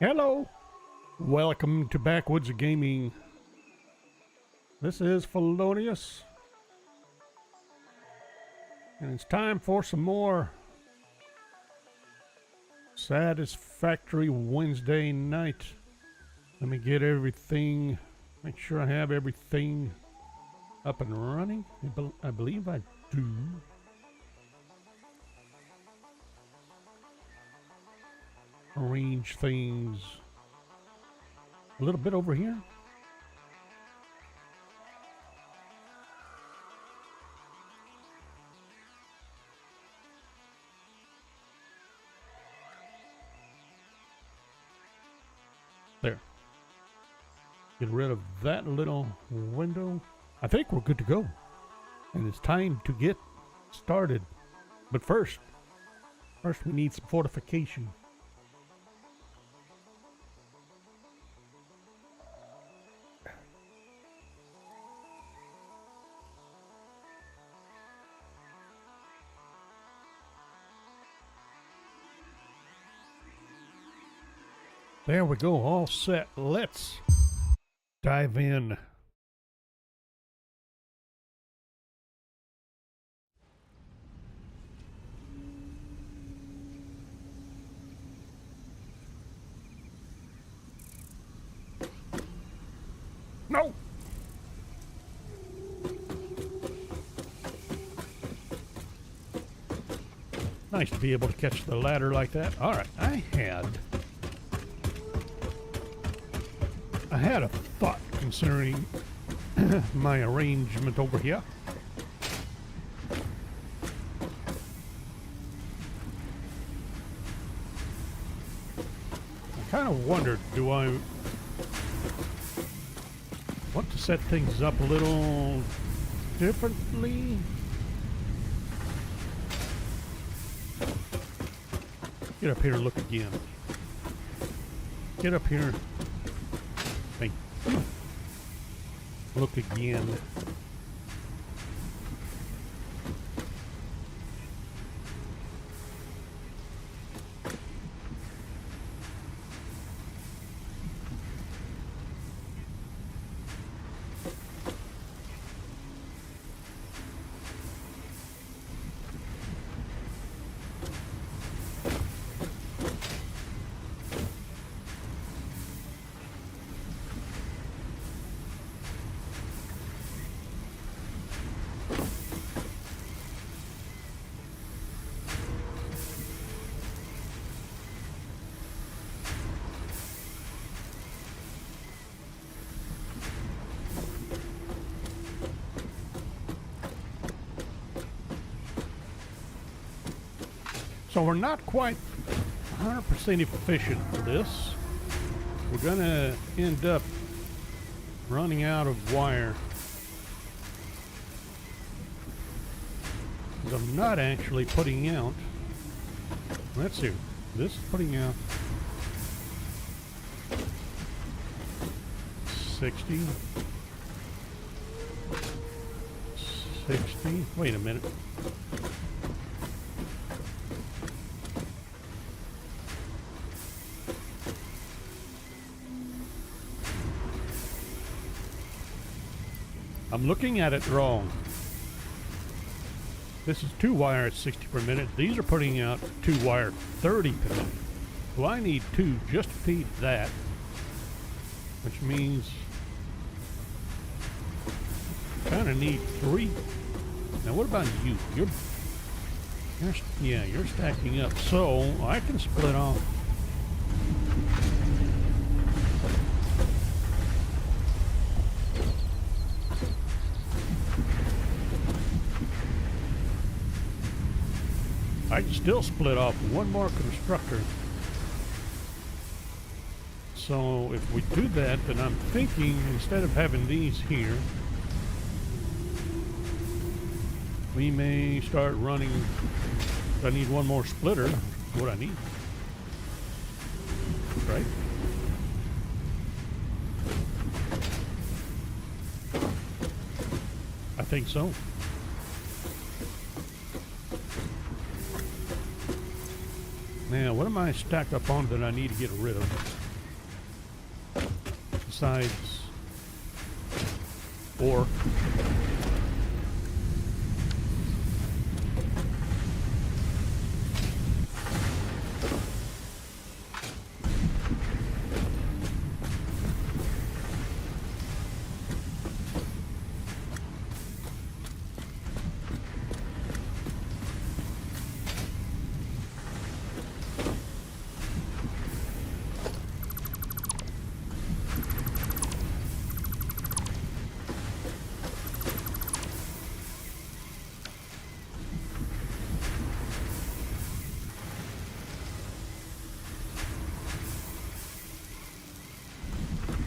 Hello, welcome to Backwoods Gaming. This is Felonious, and it's time for some more Satisfactory Wednesday night. Let me get everything, make sure I have everything up and running. I believe I do. Arrange things a little bit over here. There. Get rid of that little window. I think we're good to go. And it's time to get started. But first we need some fortification. There we go, all set. Let's dive in. No! Nice to be able to catch the ladder like that. All right, I had a thought concerning my arrangement over here. I kind of wondered, do I want to set things up a little differently? Get up here and look again. Get up here. Look again. So we're not quite 100% efficient for this. We're gonna end up running out of wire. Because I'm not actually putting out, let's see, this is putting out 60, wait a minute. I'm looking at it wrong. This is 2 wire at 60 per minute. These are putting out 2 wire 30 per minute. So I need 2 just to feed that. Which means I kind of need 3. Now what about you? You're stacking up. So I can split off. I can still split off 1 more constructor. So if we do that, then I'm thinking instead of having these here, we may start running. I need 1 more splitter. What I need, right? I think so. Now, what am I stacked up on that I need to get rid of? besides ore.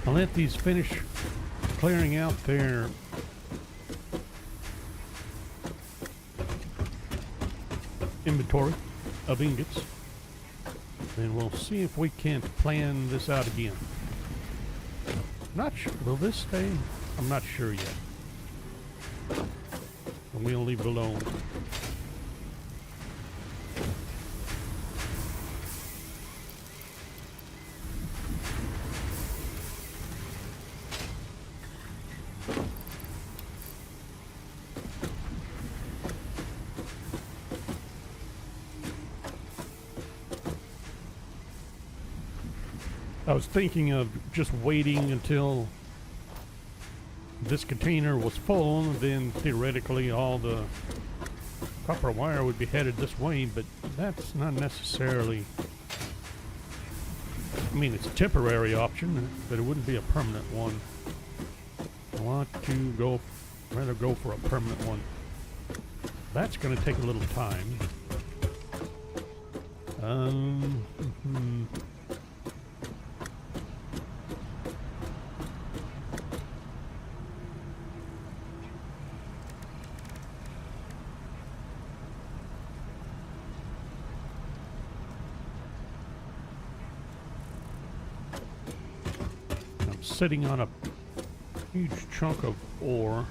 I'll let these finish clearing out their inventory of ingots. Then we'll see if we can't plan this out again. Not sure. Will this stay? I'm not sure yet. And we'll leave it alone. I was thinking of just waiting until this container was full, and then theoretically all the copper wire would be headed this way, but that's not necessarily... I mean, it's a temporary option, but it wouldn't be a permanent one. I want to rather go for a permanent one. That's going to take a little time. Sitting on a huge chunk of ore.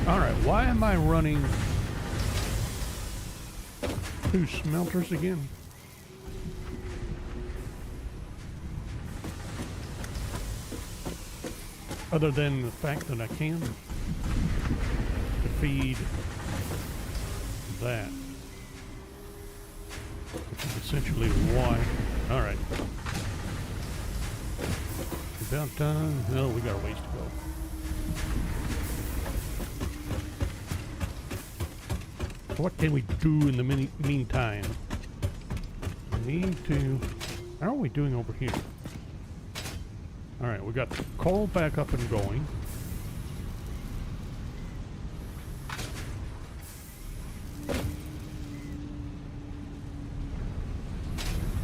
Alright, why am I running two smelters again? Other than the fact that I can to feed that, which is essentially why. Alright. About done. Oh, we got a ways to go. What can we do in the meantime? We need to... How are we doing over here? Alright, we got coal back up and going.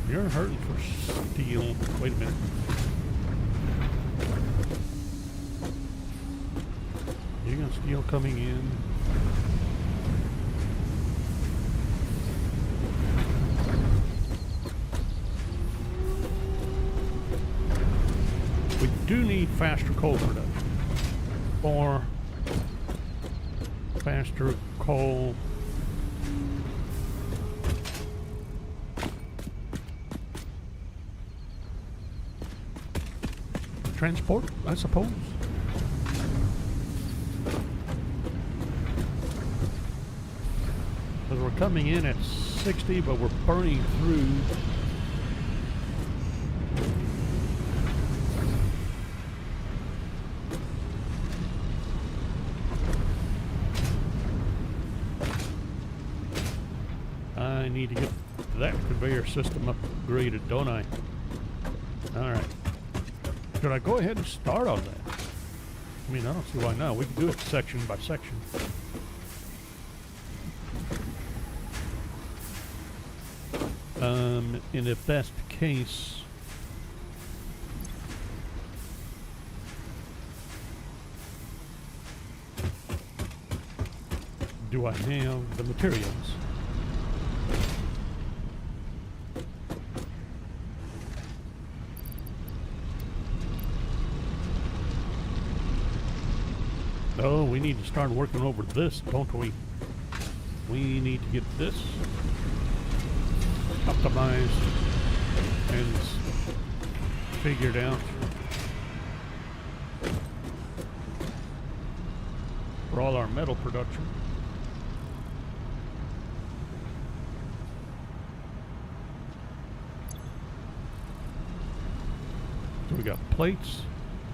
You're hurting for steel. Wait a minute. You got steel coming in. We do need faster coal production. Or faster coal transport, I suppose. Because we're coming in at 60, but we're burning through. need to get that conveyor system upgraded, don't I? Alright. Should I go ahead and start on that? I mean, I don't see why not. We can do it section by section. And if that's the case, do I have the materials? Oh, we need to start working over this, don't we? We need to get this optimized and figured out for all our metal production. So we got plates.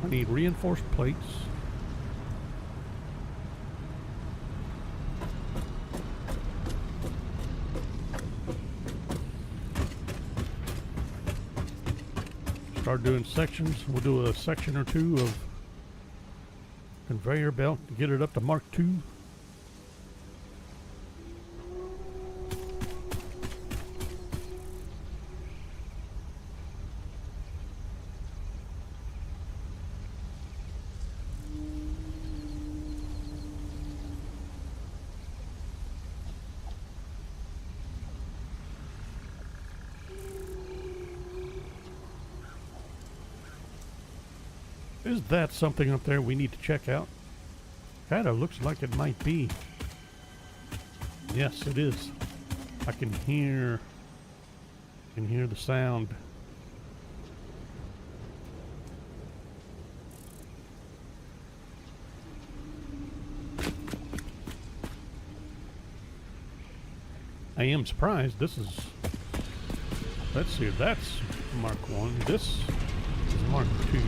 I need reinforced plates. Start doing sections. We'll do a section or two of conveyor belt to get it up to Mark II. Is that something up there we need to check out? Kinda looks like it might be. Yes, it is. I can hear the sound. I am surprised. This is, let's see, that's Mark 1. This is Mark 2.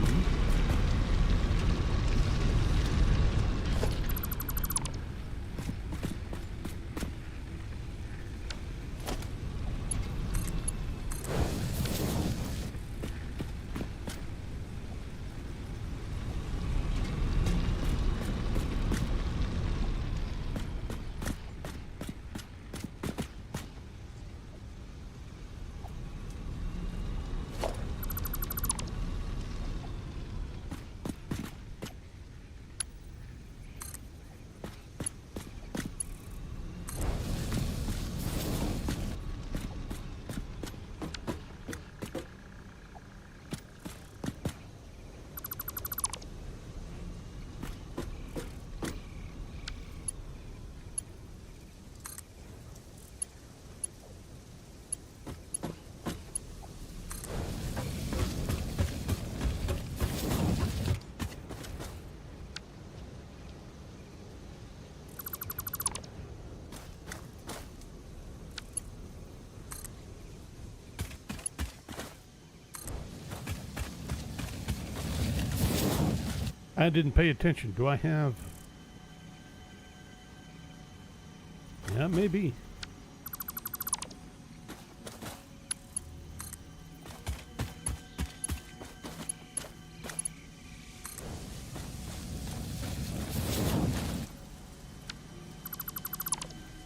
I didn't pay attention. Do I have... Yeah, maybe.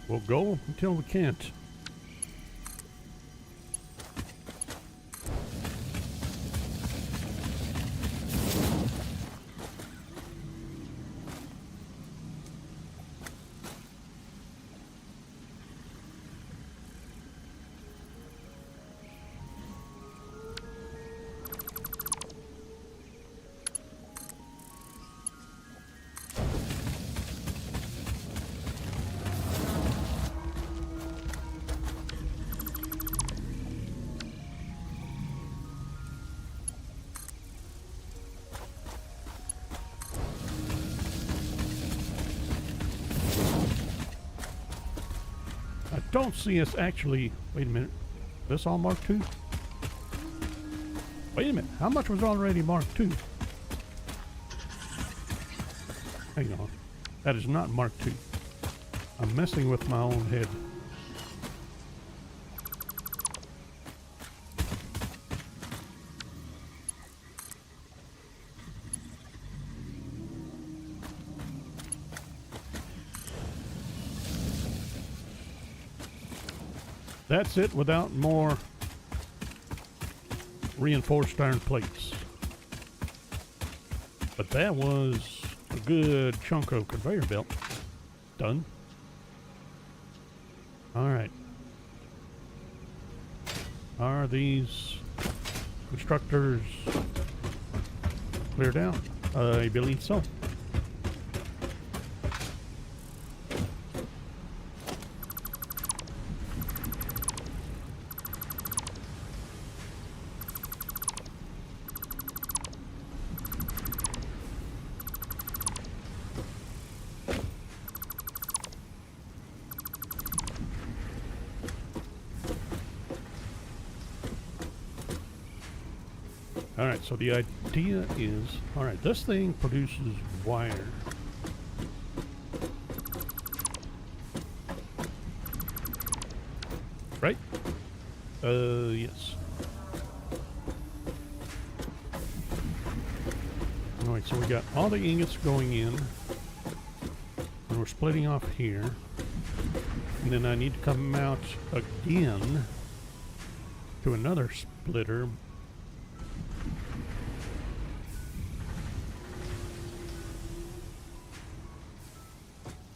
We'll go until we can't. Don't see us actually. Wait a minute. This all Mark II? Wait a minute. How much was already Mark II? Hang on. That is not Mark II. I'm messing with my own head. That's it without more reinforced iron plates. But that was a good chunk of conveyor belt done. All right. Are these constructors cleared out? I believe so. Alright, so the idea is, alright, this thing produces wire. Right? Yes. Alright, so we got all the ingots going in. And we're splitting off here. And then I need to come out again to another splitter.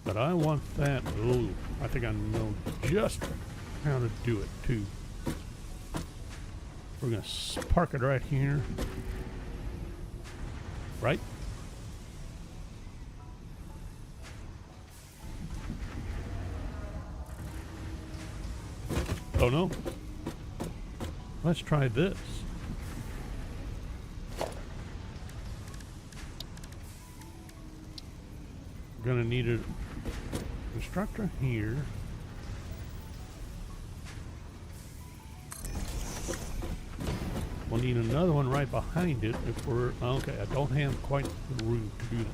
But I want that. Oh, I think I know just how to do it too. We're going to park it right here. Right? Oh no. Let's try this. We're going to need a constructor here. We'll need another one right behind it if we're... Okay, I don't have quite the room to do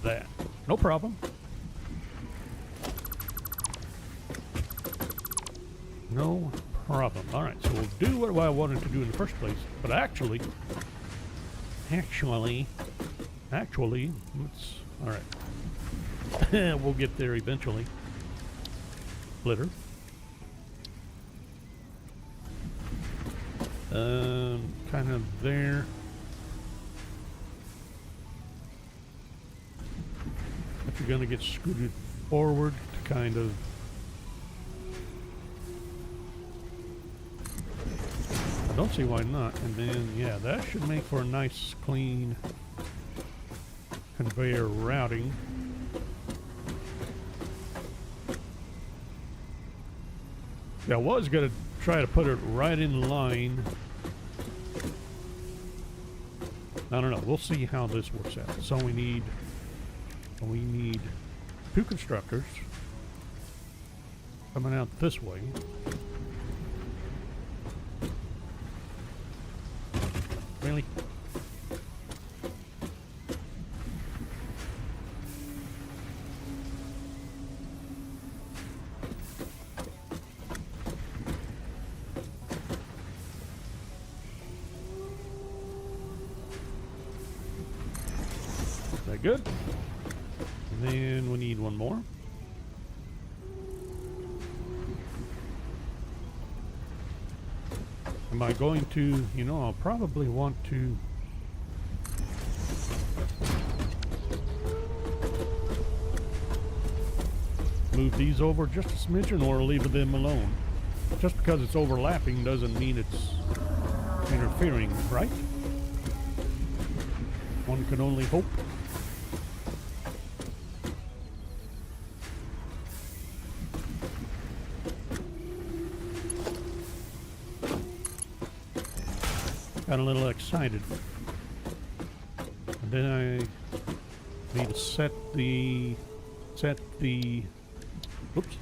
that. No problem. No problem. Alright, so we'll do what I wanted to do in the first place. But actually, let's... Alright. We'll get there eventually. Splitter. Kind of there. But you're gonna get scooted forward to kind of... I don't see why not. And then, yeah, that should make for a nice, clean conveyor routing. I was going to try to put it right in line. I don't know. We'll see how this works out. So we need two constructors coming out this way. Really? Good. And then we need one more. Am I going to, you know, I'll probably want to move these over just a smidgen or leave them alone. Just because it's overlapping doesn't mean it's interfering, right? One can only hope. Got a little excited. And then I need to set the whoops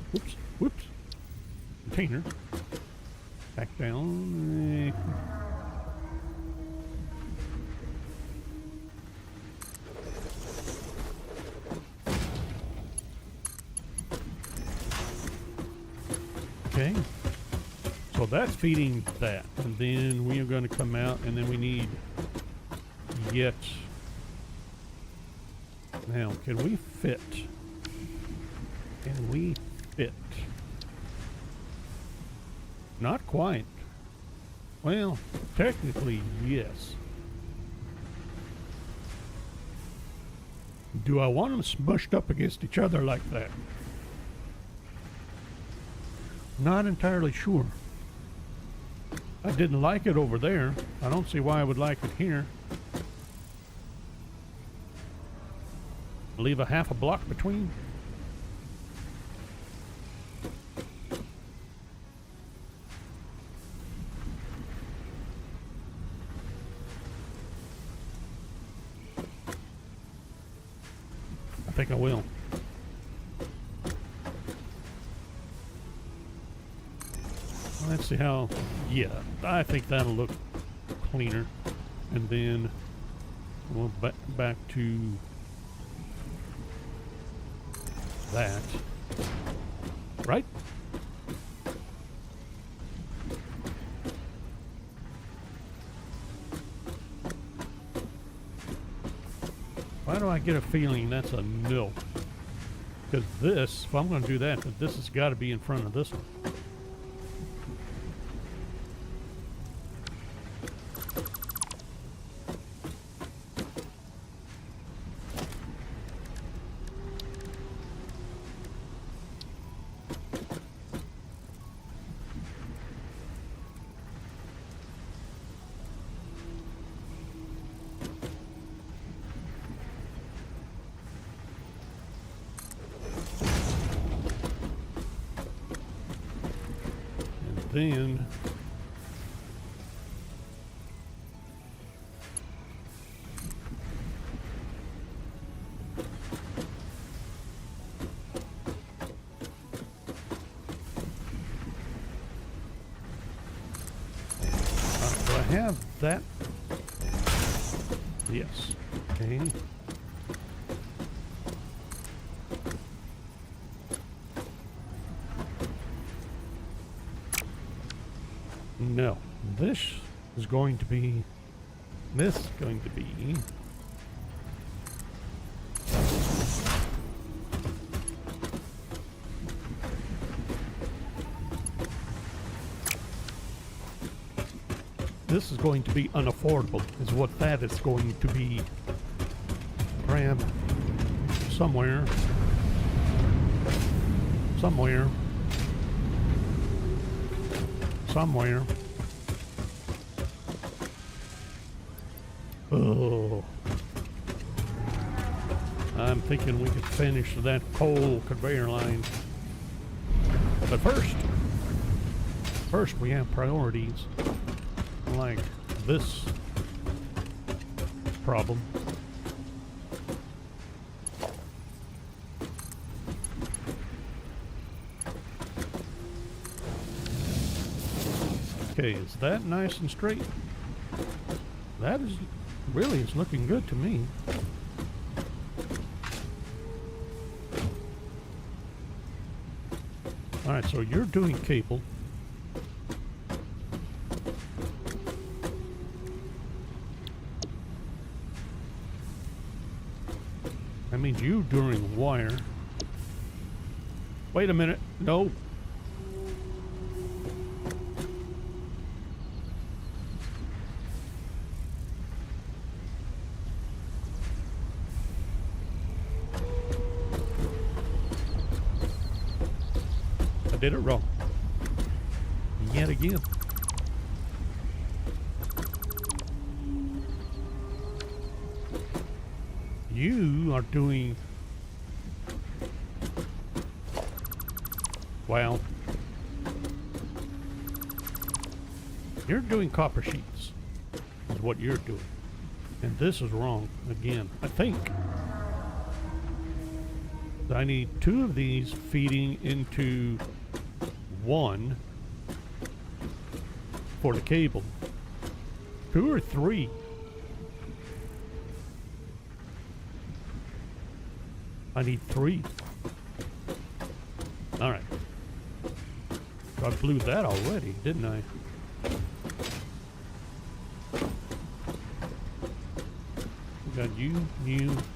container back down. Okay. So that's feeding that, and then we are going to come out, and then we need yet. Now, can we fit? Can we fit? Not quite. Well, technically, yes. Do I want them smushed up against each other like that? Not entirely sure. I didn't like it over there. I don't see why I would like it here. Leave a half a block between. I think I will. Let's see how, yeah, I think that'll look cleaner. And then we'll back to that, right? Why do I get a feeling that's a no? Because this, if I'm going to do that, then this has got to be in front of this one. Then do I have that? Yes. Okay. No, this is going to be, this is going to be, this is going to be unaffordable, is what that is going to be. Grab somewhere, somewhere. Oh, I'm thinking we could finish that coal conveyor line. But first we have priorities like this problem. Okay, is that nice and straight? That is really, it's looking good to me. All right, so you're doing cable. That means you doing wire. Wait a minute, no. Did it wrong yet again. You are doing well. You're doing copper sheets is what you're doing, and this is wrong again. I think I need two of these feeding into one for the cable. 2 or 3. I need 3. All right. So I blew that already, didn't I? We got you,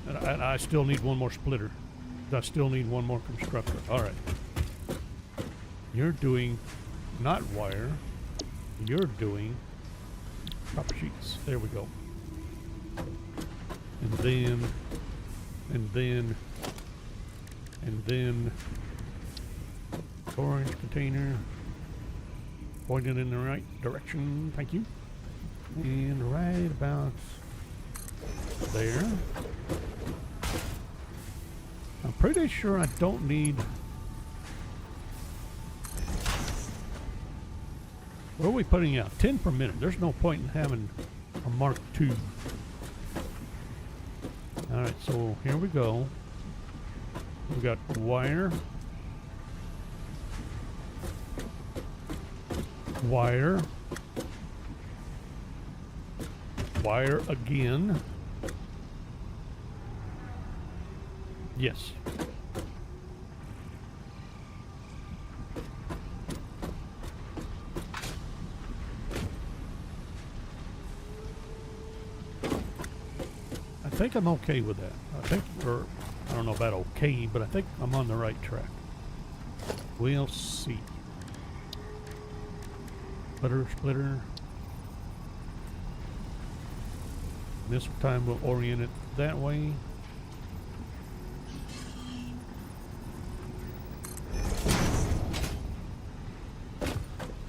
and I still need one more splitter. I still need one more constructor. All right. You're doing not wire. You're doing copper sheets. There we go. And then storage container pointed in the right direction. Thank you. And right about there. I'm pretty sure I don't need. What are we putting out? 10 per minute. There's no point in having a Mark II. Alright, so here we go. We got wire. Wire. Wire again. Yes. I think I'm okay with that. I don't know about okay, but I think I'm on the right track. We'll see. Splitter. This time we'll orient it that way.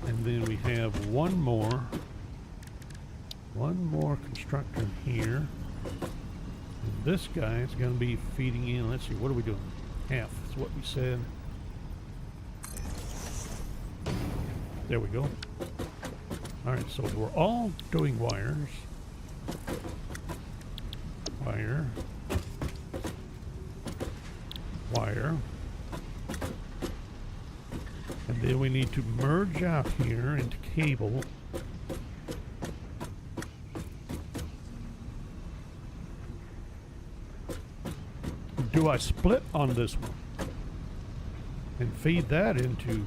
And then we have one more constructor here. And this guy is going to be feeding in. Let's see, what are we doing? Half is what we said. There we go. Alright, so we're all doing wires. Wire. Wire. And then we need to merge out here into cable. Do I split on this one and feed that into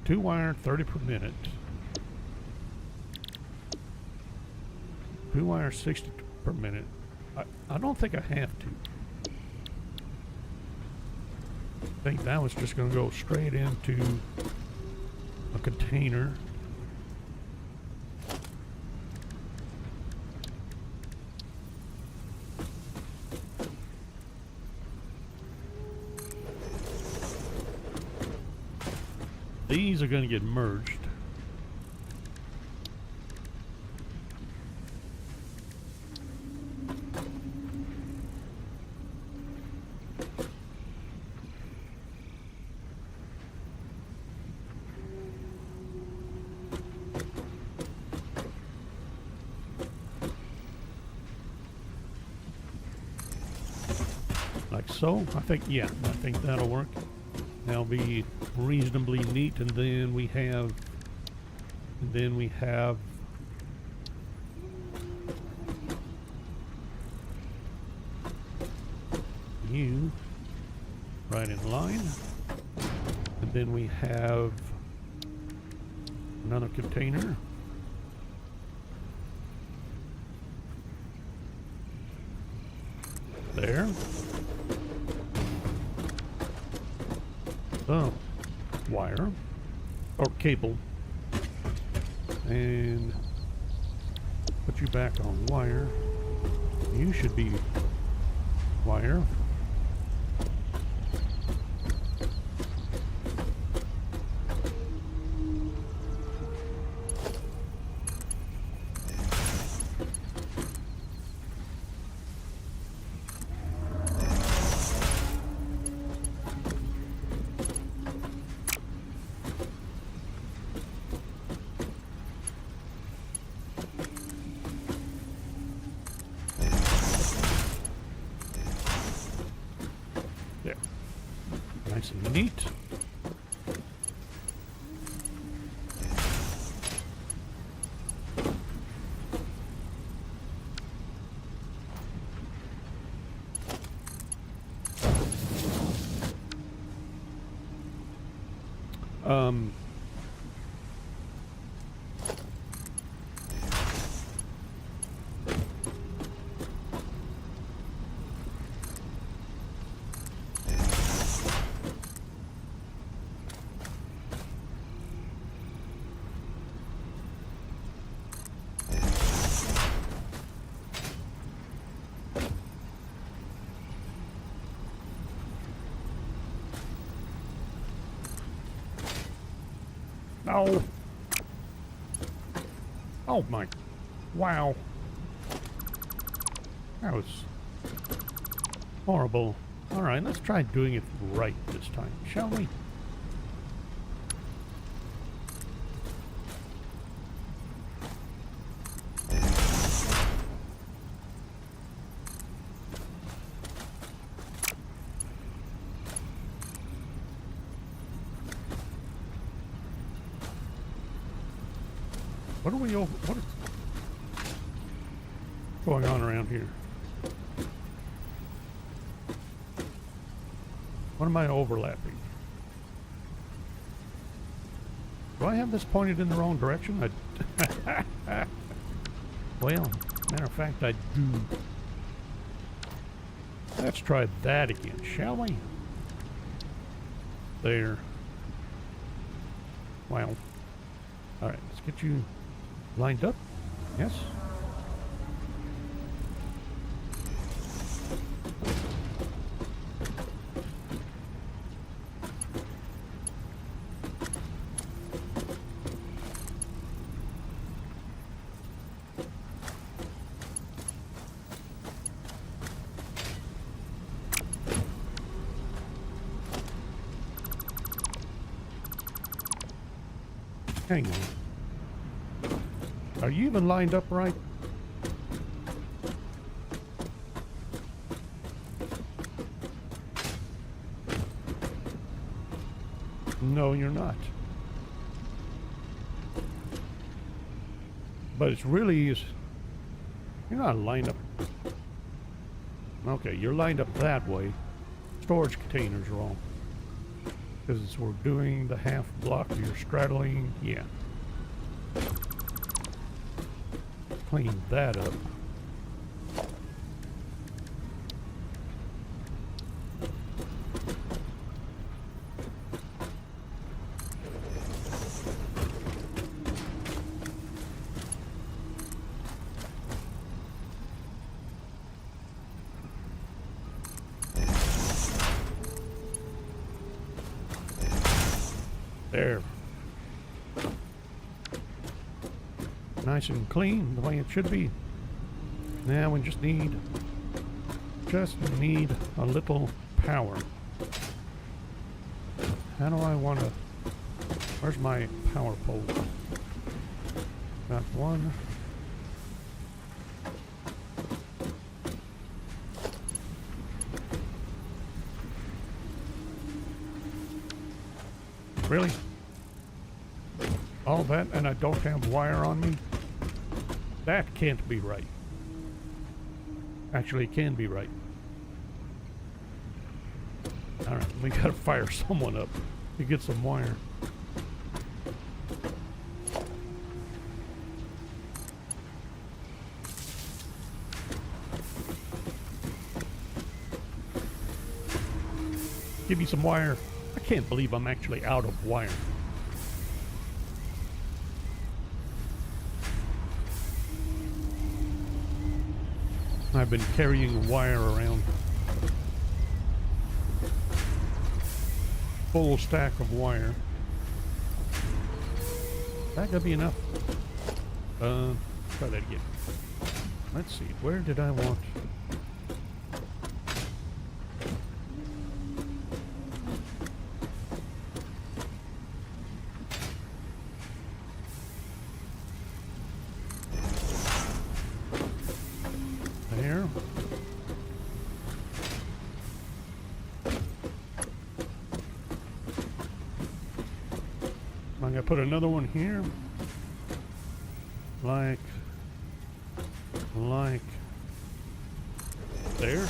two wire 30 per minute, two wire 60 per minute? I don't think I have to. I think that was just going to go straight into a container. These are going to get merged. Like so. I think that'll work. That'll be reasonably neat. And then we have you right in line. And then we have another container. There. Oh, wire or cable, and put you back on wire. You should be wire. Nice and neat. No. Oh my. Wow. That was horrible. Alright, let's try doing it right this time, shall we? What are we over? What is going on around here? What am I overlapping? Do I have this pointed in the wrong direction? Well, matter of fact, I do. Let's try that again, shall we? There. Wow. Alright, let's get you lined up. Yes. Hang on. Are you even lined up right? No, you're not. But it's really is. You're not lined up. Okay, you're lined up that way. Storage containers wrong. Because we're doing the half block, you're straddling, yeah. Clean that up. There. Nice and clean, the way it should be. Now we just need a little power. How do I want to... Where's my power pole? Got one. Really? All that and I don't have wire on me? That can't be right. Actually, it can be right. Alright, we gotta fire someone up to get some wire. Give me some wire. I can't believe I'm actually out of wire. I've been carrying wire around. Full stack of wire. That could be enough. Try that again. Let's see, where did I want... There. I'm gonna put another one here. Like there.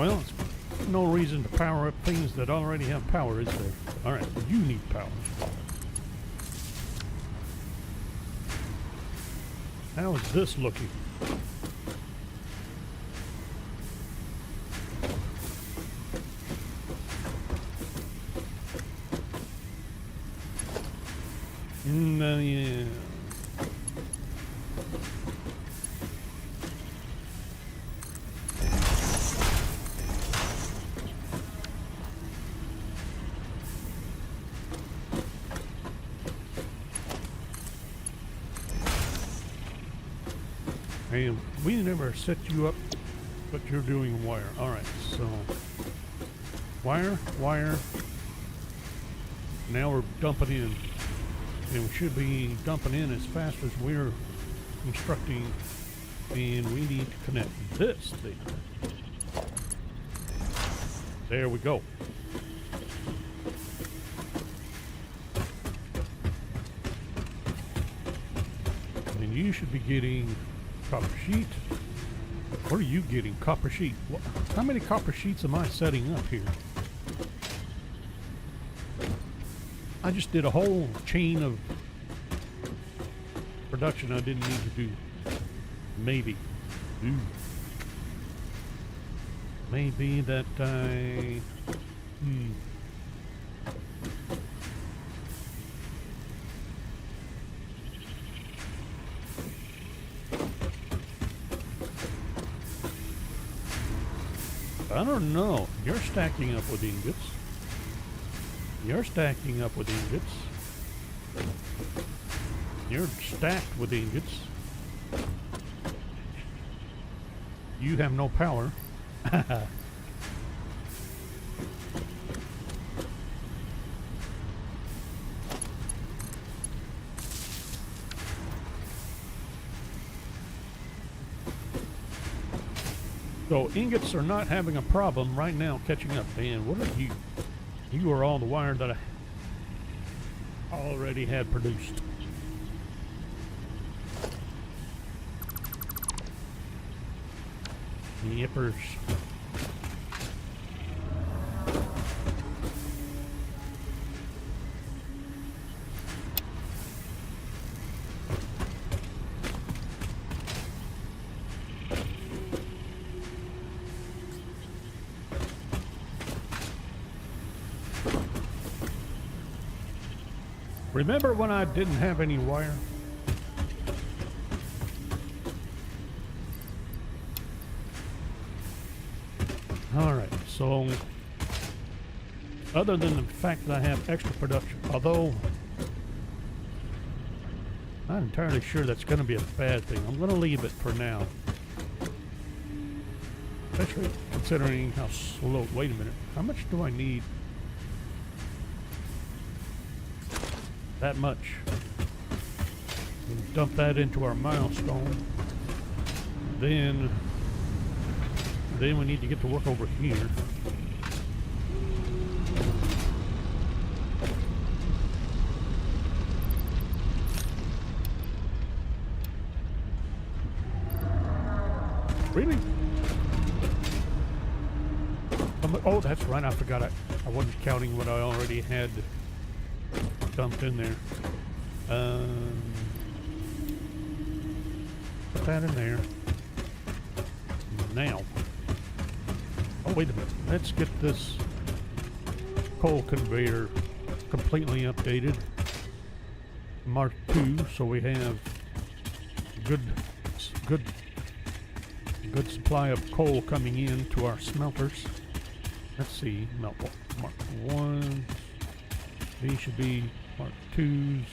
Well, it's no reason to power up things that already have power, is there? Alright, you need power. How is this looking? Yeah. And we never set you up, but you're doing wire. Alright, so wire, wire. Now we're dumping in. And we should be dumping in as fast as we're constructing. And we need to connect this thing. There we go. And you should be getting copper sheet. What are you getting? Copper sheet. How many copper sheets am I setting up here? I just did a whole chain of production I didn't need to do. Maybe. Ooh. Maybe that I... I don't know. You're stacking up with ingots. You're stacking up with ingots. You're stacked with ingots. You have no power. So ingots are not having a problem right now catching up. And what are you? You are all the wire that I already had produced. Yippers. Remember when I didn't have any wire? Alright, so other than the fact that I have extra production, although I'm not entirely sure that's going to be a bad thing. I'm going to leave it for now. Especially considering how slow. Wait a minute. How much do I need? That much. We'll dump that into our milestone. Then we need to get to work over here. Really? Oh, that's right. I forgot. I wasn't counting what I already had dumped in there. Put that in there. Now. Oh, wait a minute. Let's get this coal conveyor completely updated. Mark II, so we have good supply of coal coming in to our smelters. Let's see. Melt Mark 1. These should be Mark 2s.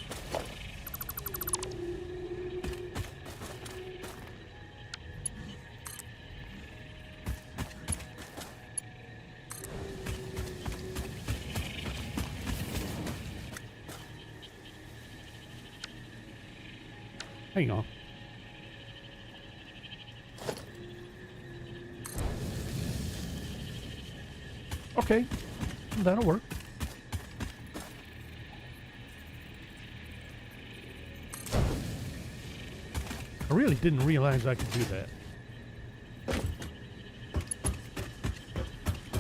Hang on. Okay, that'll work. I really didn't realize I could do that.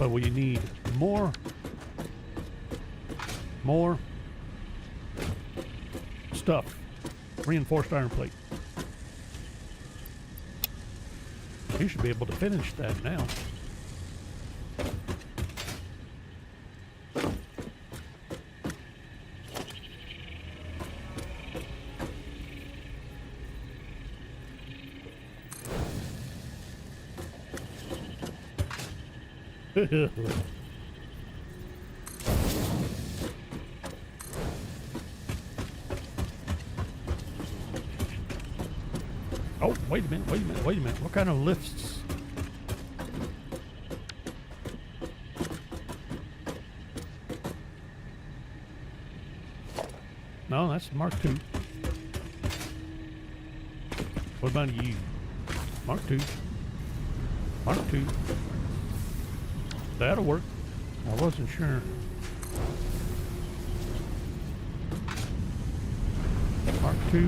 but we need more stuff. Reinforced iron plate. You should be able to finish that now. Oh, wait a minute. What kind of lifts? No, that's Mark II. What about you? Mark II. Mark II. That'll work. I wasn't sure. Mark II.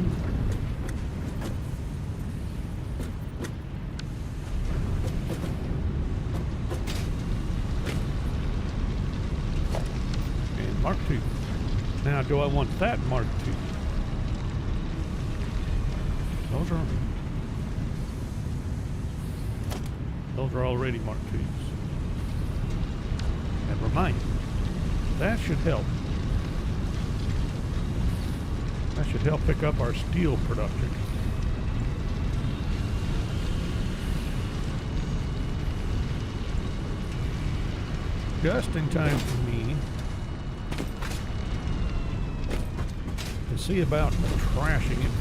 And Mark II. Now, do I want that Mark II? Those are already Mark IIs. Never mind. That should help. That should help pick up our steel production. Just in time for me to see about trashing it.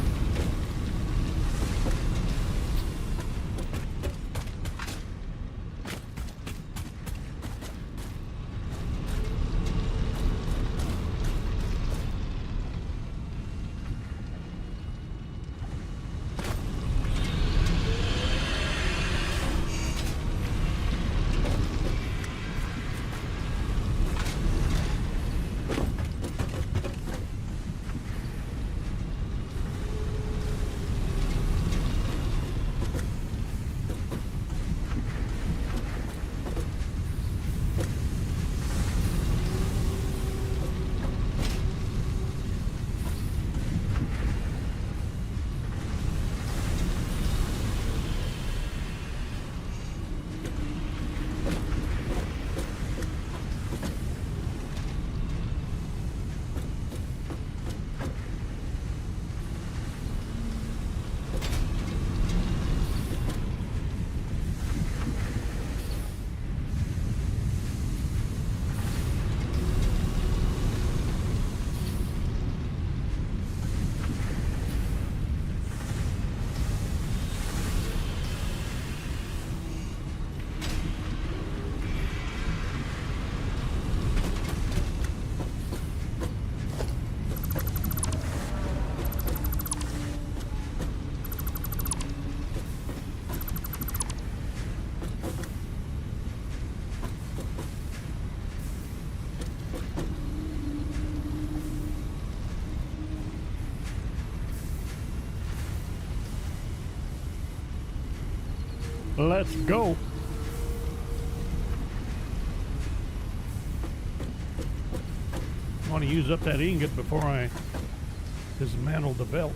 Let's go. I want to use up that ingot before I dismantle the belt.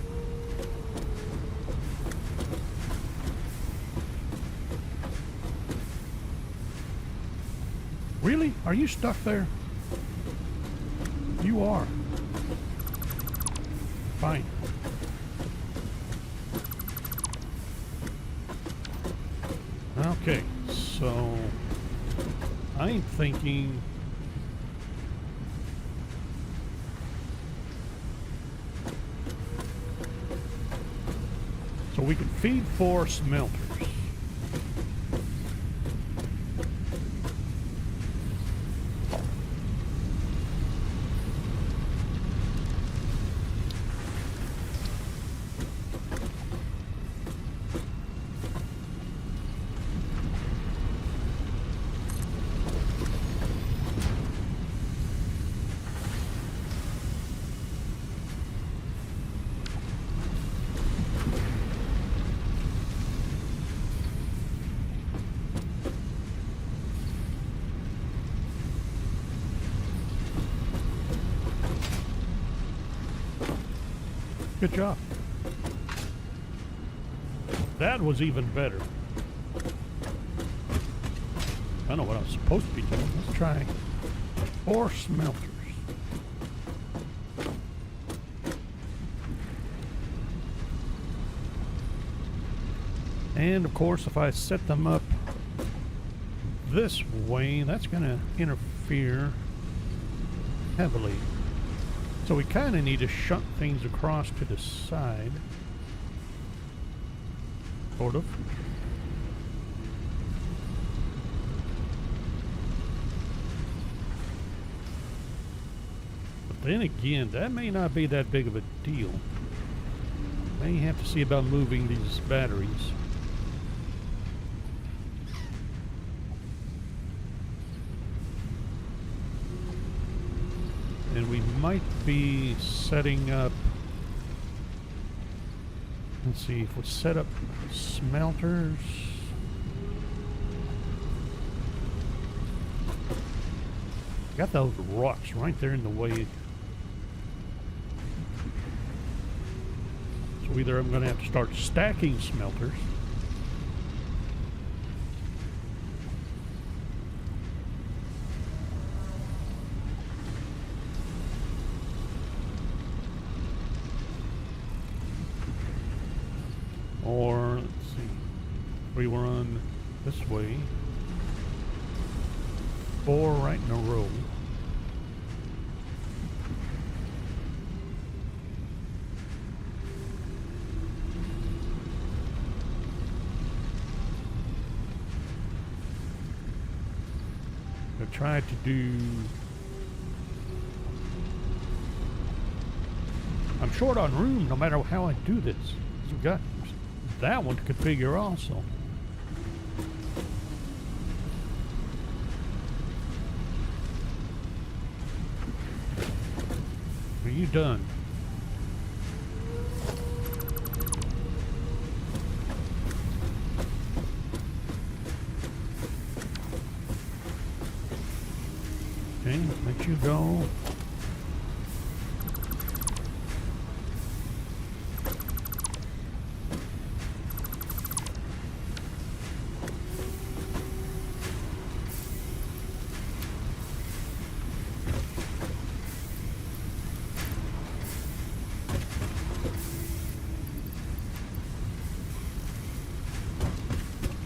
Really? Are you stuck there? You are. Fine. Okay, so I'm thinking so we can feed 4 smelters. Good job. That was even better. I don't know what I was supposed to be doing. Let's try 4 smelters. And of course, if I set them up this way, that's going to interfere heavily. So we kind of need to shunt things across to the side. Sort of. But then again, that may not be that big of a deal. May have to see about moving these batteries. And we might be setting up, let's see, if we set up smelters. Got those rocks right there in the way. So either I'm going to have to start stacking smelters, or let's see, we run this way, 4 right in a row. I tried to do, I'm short on room no matter how I do this. We've got that one to configure also. Are you done? Okay, let you go.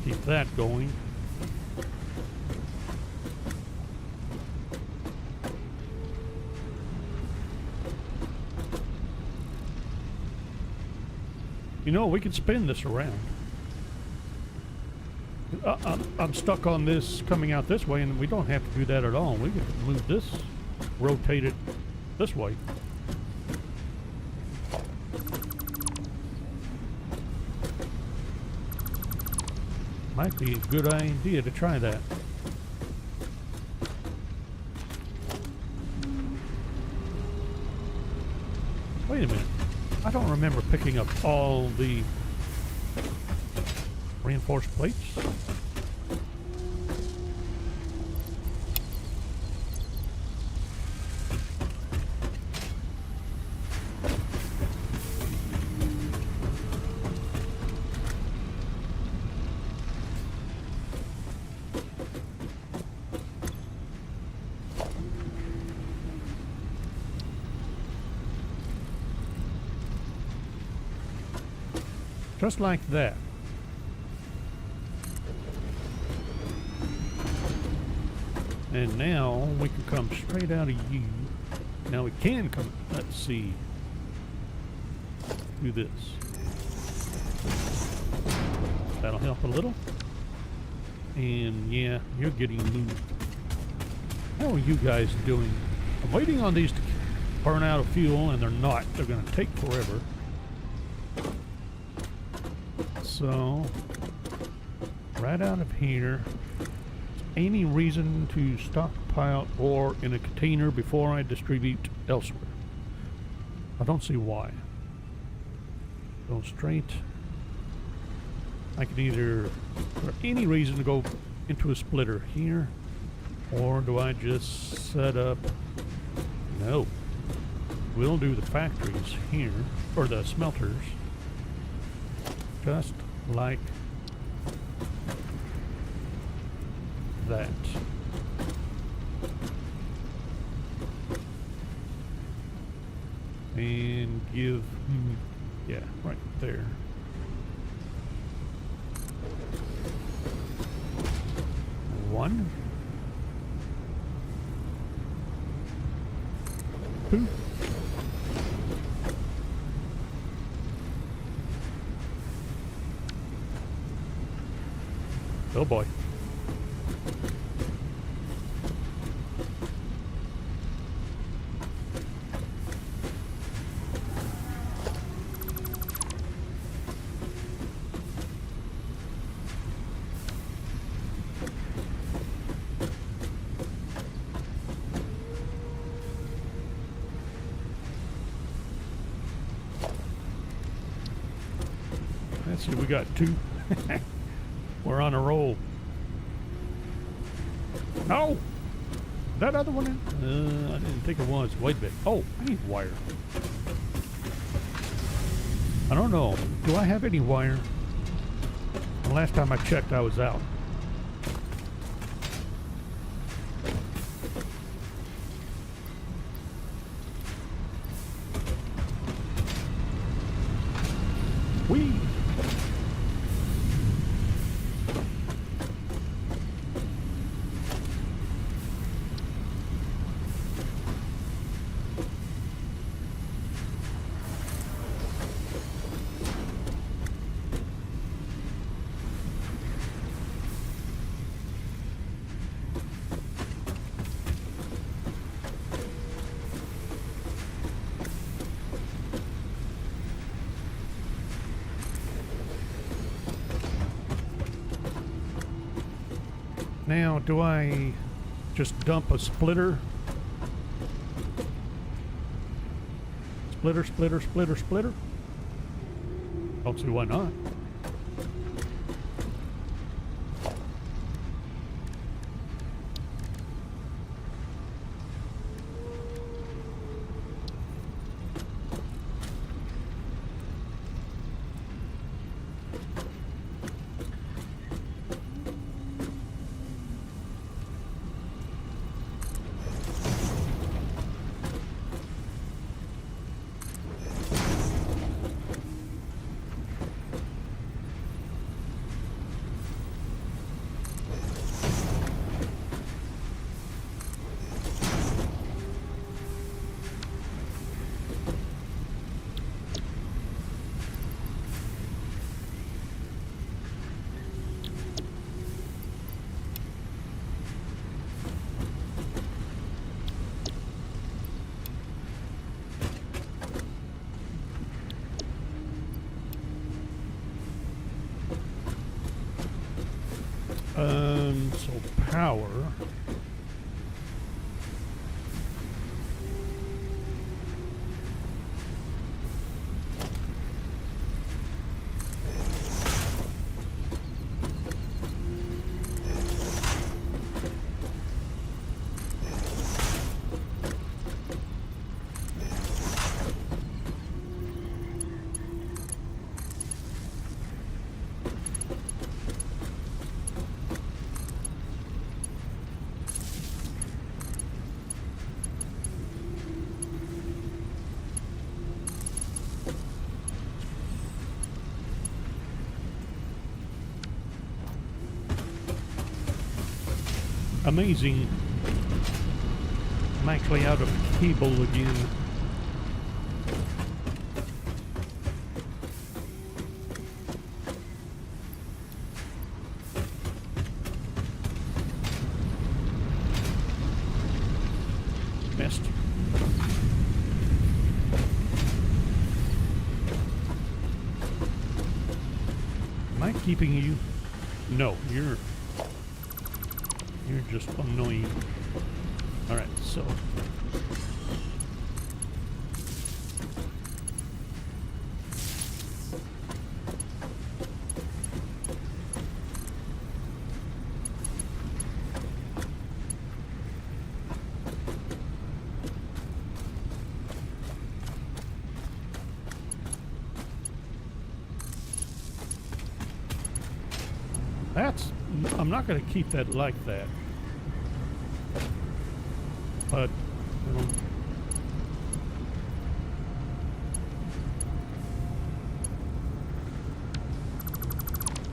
Keep that going. You know, we can spin this around. I'm stuck on this coming out this way, and we don't have to do that at all. We can move this, rotate it this way. Might be a good idea to try that. Wait a minute. I don't remember picking up all the reinforced plates. Just like that. And now we can come straight out of you. Now we can come, let's see, do this. That'll help a little. And yeah, you're getting moved. How are you guys doing? I'm waiting on these to burn out of fuel, and they're not. They're going to take forever. So, right out of here, any reason to stockpile ore in a container before I distribute elsewhere? I don't see why. Go straight. I can either, for any reason, to go into a splitter here, or do I just set up? No. we'll do the factories here, or the smelters, just like that. And give, yeah, right there. One. Two. Oh boy. Let's see, we got two. We're on a roll. No! That other one in? I didn't think it was. Wait a bit. Oh, I need wire. I don't know. Do I have any wire? The last time I checked, I was out. Whee! Now, do I just dump a splitter? Splitter, splitter, splitter, splitter? Don't see why not. So power. Amazing. I'm actually out of cable again. Missed. Am I keeping you? No, you're just annoying. Alright, so. That's, I'm not going to keep that like that. But, you know,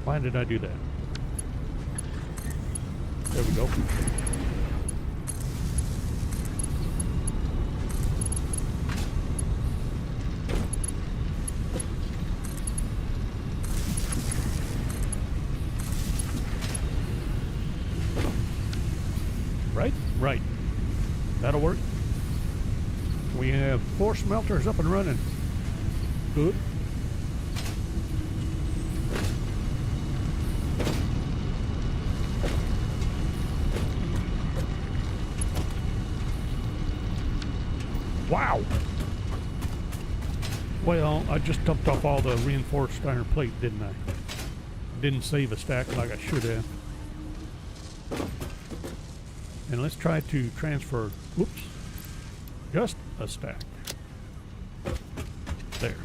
why did I do that? There we go. Right. That'll work. We have 4 smelters up and running. Good. Wow. Well, I just dumped off all the reinforced iron plate, didn't I? Didn't save a stack like I should have. And let's try to transfer, whoops, just a stack. There.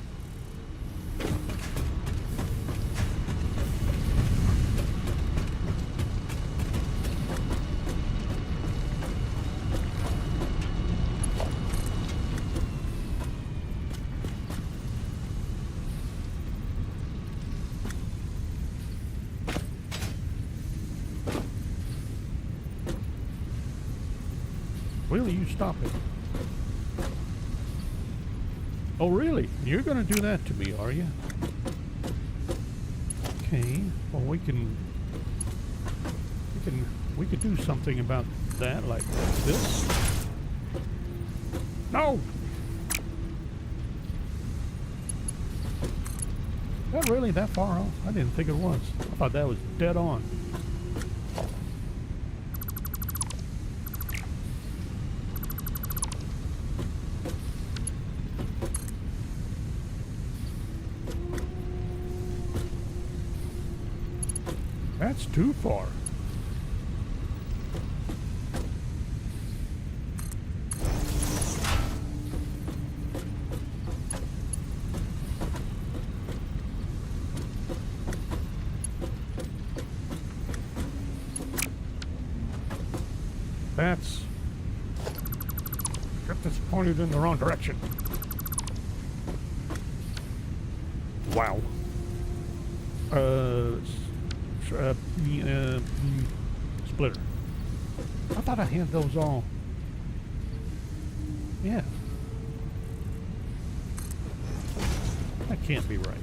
Will you stop it? Oh, really? You're going to do that to me, are you? Okay. Well, we could do something about that, like this. No! Is that really that far off? I didn't think it was. I thought that was dead on. That's too far. That's... got this pointed in the wrong direction. Wow. Splitter. I thought I had those all. Yeah. That can't be right.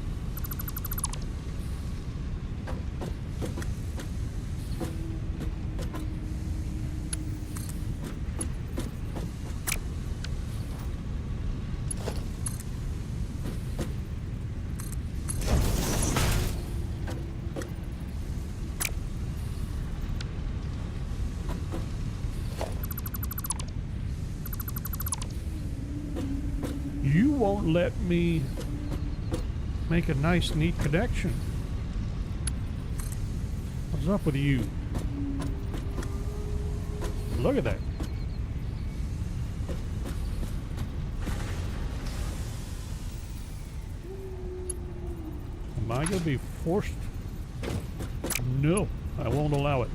You won't let me make a nice, neat connection. What's up with you? Look at that. Am I going to be forced? No, I won't allow it.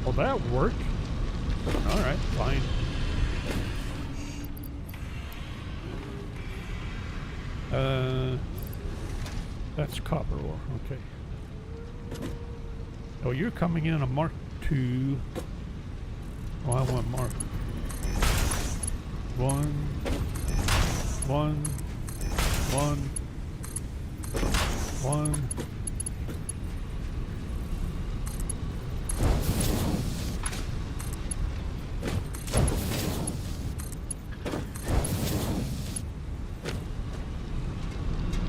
Well, that worked. All right, fine. That's copper ore. Okay. Oh, you're coming in a Mark II. Oh, I want Mark 1, 1, 1, 1.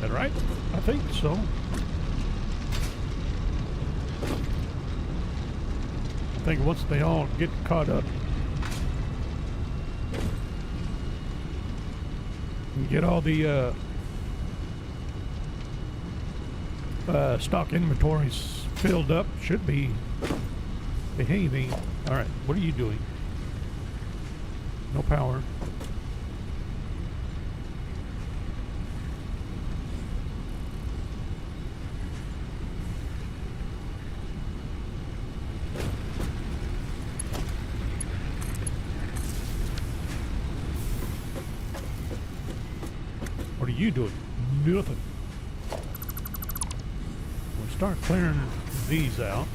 That right? I think so. I think once they all get caught up and get all the stock inventories filled up, should be Behaving. Alright, what are you doing? No power. What are you doing? Nothing. We'll start clearing these out.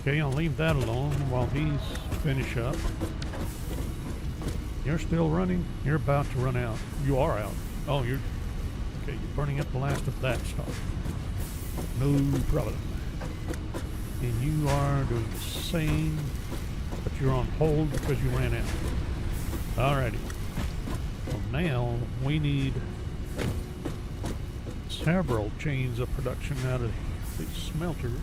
Okay, I'll leave that alone while these finish up. You're still running? You're about to run out. You are out. Oh, you're... Okay, you're burning up the last of that stuff. No problem. And you are doing the same, but you're on hold because you ran out. Alrighty. Well, now we need several chains of production out of these smelters.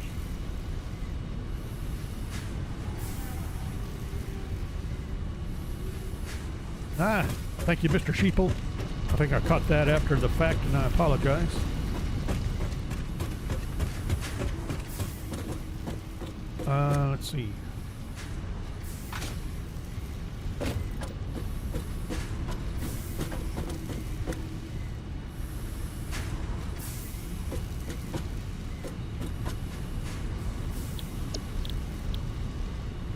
Ah, thank you, Mr. Sheeple. I think I caught that after the fact, and I apologize. Let's see.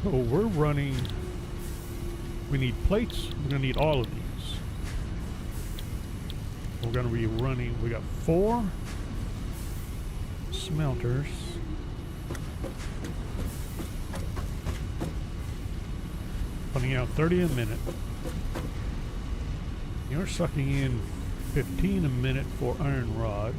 So we're running... We need plates. We're going to need all of these. We're going to be running... We got 4 smelters. Putting out 30 a minute. You're sucking in 15 a minute for iron rods.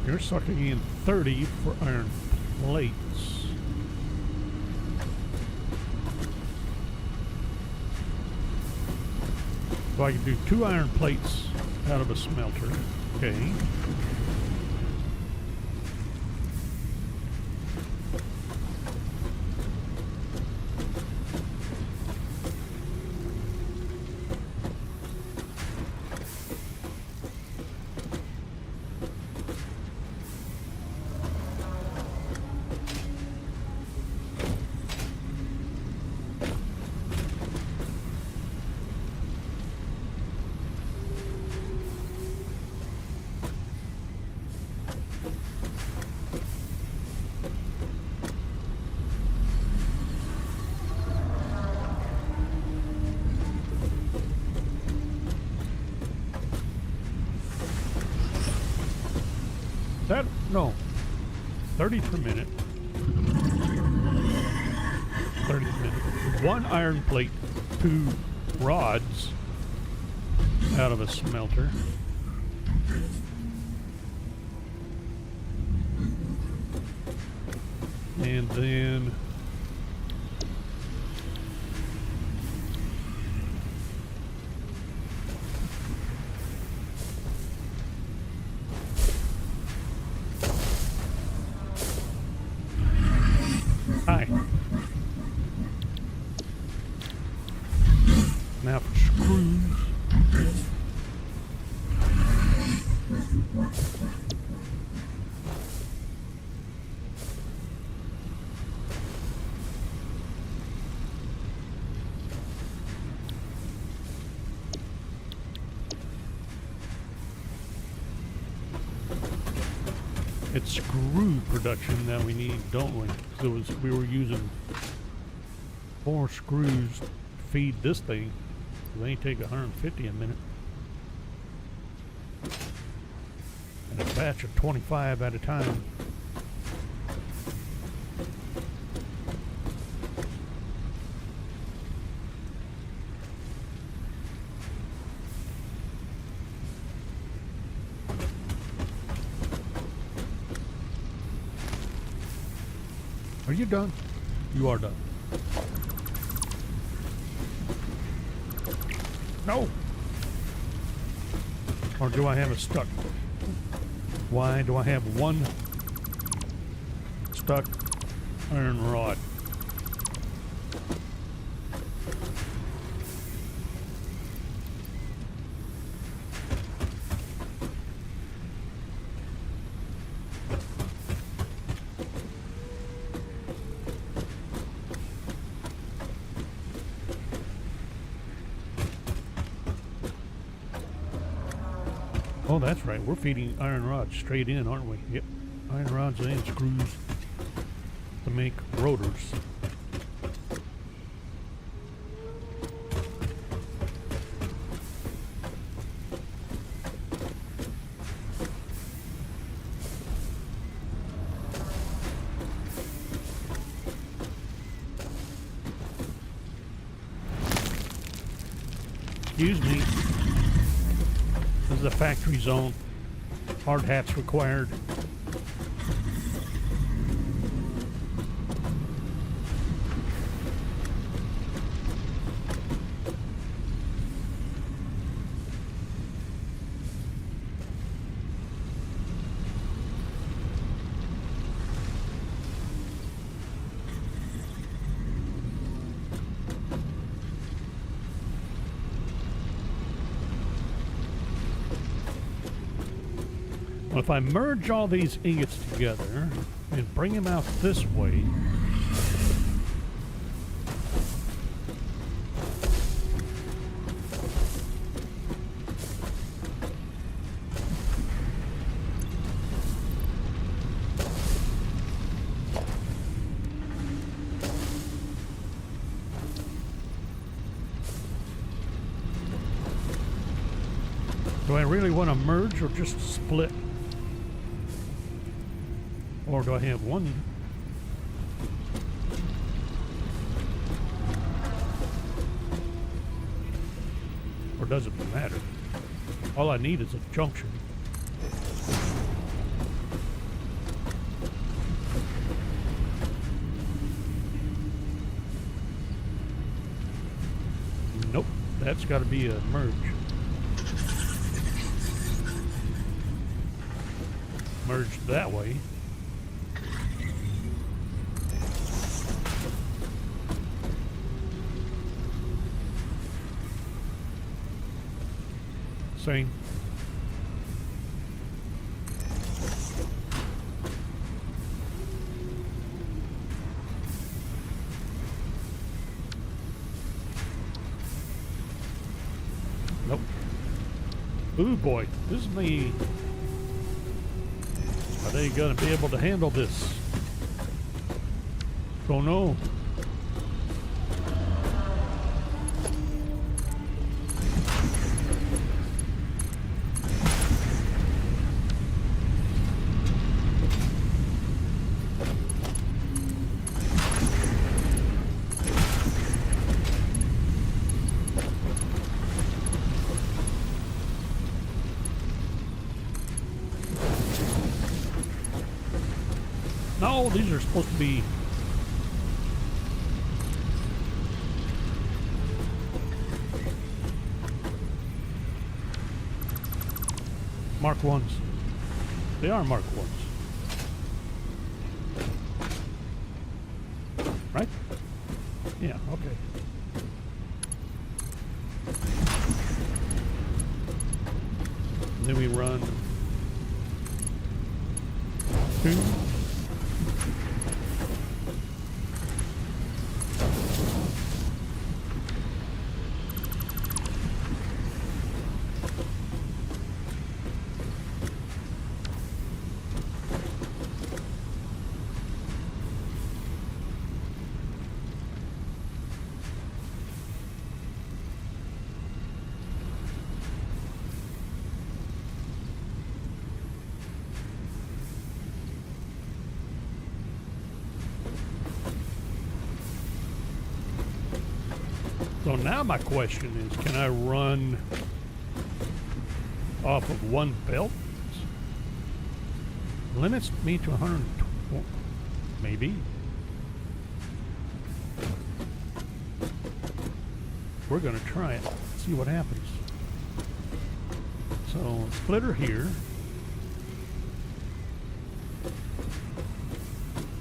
You're sucking in 30 for iron plates. So I can do 2 iron plates out of a smelter. Okay. That, no, 30 per minute. 30 per minute. 1 iron plate, 2 rods out of a smelter. And then now for screws. It's screw production that we need, don't we? So we were using 4 screws to feed this thing. They take 150 a minute. And a batch of 25 at a time. Are you done? You are done. No! Or do I have it stuck? Why do I have one stuck iron rod? Oh, that's right. We're feeding iron rods straight in, aren't we? Yep. Iron rods and screws to make rotors. Excuse me. This is a factory zone. Hard hats required. Well, if I merge all these ingots together and bring them out this way, do I really want to merge or just split? Or do I have one? Or does it matter? All I need is a junction. Nope, that's got to be a merge. Merge that way. Same. Nope. Ooh boy, this is me. Are they gonna be able to handle this? Don't know. No, these are supposed to be Mark 1s. They are Mark 1s. Right? Yeah, okay. And then we run 2. So now my question is, can I run off of one belt? Limits me to 120, maybe. we're going to try it, see what happens. So, splitter here.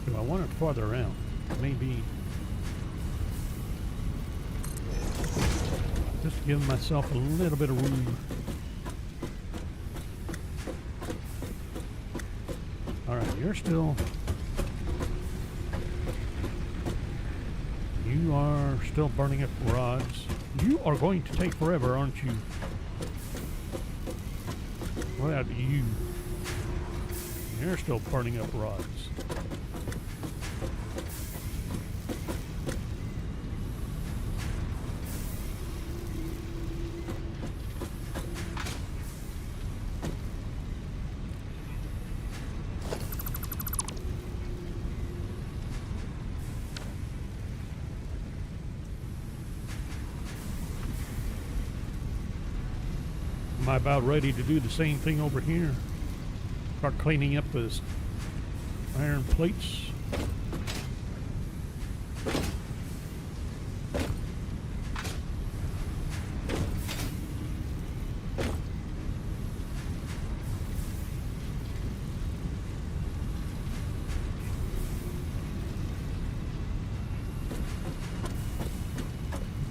Do I want it farther out? Maybe just give myself a little bit of room. Alright, you're still... You are still burning up rods. You are going to take forever, aren't you? What about you? You're still burning up rods. Am I about ready to do the same thing over here? Start cleaning up those iron plates.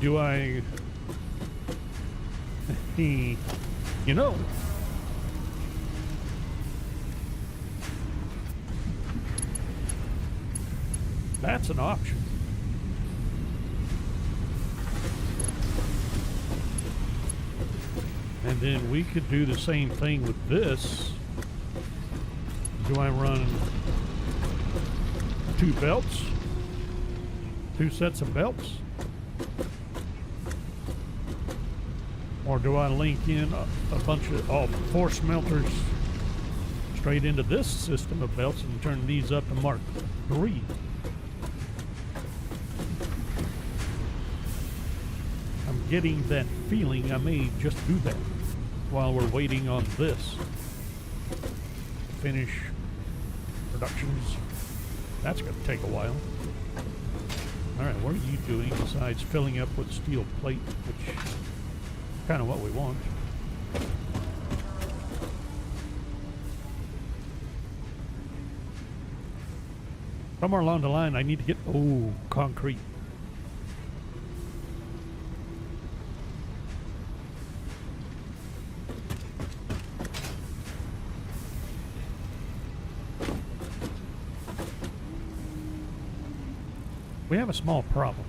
Do I... You know, that's an option. And then we could do the same thing with this. Do I run 2 belts? 2 sets of belts? Or do I link in a bunch of 4 smelters straight into this system of belts and turn these up to Mark 3? I'm getting that feeling I may just do that while we're waiting on this. Finish productions. That's going to take a while. Alright, what are you doing besides filling up with steel plate, which... kind of what we want. Somewhere along the line I need to get concrete. We have a small problem.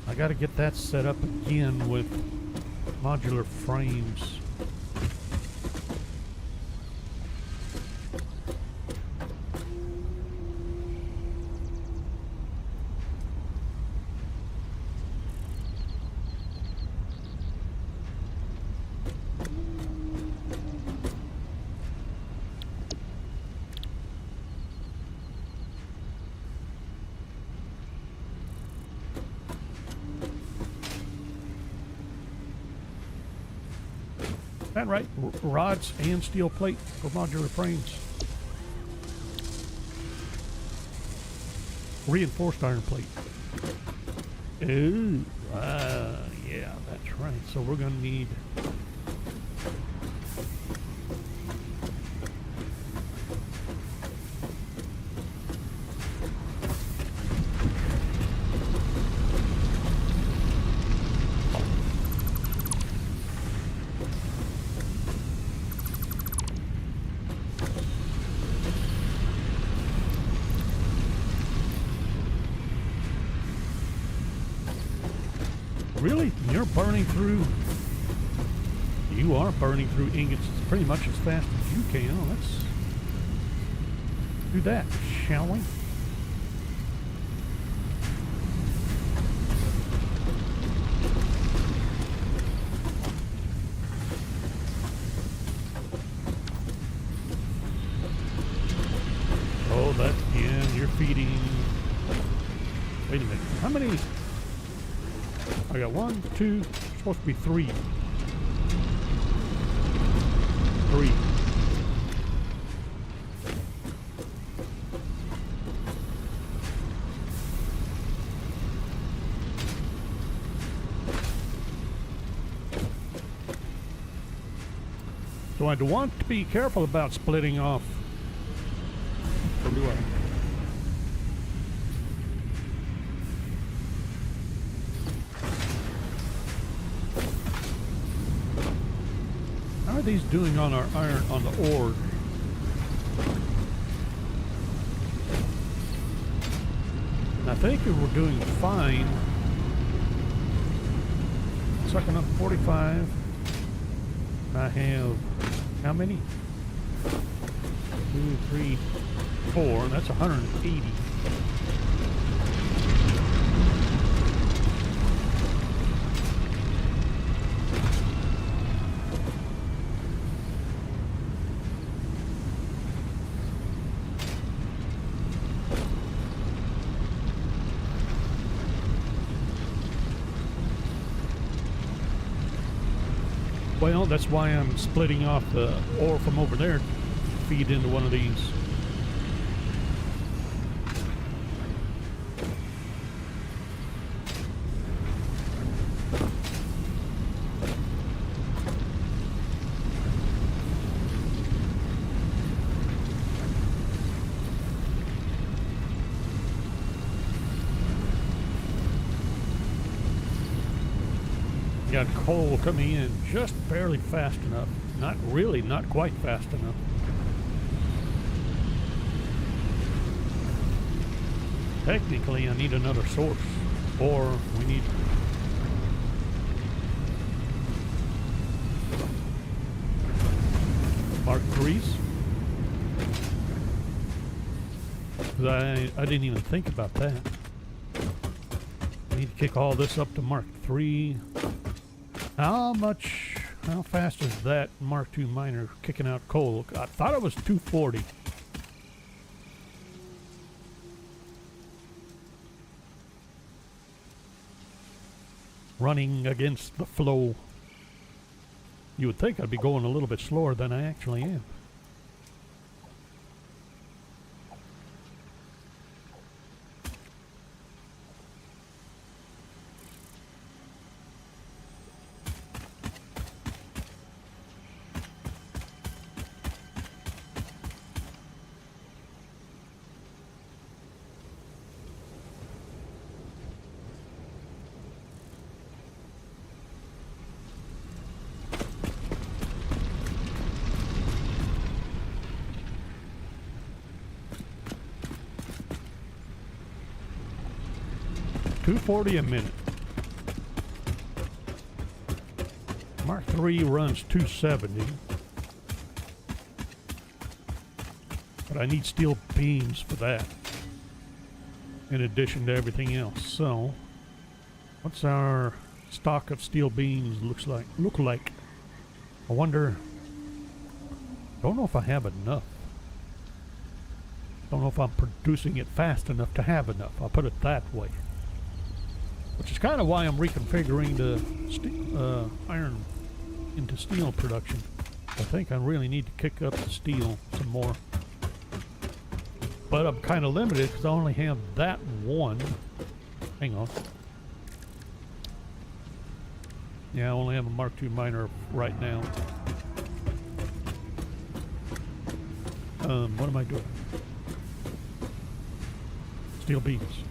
I got to get that set up again with modular frames. That right? Rods and steel plate for modular frames. Reinforced iron plate. Ooh, yeah, that's right. So we're going to need... Really? You're burning through... You are burning through ingots pretty much as fast as you can. Let's do that, shall we? Oh, that, yeah, you're feeding... Wait a minute. How many... I got 1, 2, supposed to be 3. 3. So I do want to be careful about splitting off. Or do I? How are these doing on our iron, on the ore? I think we're doing fine. Sucking up 45. I have how many? 2, 3, 4. That's 180. Well, that's why I'm splitting off the ore from over there to feed into one of these. Got coal coming in just barely fast enough. Not really, not quite fast enough. Technically, I need another source. Or we need... Mark 3s. I didn't even think about that. I need to kick all this up to Mark 3. How fast is that Mark II miner kicking out coal? I thought it was 240. Running against the flow. You would think I'd be going a little bit slower than I actually am. $240 a minute. Mark III runs 270. But I need steel beams for that. In addition to everything else. So, what's our stock of steel beams look like? I wonder. Don't know if I have enough. Don't know if I'm producing it fast enough to have enough. I'll put it that way. Which is kind of why I'm reconfiguring the iron into steel production. I think I really need to kick up the steel some more. But I'm kind of limited because I only have that one. Hang on. Yeah, I only have a Mark II miner right now. What am I doing? Steel beams.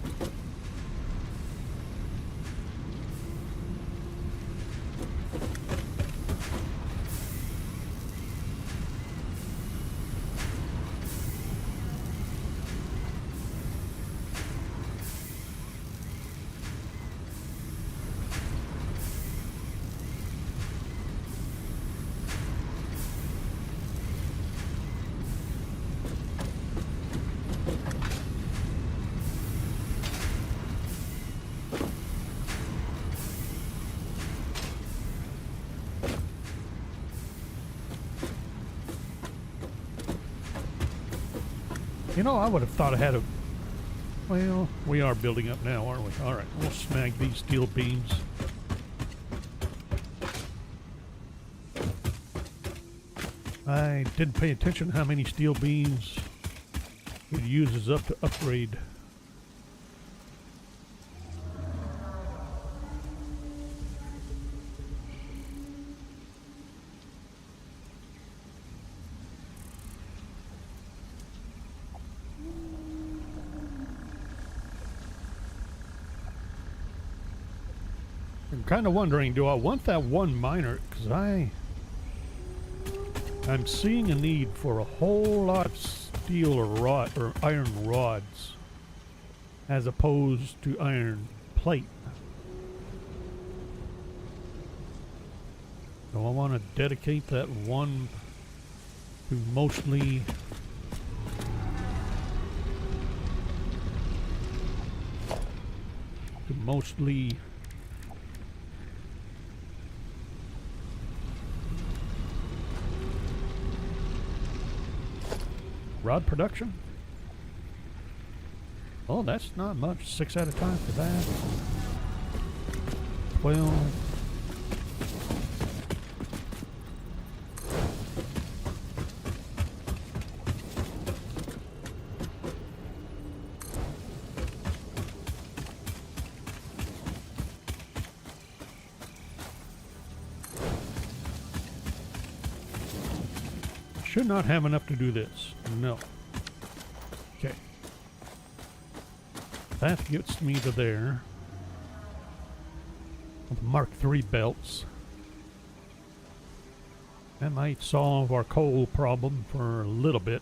You know, I would have thought I had a... Well, we are building up now, aren't we? Alright, we'll snag these steel beams. I didn't pay attention to how many steel beams it uses up to upgrade. I'm kind of wondering, do I want that one miner? Because I'm seeing a need for a whole lot of steel or iron rods as opposed to iron plate. So I want to dedicate that one to mostly rod production. Oh, that's not much. 6 at a time for that. 12. Should not have enough to do this. No. Okay. That gets me to there. With Mark III belts. That might solve our coal problem for a little bit.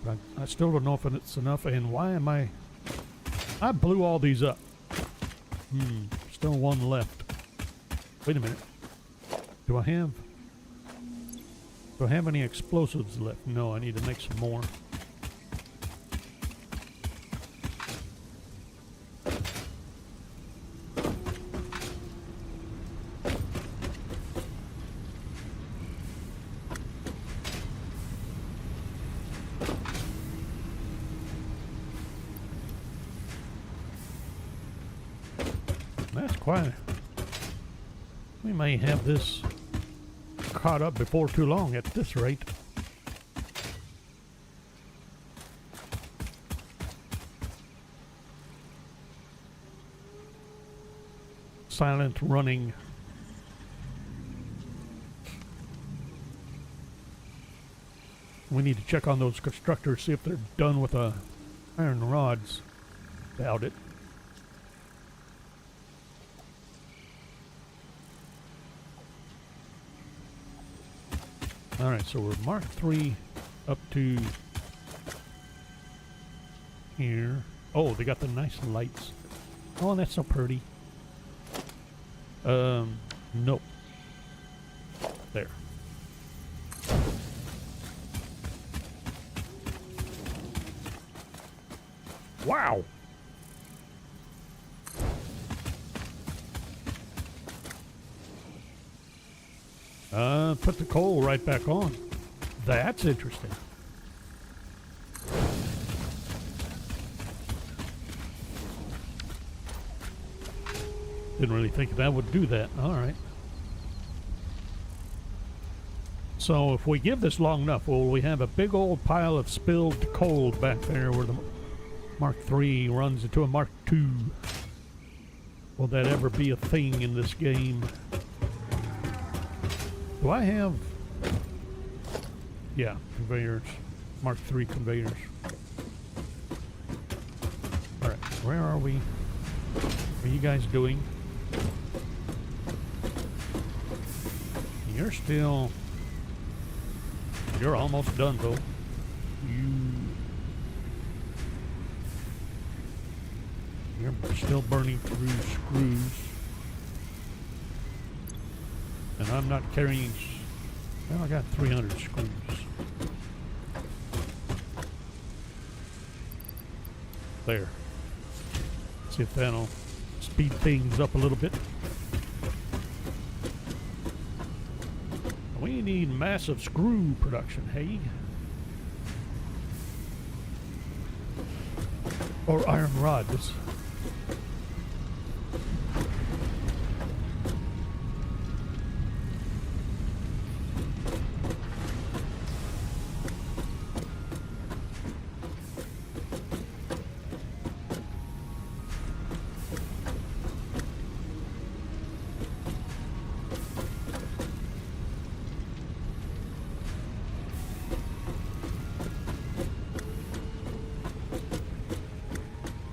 But I still don't know if it's enough. And why am I blew all these up. Still one left. Wait a minute. Do I have any explosives left? No, I need to make some more. That's quite. We may have this caught up before too long at this rate. Silent running. We need to check on those constructors, see if they're done with the iron rods. Doubt it. Alright, so we're Mark III up to here. Oh, they got the nice lights. Oh, that's so pretty. Nope. There. Wow! Put the coal right back on. That's interesting. Didn't really think that would do that. All right. So if we give this long enough, will we have a big old pile of spilled coal back there where the Mark III runs into a Mark II? Will that ever be a thing in this game? Do I have... Yeah, conveyors. Mark III conveyors. Alright, where are we? What are you guys doing? You're still... You're almost done, though. You're still burning through screws. And I'm not carrying... Well, I got 300 screws. There. See if that'll speed things up a little bit. We need massive screw production, hey? Or iron rods.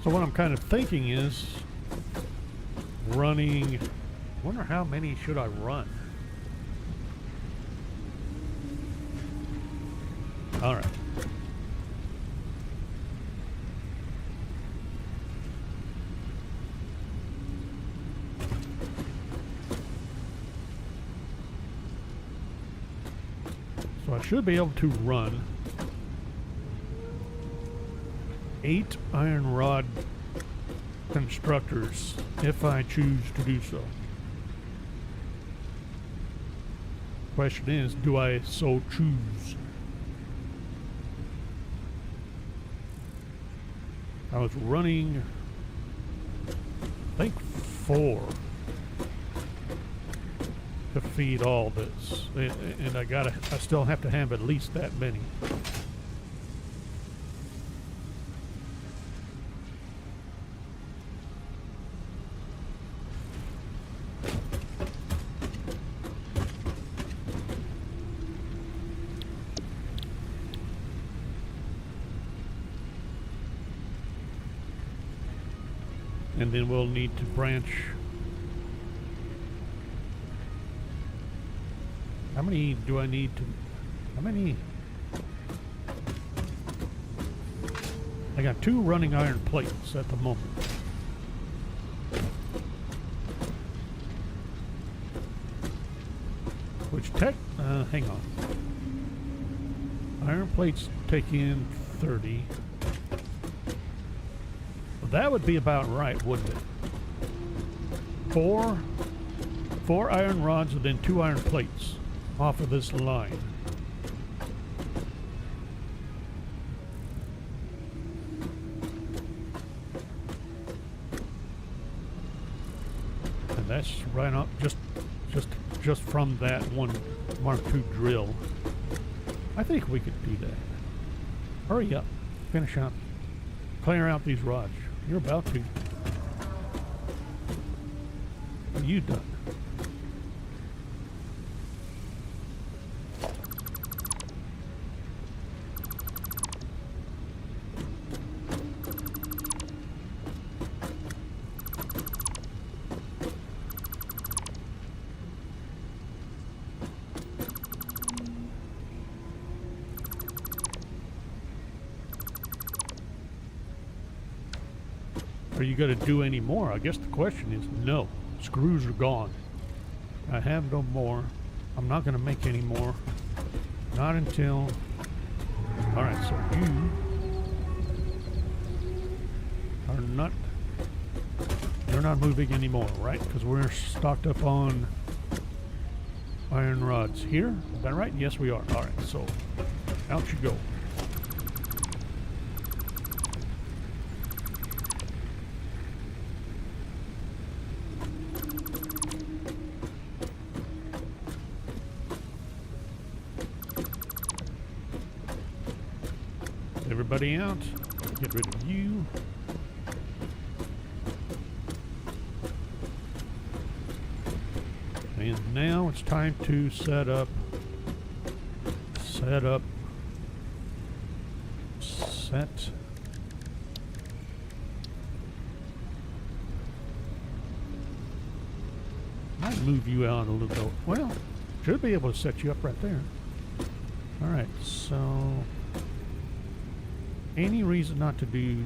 So what I'm kind of thinking is running. Wonder how many should I run? All right. So I should be able to run 8 iron rod constructors if I choose to do so. Question is, do I so choose? I was running, I think 4 to feed all this, and I still have to have at least that many. And then we'll need to branch. How many do I need to? How many? I got 2 running iron plates at the moment. Which hang on. Iron plates take in 30. That would be about right, wouldn't it? 4 iron rods and then 2 iron plates off of this line. And that's right up just from that one Mark II drill. I think we could do that. Hurry up. Finish up. Clear out these rods. You're about to. What are you done? Are you going to do any more? I guess the question is no. Screws are gone. I have no more. I'm not going to make any more. Not until... Alright, so you are not... You're not moving anymore, right? Because we're stocked up on iron rods here. Is that right? Yes, we are. Alright, so out you go. Everybody out. Get rid of you. And now it's time to set up. Might move you out a little bit. Well, should be able to set you up right there. All right, so any reason not to do?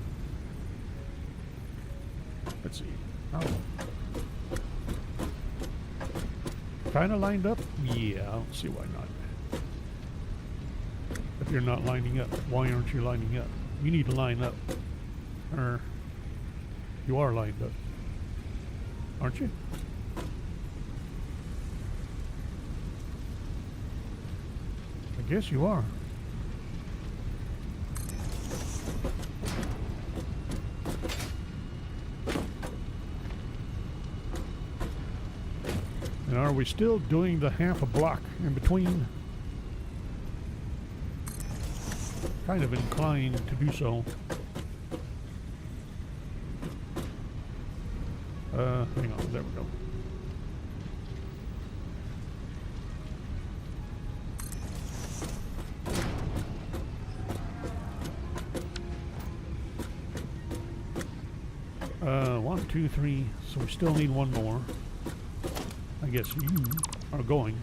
Let's see. Oh. Kind of lined up? Yeah, I don't see why not. If you're not lining up, why aren't you lining up? You need to line up. Or you are lined up, aren't you? I guess you are. And are we still doing the half a block in between? Kind of inclined to do so. Hang on, there we go. One. 1, 2, 3. So we still need one more. I guess you are going.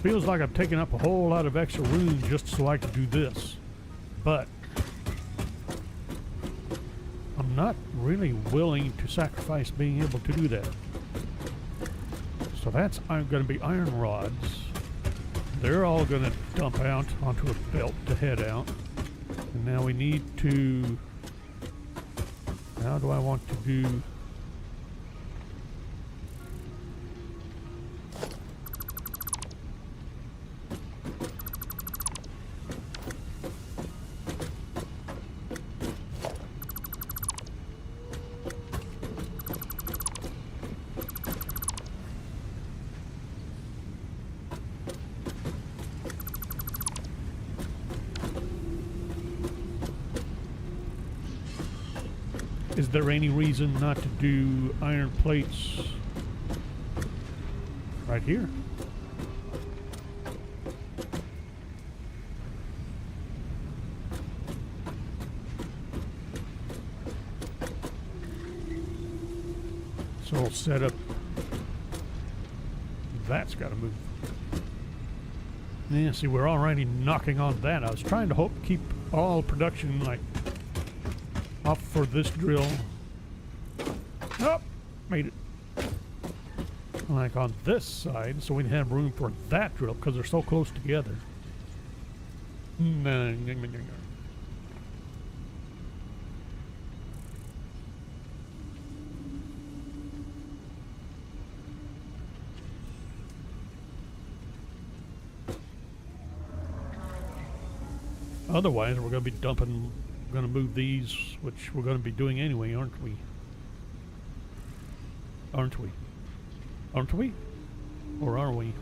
Feels like I'm taking up a whole lot of extra room just so I can do this. But I'm not really willing to sacrifice being able to do that. So that's going to be iron rods. They're all going to dump out onto a belt to head out. And now we need to... How do I want to do... Is there any reason not to do iron plates right here? So we'll set up. That's got to move. Yeah, see, we're already knocking on that. I was trying to keep all production like off for this drill. Nope, made it. Like on this side, so we have room for that drill because they're so close together. Otherwise, we're going to be dumping. We're going to move these, which we're going to be doing anyway, aren't we? Aren't we? Aren't we? Or are we?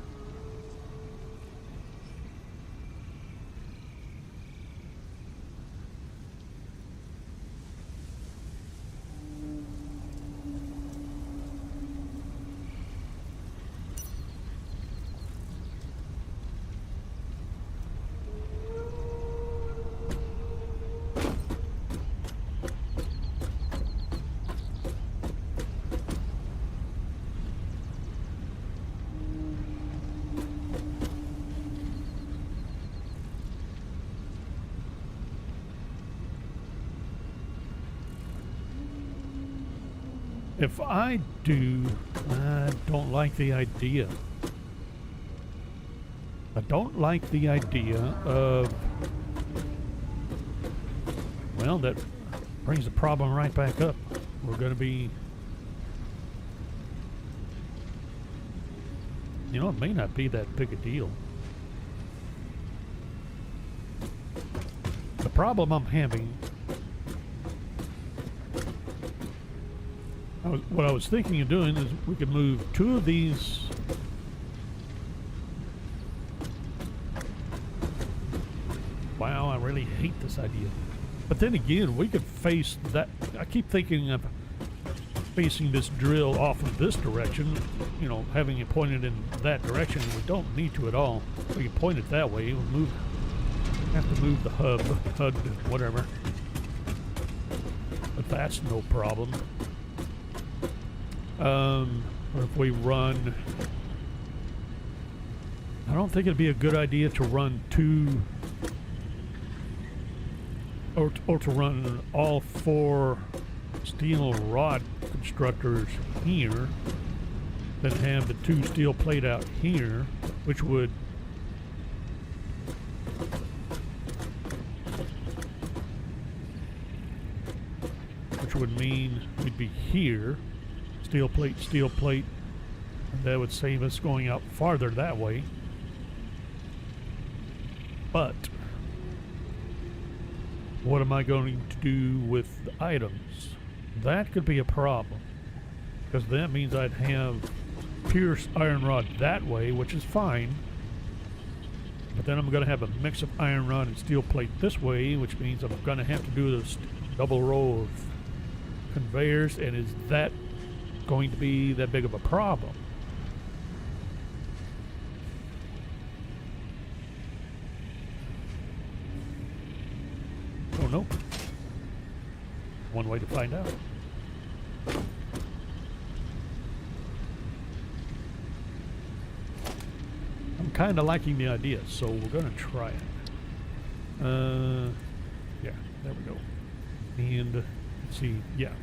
If I do, I don't like the idea. I don't like the idea of, well, that brings the problem right back up. We're going to be, you know, it may not be that big a deal. The problem I'm having, what I was thinking of doing is we could move two of these wow, I really hate this idea. But then again, we could face that. I keep thinking of facing this drill off of this direction, you know, having it pointed in that direction. We don't need to at all. We can point it that way. We'll have to move the HUD, whatever. But that's no problem. Or if we run, I don't think it'd be a good idea to run two, or to run all four steel rod constructors here, then have the two steel plate out here, which would mean we'd be here. Steel plate, and that would save us going out farther that way. But What am I going to do with the items? That could be a problem, because that means I'd have pierced iron rod that way, which is fine. But then I'm going to have a mix of iron rod and steel plate this way, which means I'm going to have to do this double row of conveyors, and is that going to be that big of a problem? Oh no. One way to find out. I'm kind of liking the idea, so we're going to try it. Yeah, there we go. And let's see, yeah.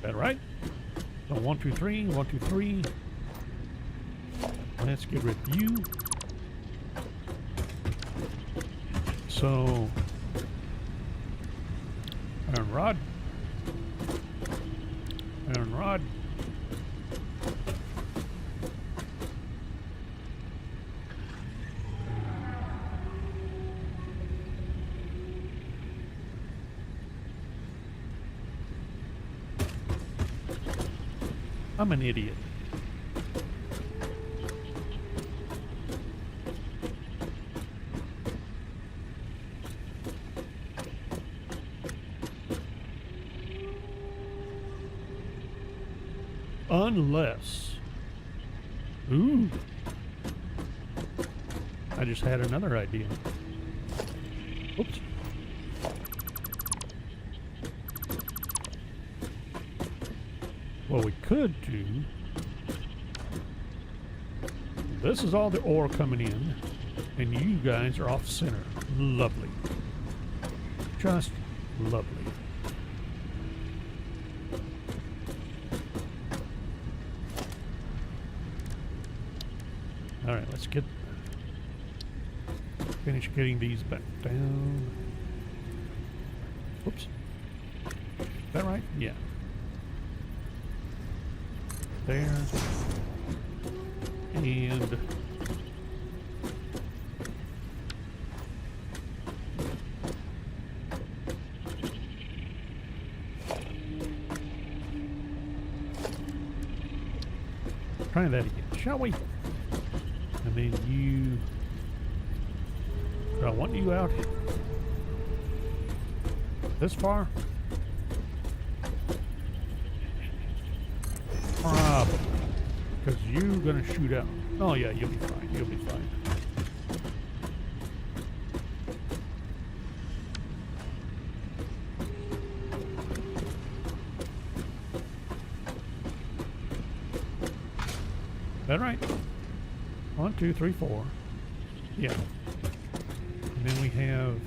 That right? So 1, 2, 3, 1, 2, 3. Let's get rid of you. So iron rod. Iron rod. I'm an idiot. Unless... Ooh. I just had another idea. Oops. What we could do... This is all the ore coming in, and you guys are off center. Lovely. Just lovely. All right, let's finish getting these back down. Whoops. Is that right? Yeah. There. And try that again, shall we? And then you... Do I want you out this far? Probably. Because you're going to shoot out. Oh yeah, you'll be fine. You'll be fine. That right? 1, 2, 3, 4. Yeah. And then we have...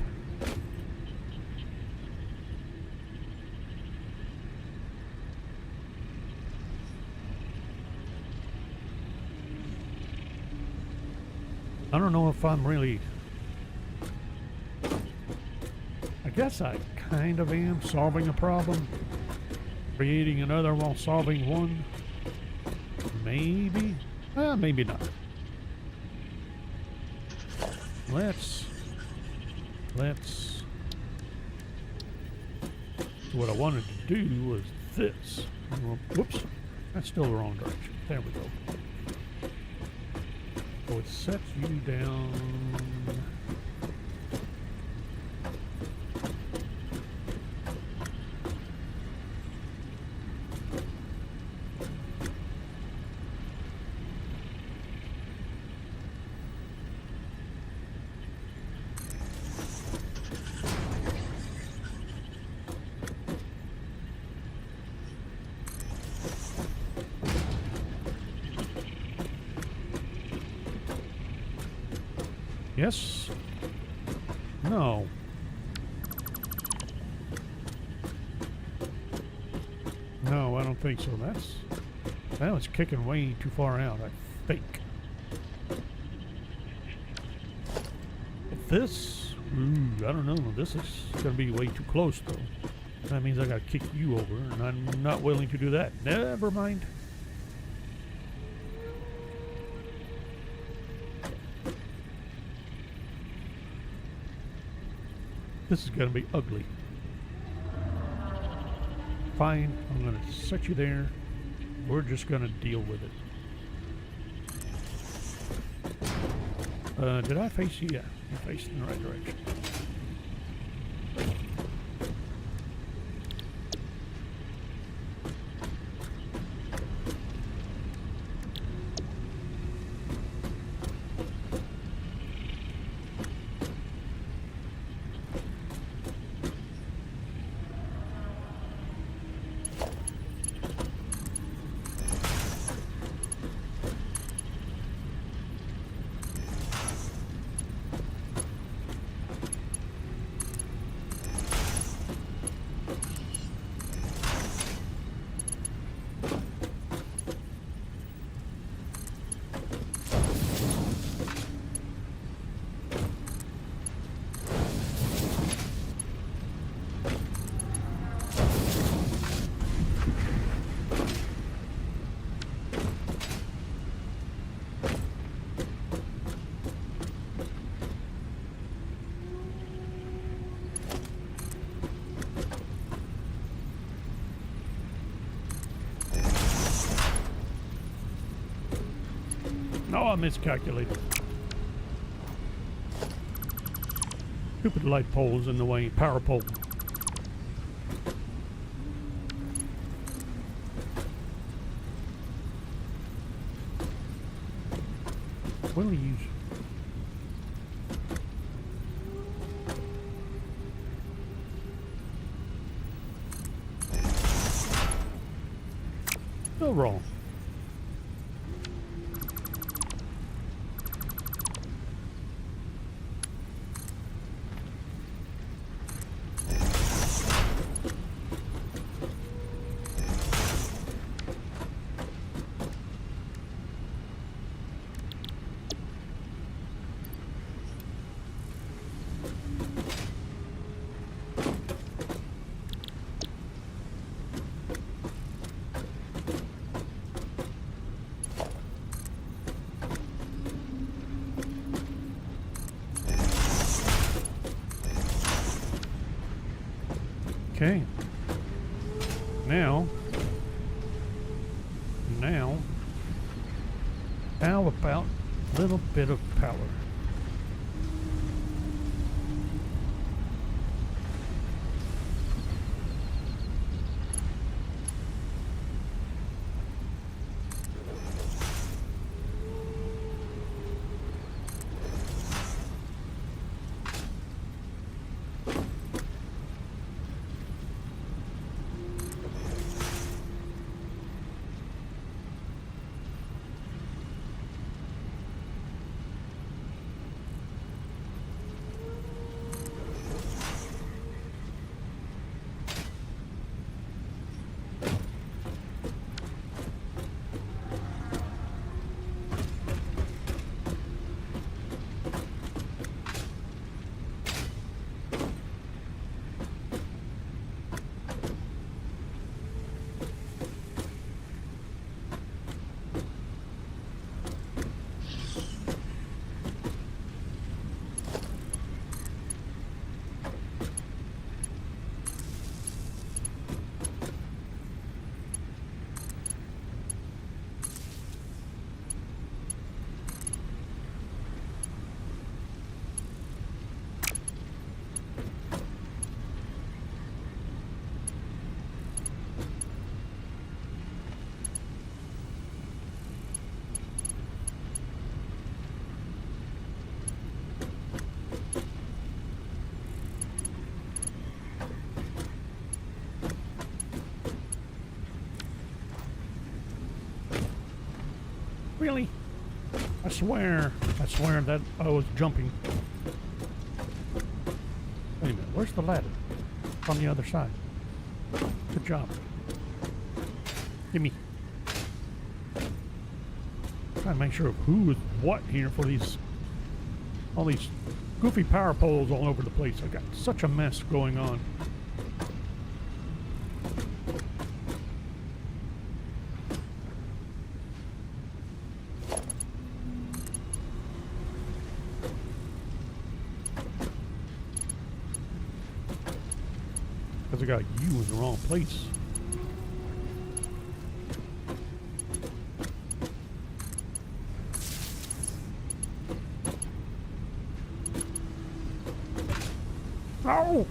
I don't know if I'm really... I guess I kind of am solving a problem. Creating another while solving one. Maybe? Maybe not. Let's... What I wanted to do was this. Whoops. That's still the wrong direction. There we go. So it sets you down... Yes? No. No, I don't think so. That was kicking way too far out, I think. If this Ooh, I don't know. This is gonna be way too close, though. That means I gotta kick you over, and I'm not willing to do that. Never mind. This is gonna be ugly. Fine, I'm gonna set you there. We're just gonna deal with it. Did I face you? Yeah, I faced in the right direction. No, I miscalculated. Stupid light poles in the way. Power pole. What do we use? Still wrong. Okay. Now, how about a little bit of power? Really? I swear that I was jumping. Wait a minute, where's the ladder? On the other side. Good job. Gimme. Trying to make sure of who is what here for these, all these goofy power poles all over the place. I got such a mess going on. Because I got you in the wrong place. Ow!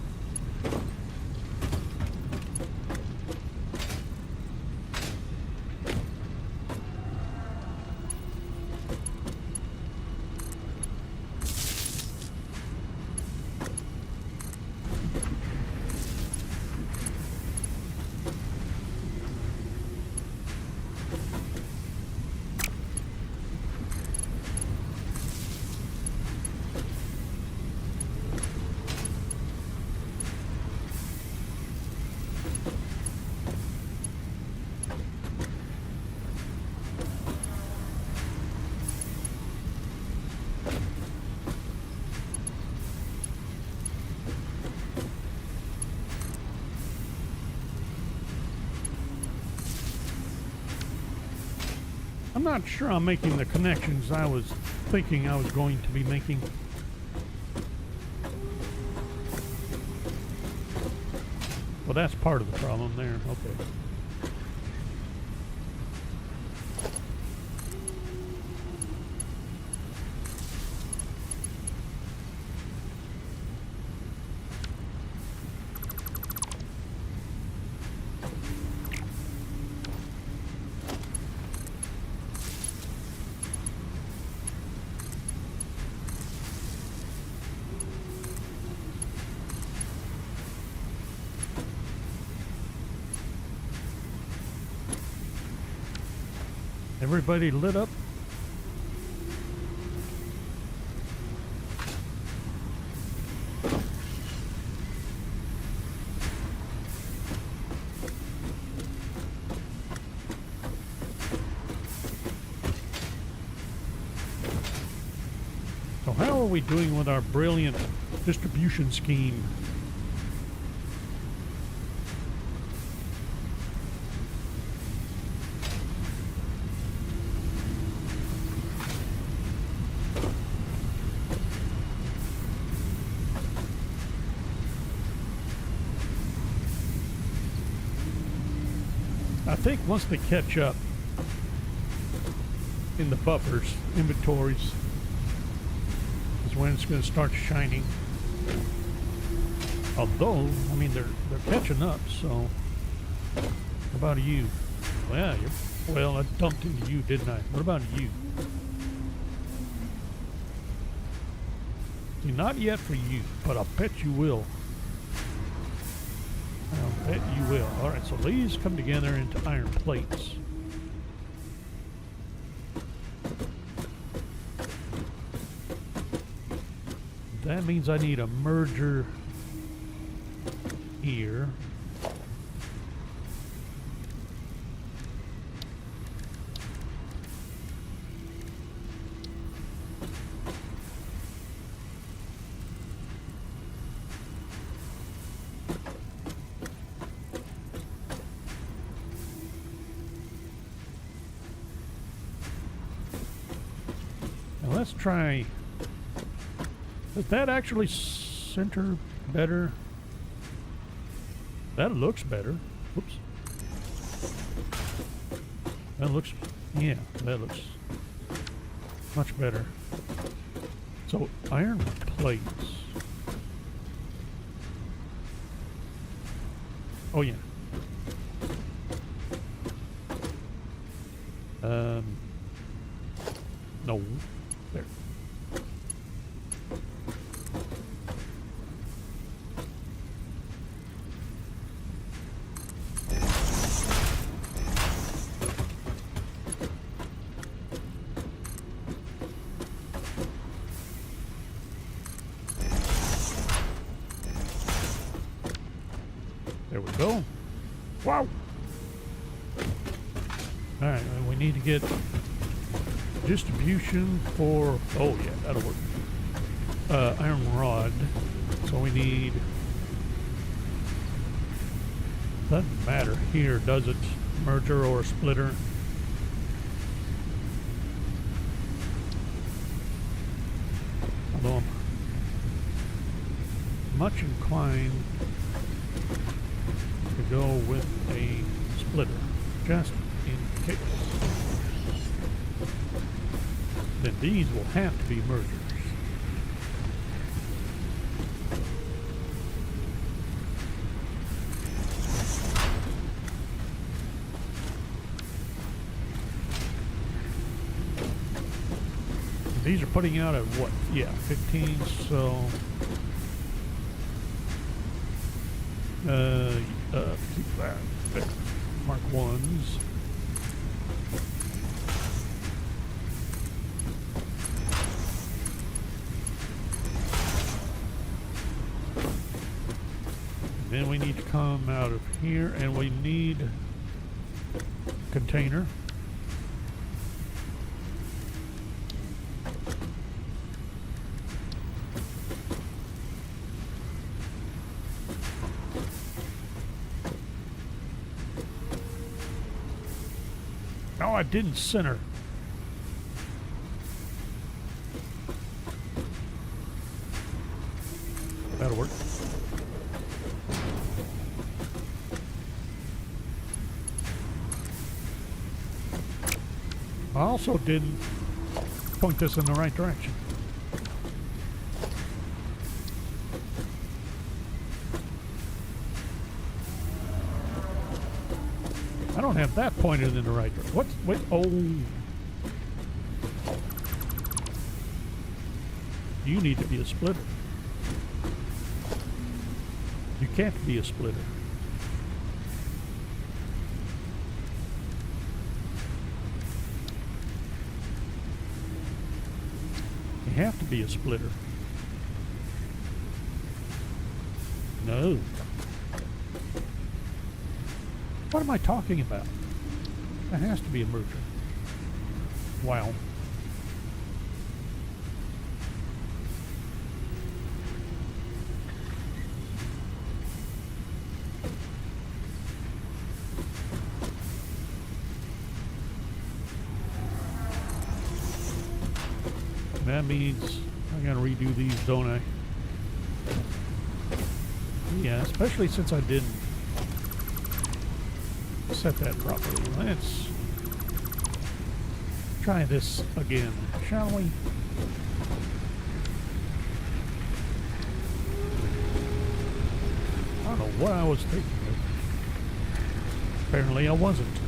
I'm not sure I'm making the connections I was thinking I was going to be making. Well, that's part of the problem there. Okay. Everybody lit up? So how are we doing with our brilliant distribution scheme? I think once they catch up in the buffers, inventories, is when it's going to start shining. Although, I mean, they're catching up, so what about you? Well, well, I dumped into you, didn't I? What about you? See, not yet for you, but I'll bet you will. I'll bet you will. Alright, so these come together into iron plates. That means I need a merger here. Let's try. Does that actually center better? That looks better. Whoops. That looks, yeah, that looks much better. So iron plates. Oh yeah. No. There. There we go. Wow. All right, we need to get distribution for, oh yeah, that'll work. iron rod. So we need... Doesn't matter here, does it? Merger or splitter. Although I'm much inclined to go with a splitter, just in case. Then these will have to be mergers. These are putting out at what? Yeah, 15, so... keep that there. Mark 1s. Then we need to come out of here, and we need container. No, I didn't center. That'll work. I also didn't point this in the right direction. I don't have that pointed in the right direction. What? Wait, oh. You need to be a splitter. You can't be a splitter. You have to be a splitter. No. What am I talking about? That has to be a merger. Wow. That means I gotta redo these, don't I? Yeah, especially since I didn't set that properly. Let's try this again, shall we? I don't know what I was thinking of. Apparently I wasn't.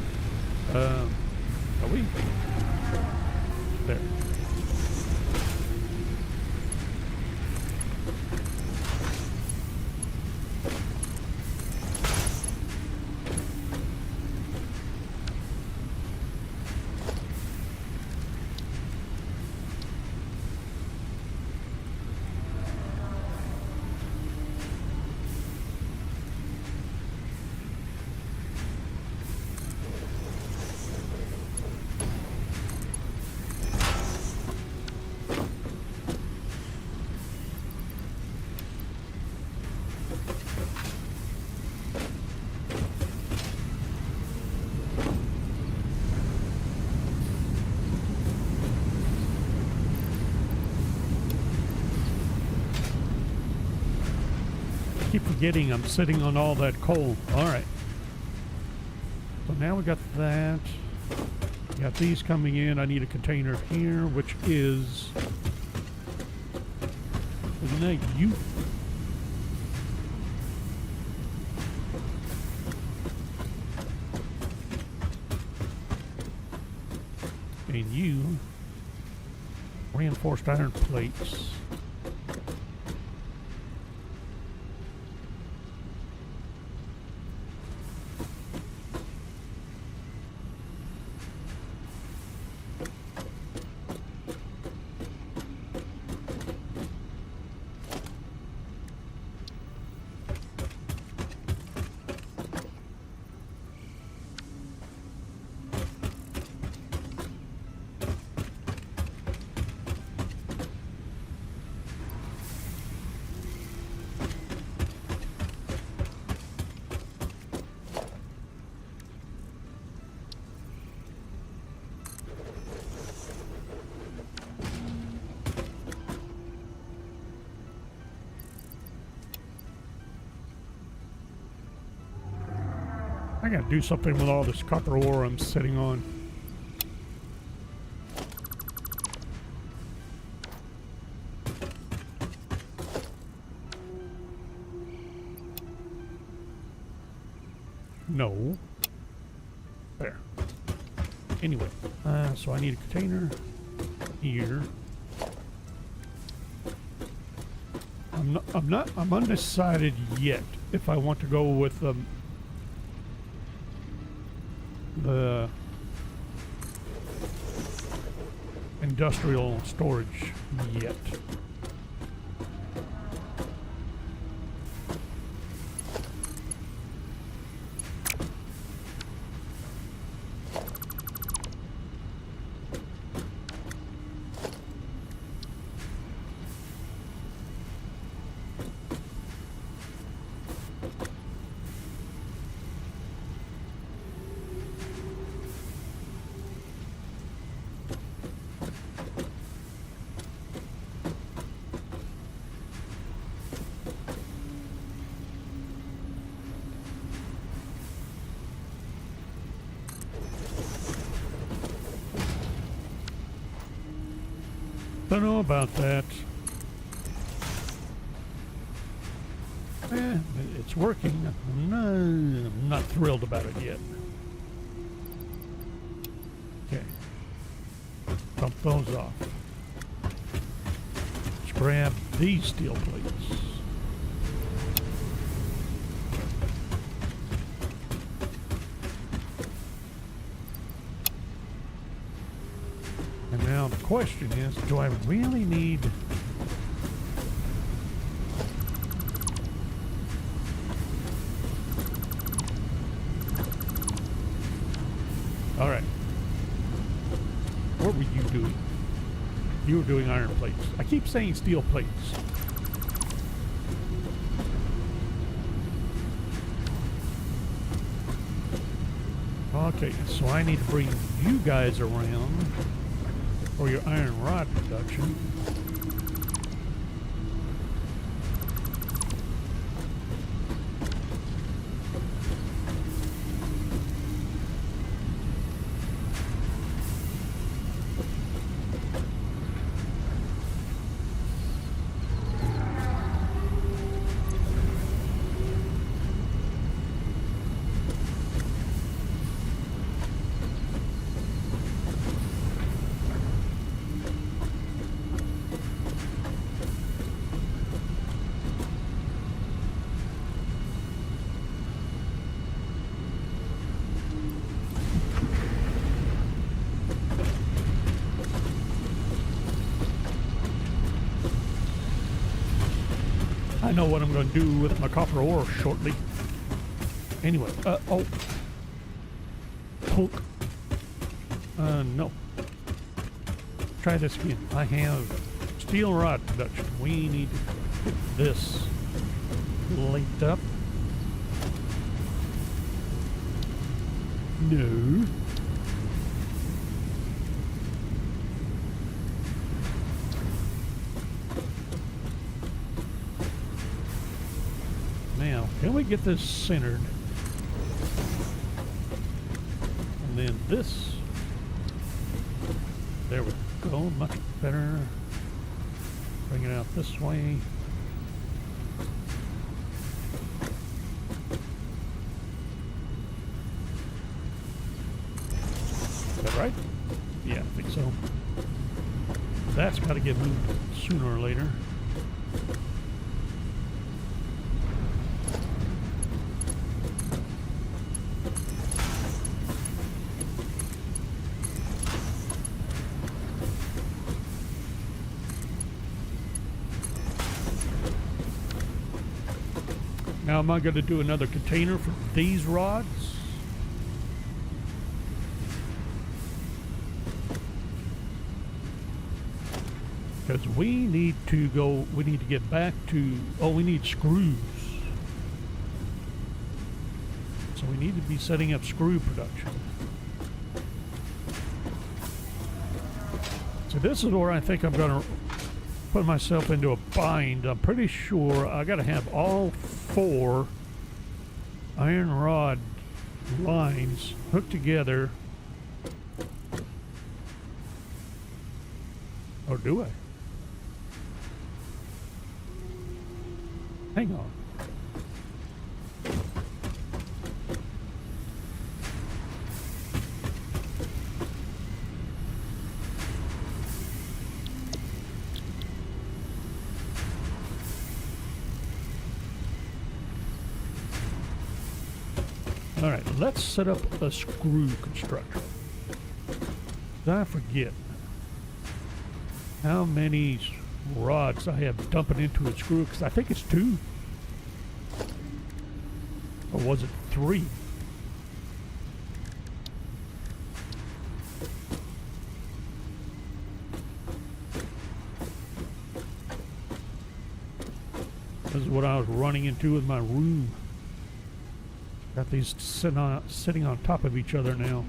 Are we? There. Keep forgetting I'm sitting on all that coal. All right. So now we got that. Got these coming in. I need a container here, which is... Isn't that you? And you. Reinforced iron plates. gotta do something with all this copper ore I'm sitting on. No. There. Anyway, so I need a container here. I'm undecided yet if I want to go with the industrial storage yet. Don't know about that. It's working. I'm not thrilled about it yet. Okay. Dump those off. Let's grab these steel plates. And now the question is, do I really need... All right. What were you doing? You were doing iron plates. I keep saying steel plates. Okay, so I need to bring you guys around for your iron rod production. I know what I'm going to do with my copper ore shortly. Anyway, oh. Punk. No. Try this again. I have steel rod production. We need to get this linked up. No. Now, can we get this centered? And then this. There we go. Much better. Bring it out this way. Is that right? Yeah, I think so. That's got to get moved sooner or later. Now, am I going to do another container for these rods? Because we need to get back to, we need screws. So we need to be setting up screw production. So this is where I think I'm going to put myself into a bind. I'm pretty sure I got to have all 4 iron rod lines hooked together. Or do I? Hang on. All right, let's set up a screw constructor. I forget how many rods I have dumping into a screw, because I think it's 2. Or was it 3? This is what I was running into with my room. Got these sitting on top of each other now.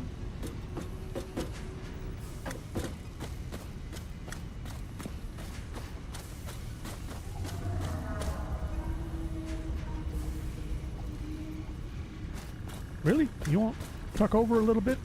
Really? You want to tuck over a little bit?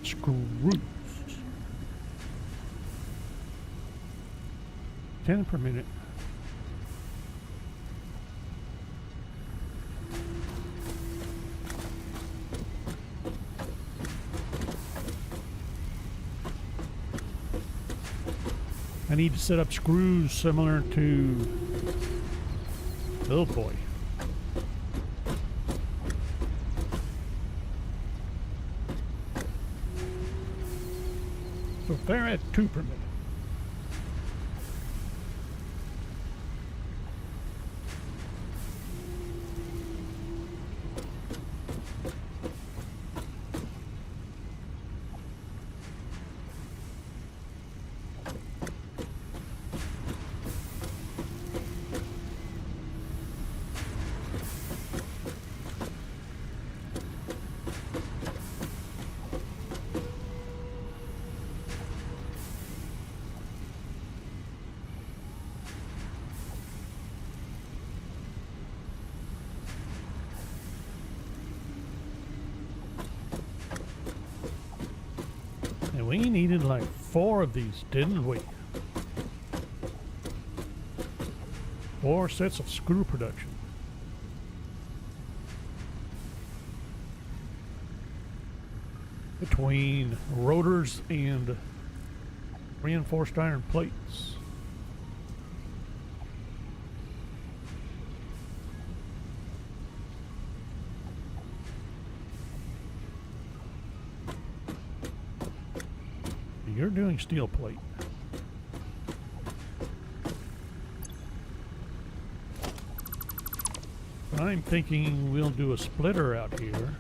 Screws. 10 per minute. I need to set up screws similar to, oh boy. So they're at 2 per minute. And we needed like 4 of these, didn't we? 4 sets of screw production. Between rotors and reinforced iron plates. You're doing steel plate. I'm thinking we'll do a splitter out here.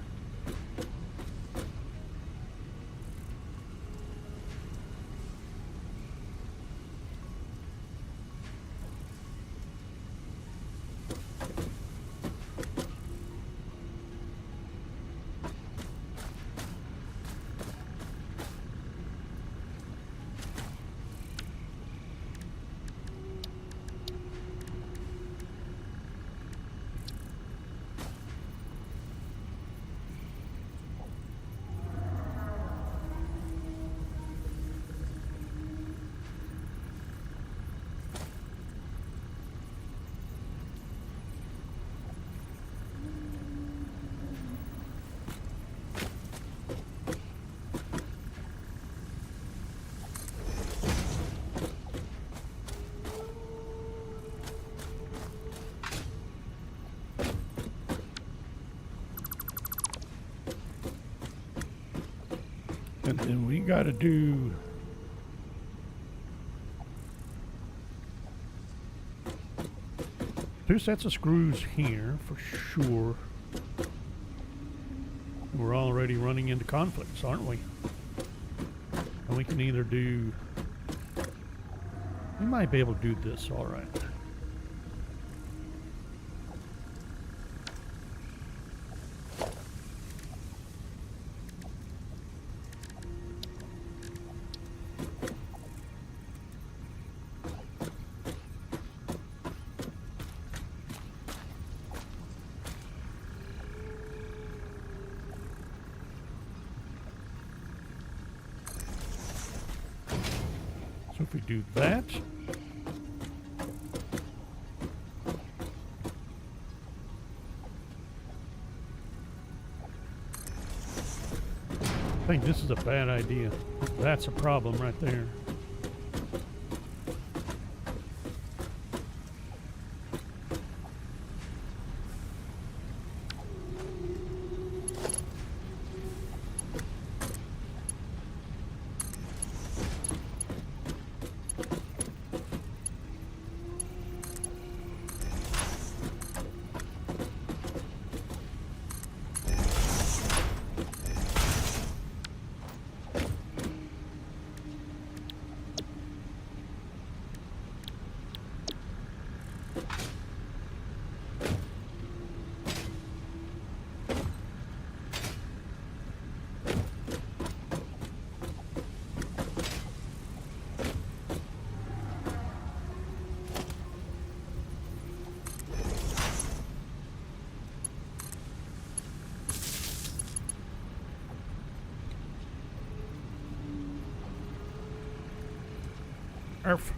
And then we got to do two sets of screws here for sure. We're already running into conflicts, aren't we? And we can either do... We might be able to do this all right. So if we do that, I think this is a bad idea. That's a problem right there. Arf.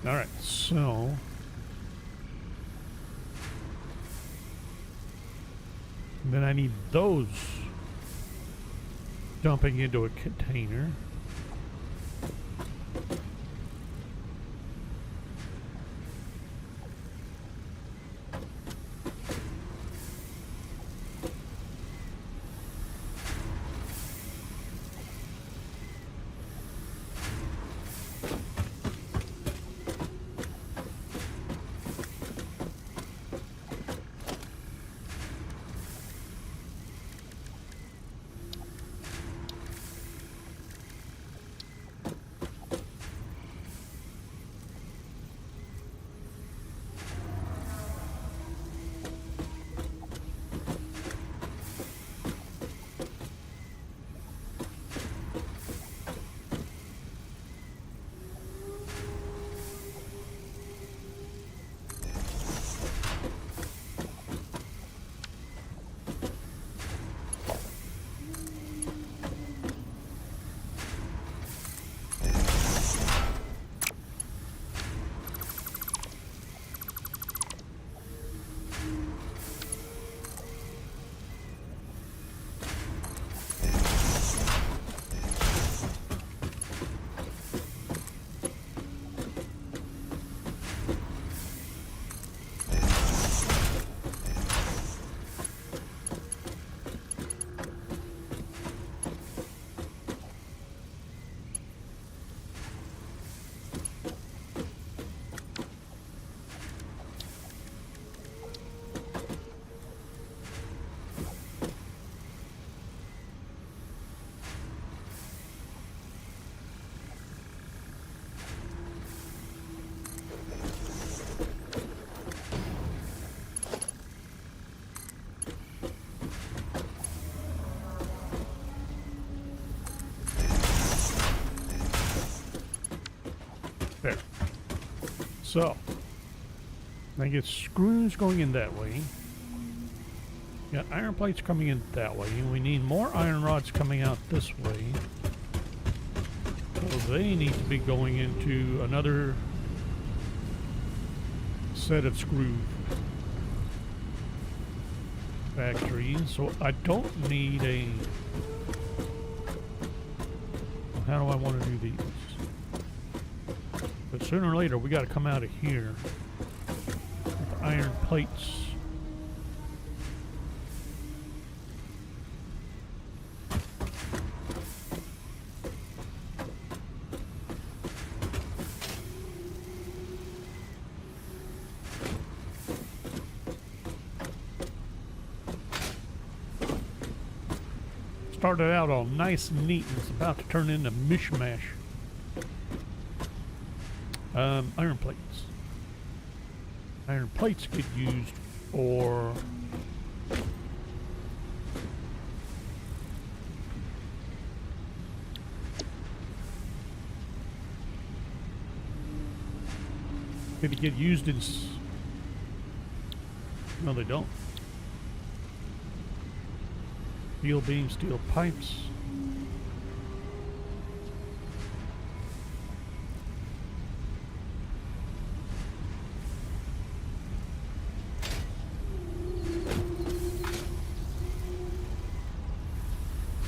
All right, so then I need those dumping into a container. So, I get screws going in that way. Got iron plates coming in that way. And we need more iron rods coming out this way. So they need to be going into another set of screw factories. So I don't need a... How do I want to do these? But sooner or later we got to come out of here with iron plates. Started out all nice and neat, and it's about to turn into mishmash. Iron plates. Iron plates get used for they get used in no, they don't. Steel beams, steel pipes.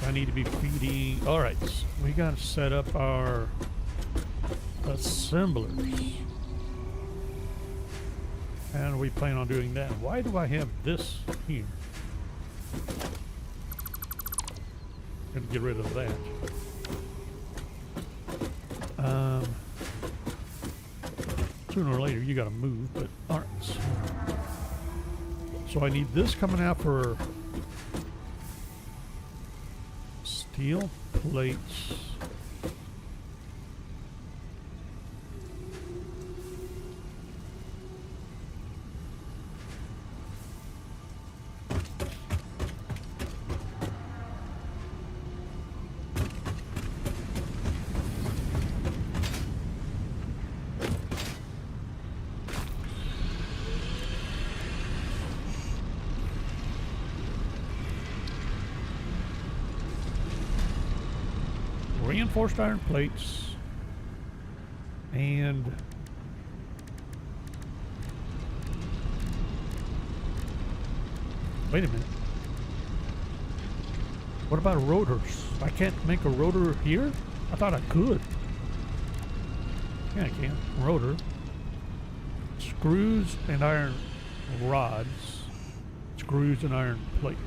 I need to be feeding. All right, so we got to set up our assemblers. How do we plan on doing that? Why do I have this here? Gonna get rid of that. Sooner or later you gotta move, but alright. So I need this coming out for steel plates. Reinforced iron plates and wait a minute. What about rotors? I can't make a rotor here? I thought I could. Yeah, I can. Rotor. Screws and iron rods. Screws and iron plates.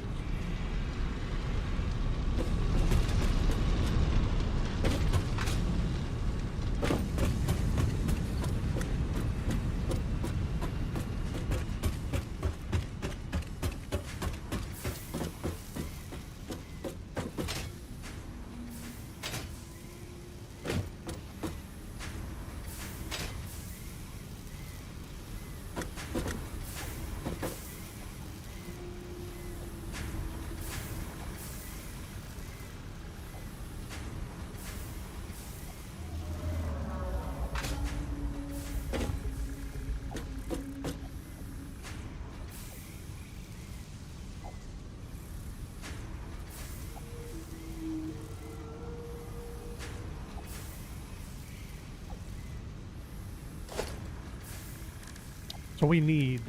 So we need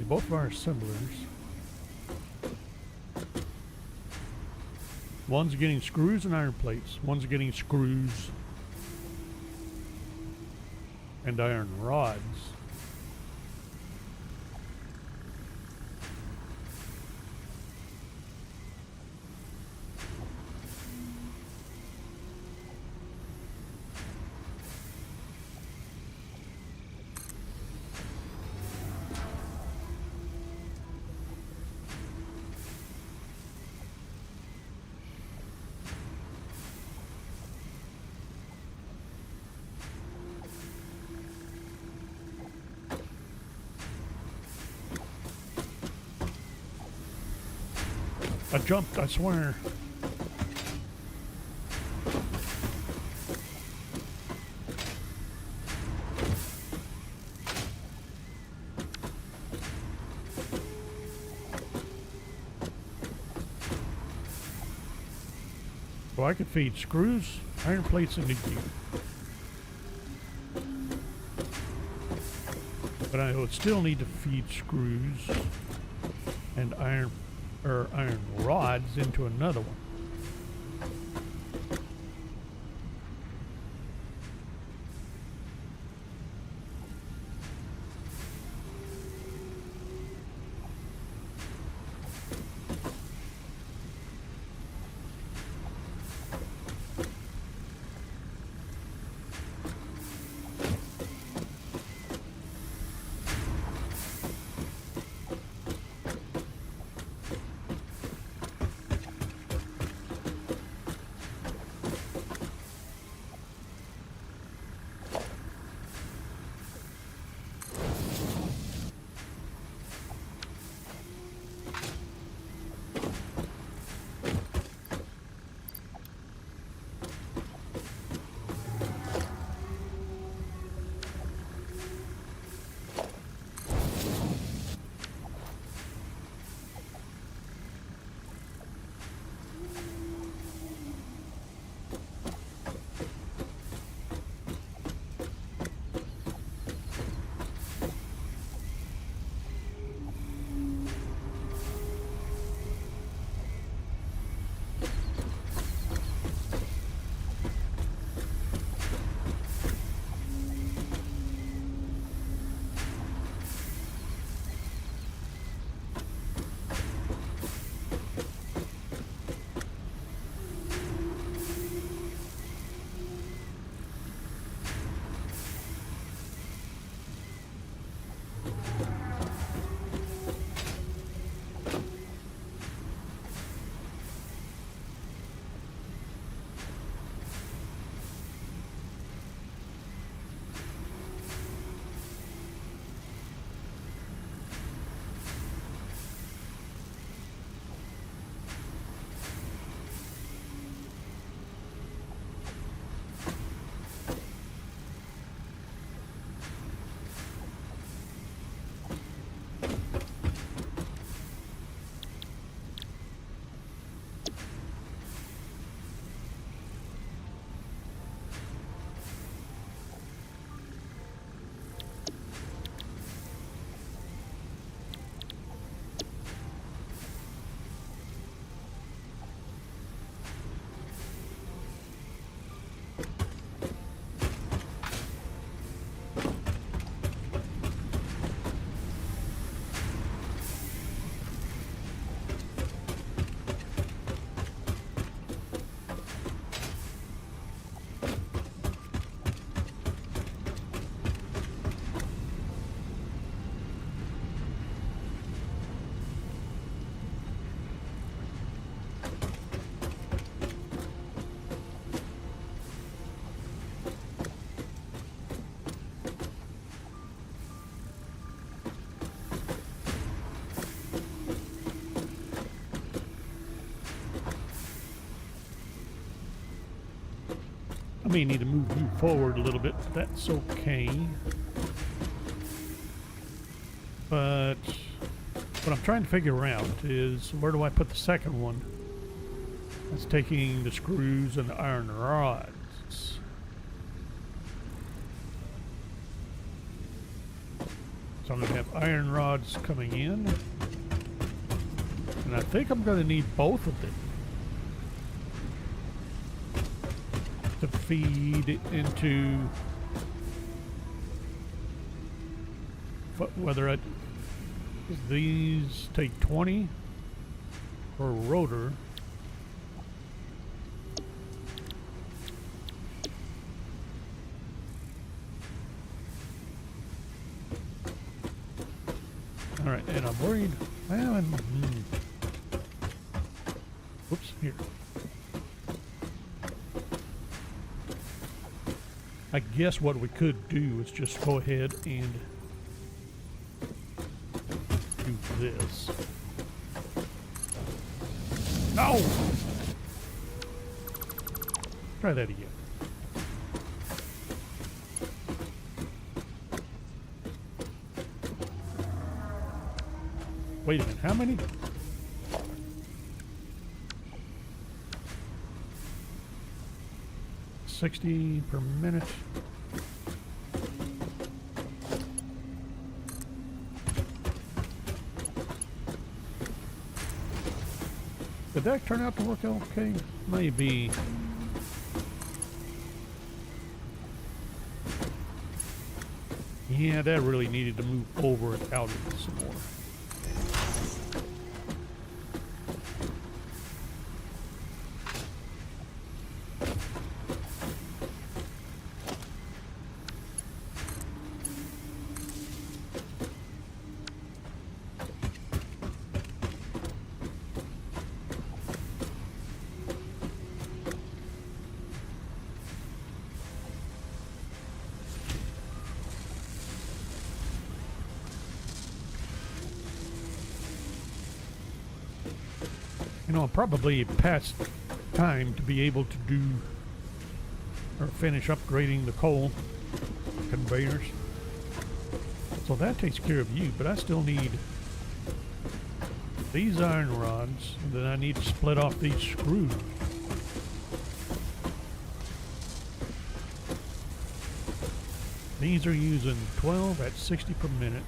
both of our assemblers. One's getting screws and iron plates. One's getting screws and iron rods. I jumped, I swear. So I could feed screws, iron plates, and you. But I would still need to feed screws and iron rods into another one. I may need to move you forward a little bit, but that's okay. But what I'm trying to figure out is, where do I put the second one? That's taking the screws and the iron rods. So I'm going to have iron rods coming in. And I think I'm going to need both of them to feed into whether these take 20 per rotor. All right, and I'm worried. Well, whoops, here. I guess what we could do is just go ahead and do this. No! Try that again. Wait a minute, how many? 60 per minute. Did that turn out to work okay? Maybe. Yeah, that really needed to move over and out of it some more. You know, probably past time to be able to do or finish upgrading the coal conveyors. So that takes care of you, but I still need these iron rods, and then I need to split off these screws. These are using 12 at 60 per minute.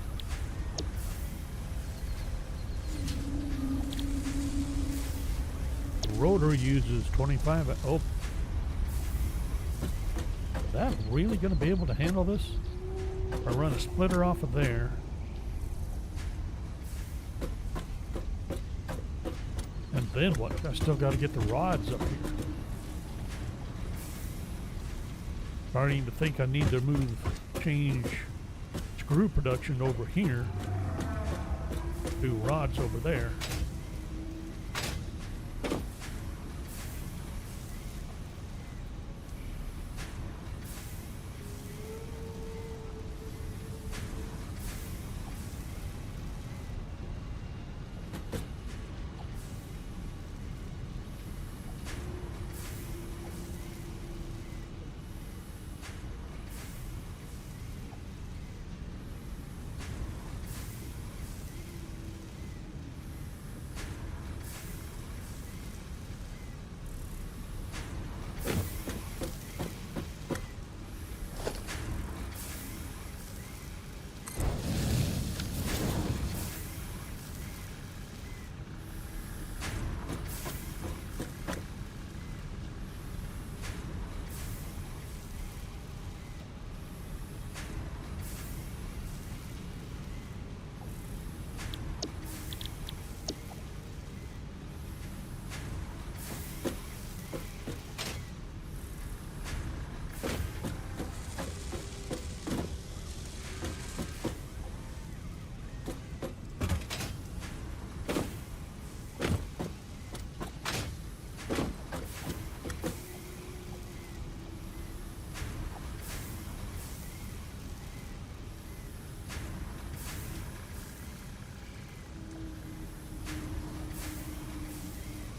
Rotor uses 25 at, oh. Is that really going to be able to handle this? If I run a splitter off of there. And then what? I still got to get the rods up here. Starting to think I need to change screw production over here. Do rods over there.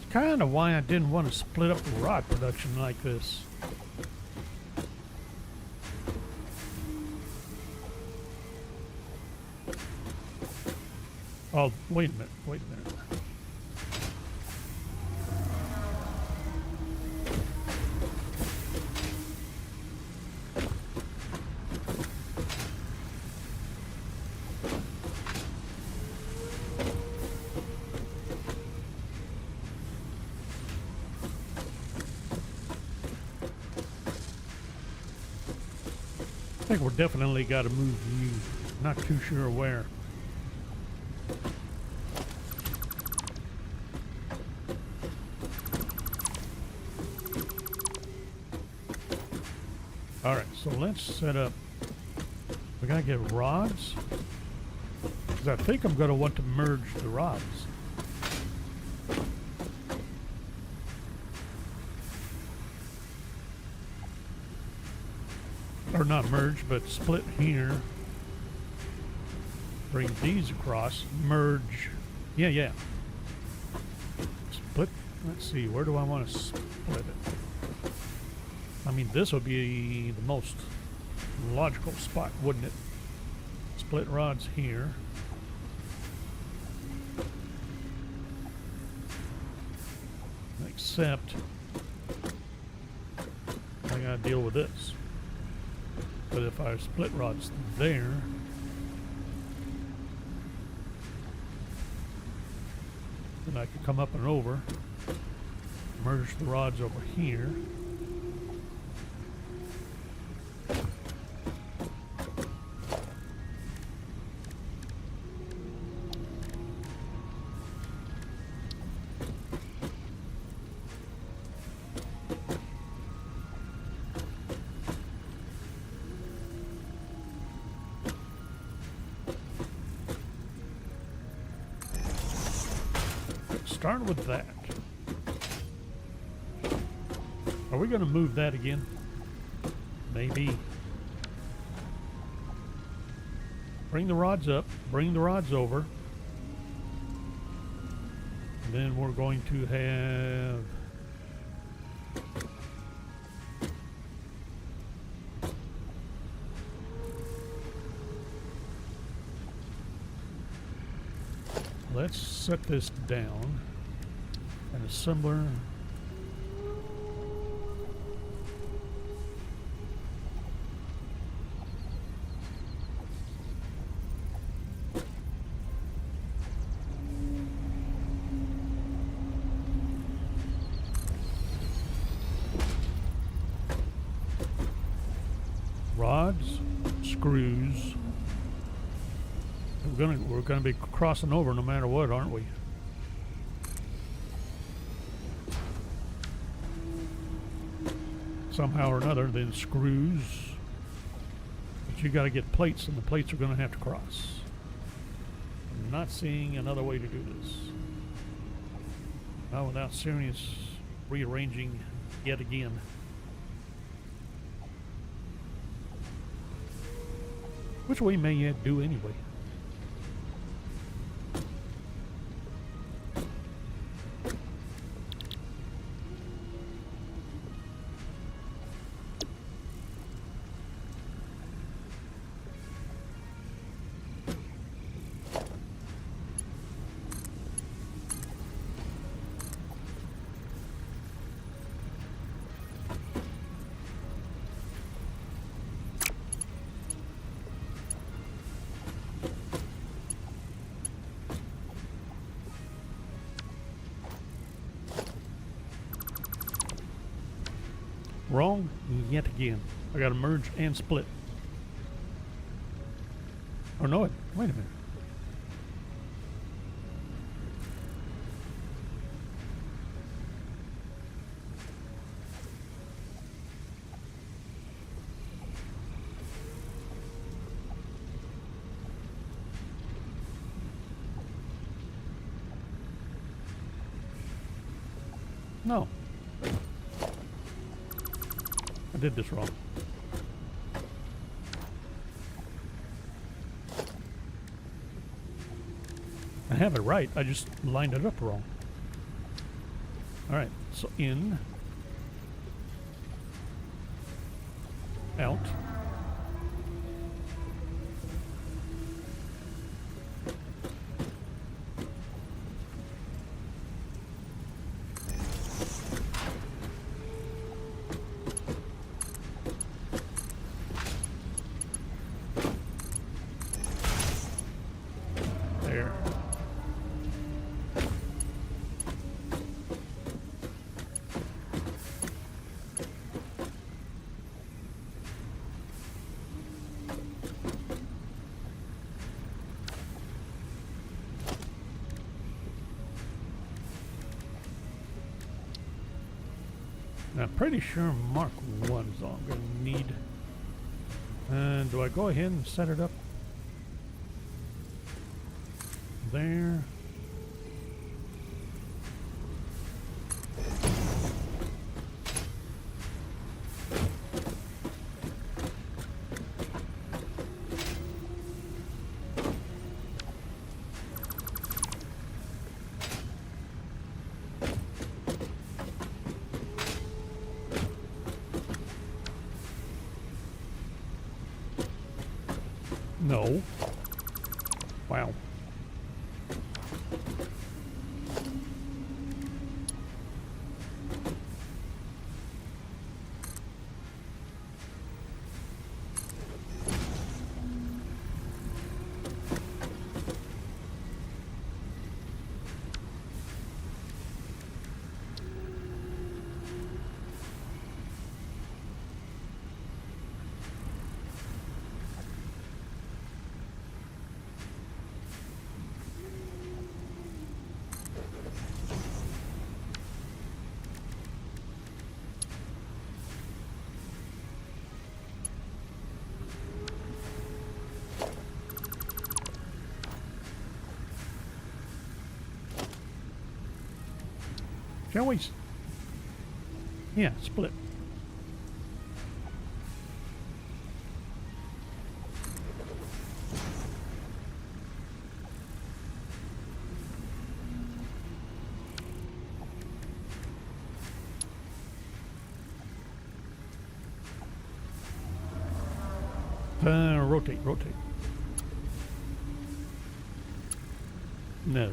Kind of why I didn't want to split up the rod production like this. Oh, wait a minute, wait a minute. I think we're definitely got to move you. Not too sure where. All right, so let's set up. We gotta get rods, because I think I'm gonna want to merge the rods. Or not merge, but split here. Bring these across. Merge. Yeah. Split. Let's see. Where do I want to split it? I mean, this would be the most logical spot, wouldn't it? Split rods here. Except I I gotta deal with this. But if I split rods there, then I could come up and over, merge the rods over here. Start with that. Are we going to move that again? Maybe. Bring the rods up, bring the rods over. And then we're going to have let's set this down. An assembler. Rods, screws. We're gonna be crossing over no matter what, aren't we? Somehow or another, then screws. But you got to get plates, and the plates are going to have to cross. I'm not seeing another way to do this. Not without serious rearranging yet again. Which we may yet do anyway. Wrong yet again. I gotta merge and split. Oh no, wait a minute. No. I did this wrong. I have it right, I just lined it up wrong. Alright, so in, out, there. Now, I'm pretty sure Mark 1 is all I'm going to need. And do I go ahead and set it up there? No. Wow. can we? Yeah, split. Rotate, rotate. No.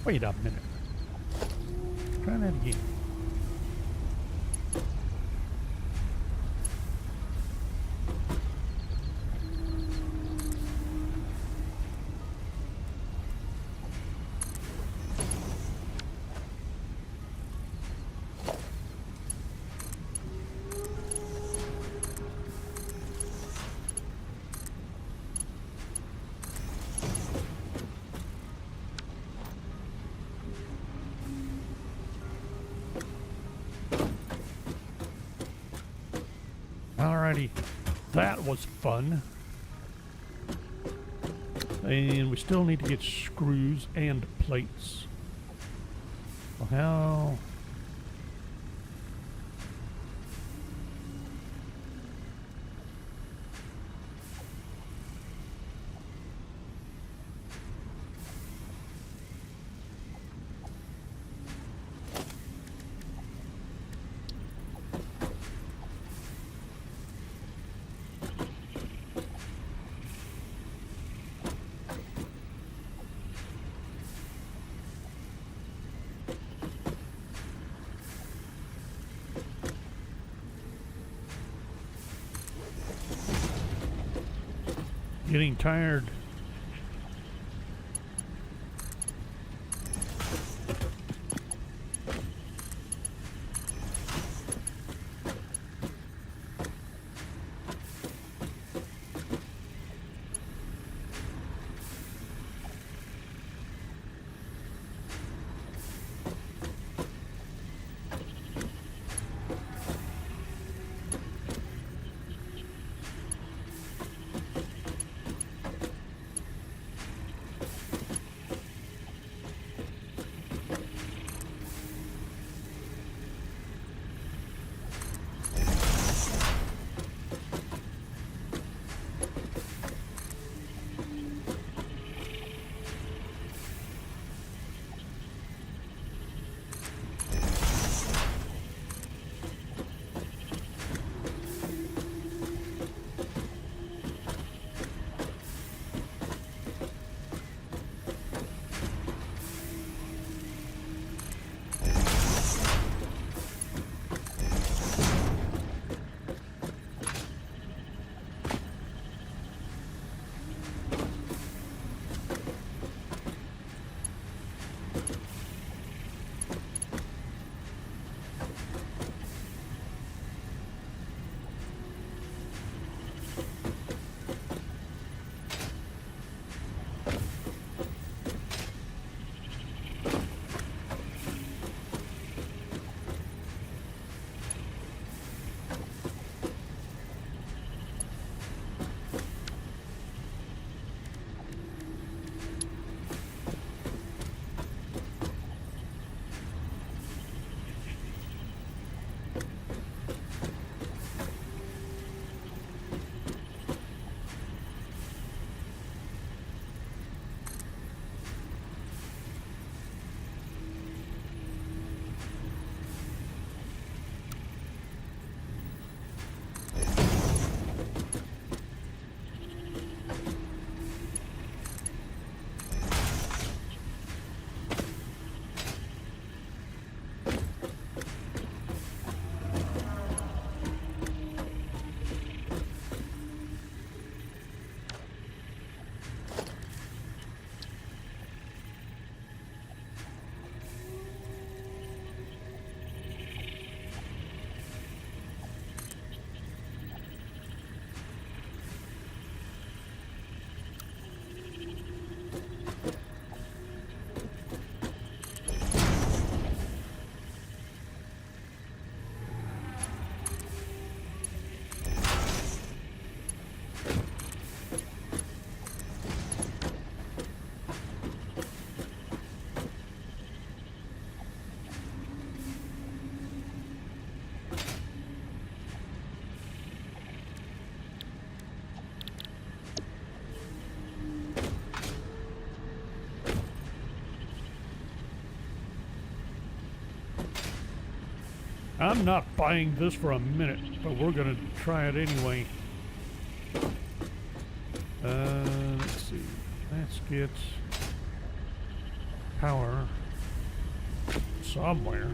Wait a minute. Try that again. Alrighty, that was fun. And we still need to get screws and plates. Well, how? Getting tired. I'm not buying this for a minute, but we're gonna try it anyway. Let's see. Let's get power somewhere.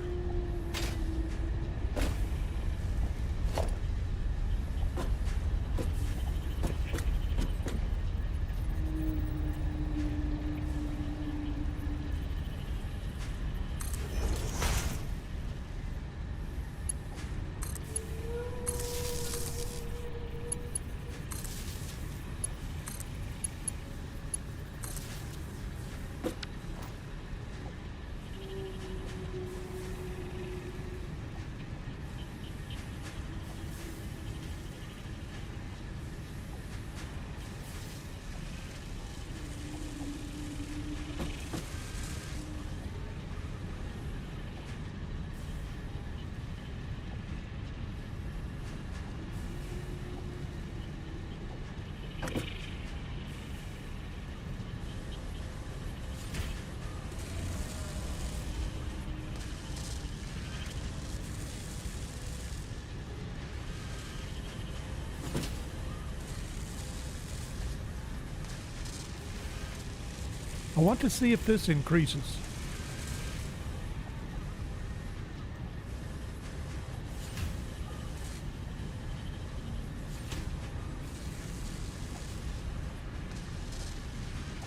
I want to see if this increases.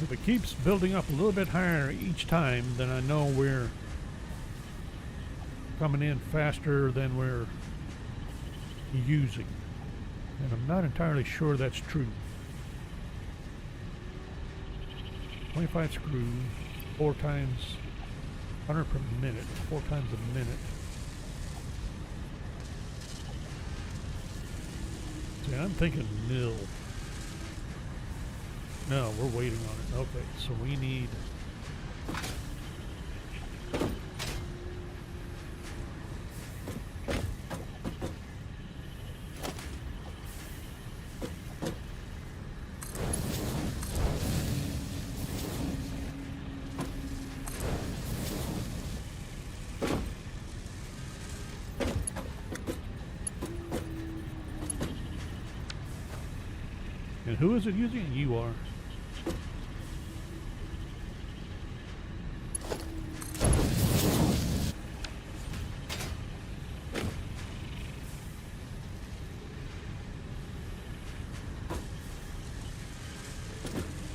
If it keeps building up a little bit higher each time, then I know we're coming in faster than we're using. And I'm not entirely sure that's true. 25 screws, 4 times 100 per minute, 4 times a minute. See, I'm thinking mill. No, we're waiting on it. Okay, so we need... And who is it using? You are.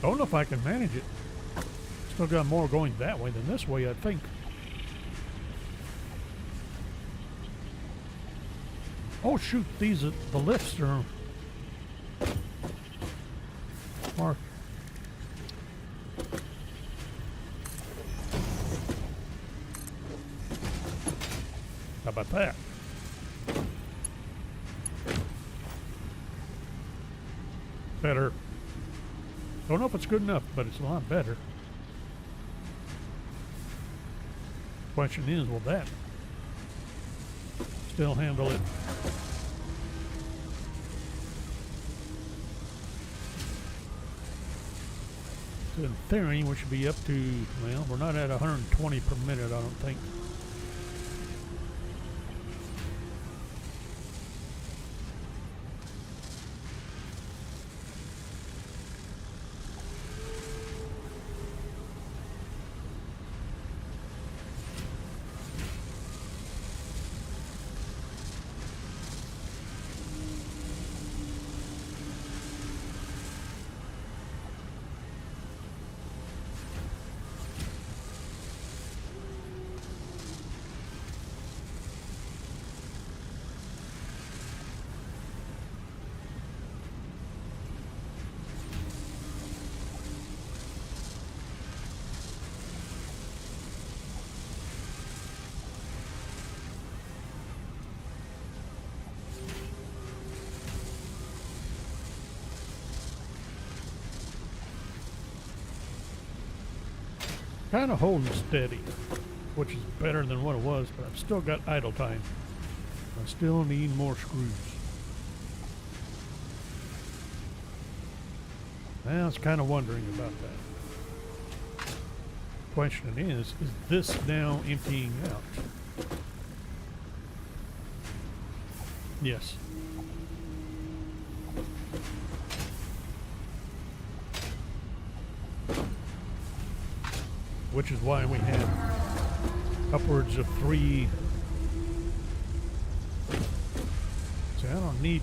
Don't know if I can manage it. Still got more going that way than this way, I think. Oh shoot, these are the lifts are marked. How about that? Better. Don't know if it's good enough, but it's a lot better. Question is, will that still handle it? So in theory, we should be up to, well, we're not at 120 per minute, I don't think. Kind of holding steady, which is better than what it was, but I've still got idle time. I still need more screws. I was kind of wondering about that. Question is this now emptying out? Yes. Which is why we have upwards of 3. See, I don't need.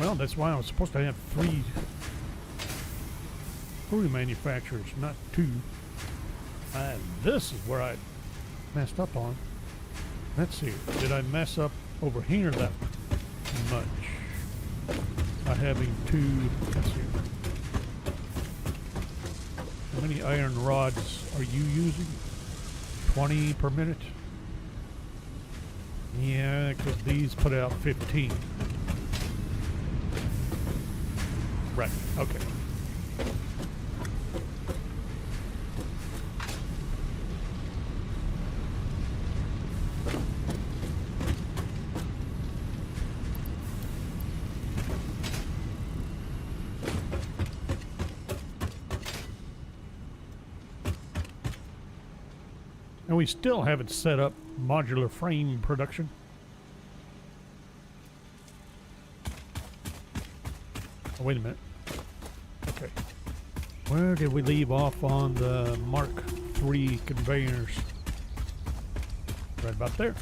Well, that's why I was supposed to have 3 manufacturers, not 2. And this is where I messed up on. Let's see, did I mess up over here that much? By having 2, let's see. How many iron rods are you using? 20 per minute? Yeah, because these put out 15. Right, okay. And we still haven't set up modular frame production. Oh, wait a minute. Okay. Where did we leave off on the Mark III conveyors? Right about there.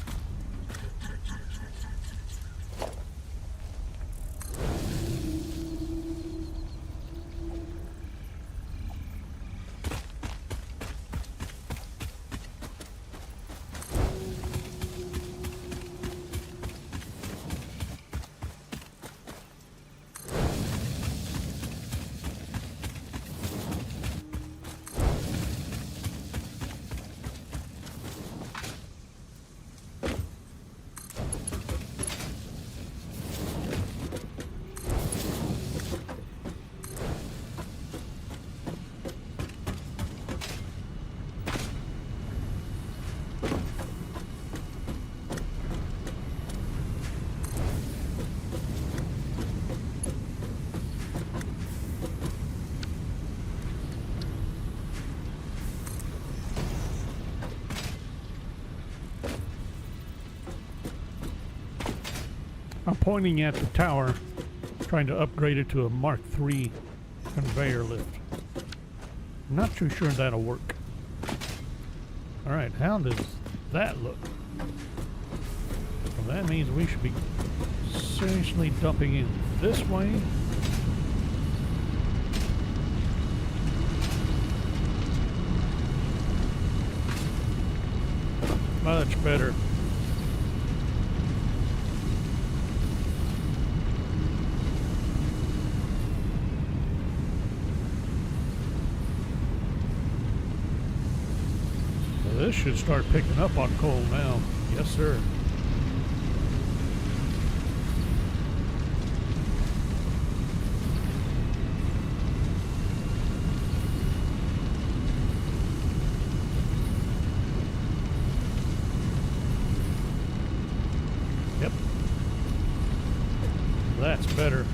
I'm pointing at the tower, trying to upgrade it to a Mark III conveyor lift. I'm not too sure that'll work. Alright, how does that look? Well, that means we should be seriously dumping in this way. Much better. This should start picking up on coal now. Yes, sir. Yep. That's better.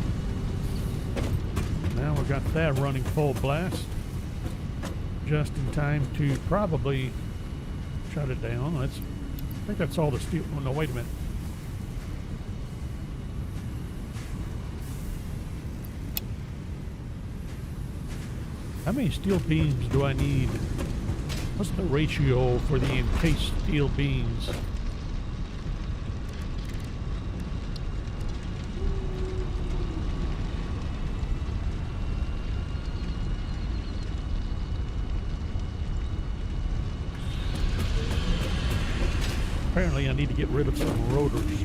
Now we've got that running full blast. Just in time to probably shut it down. I think that's all the steel. Oh, no, wait a minute. How many steel beams do I need? What's the ratio for the encased steel beams? apparently I need to get rid of some rotors.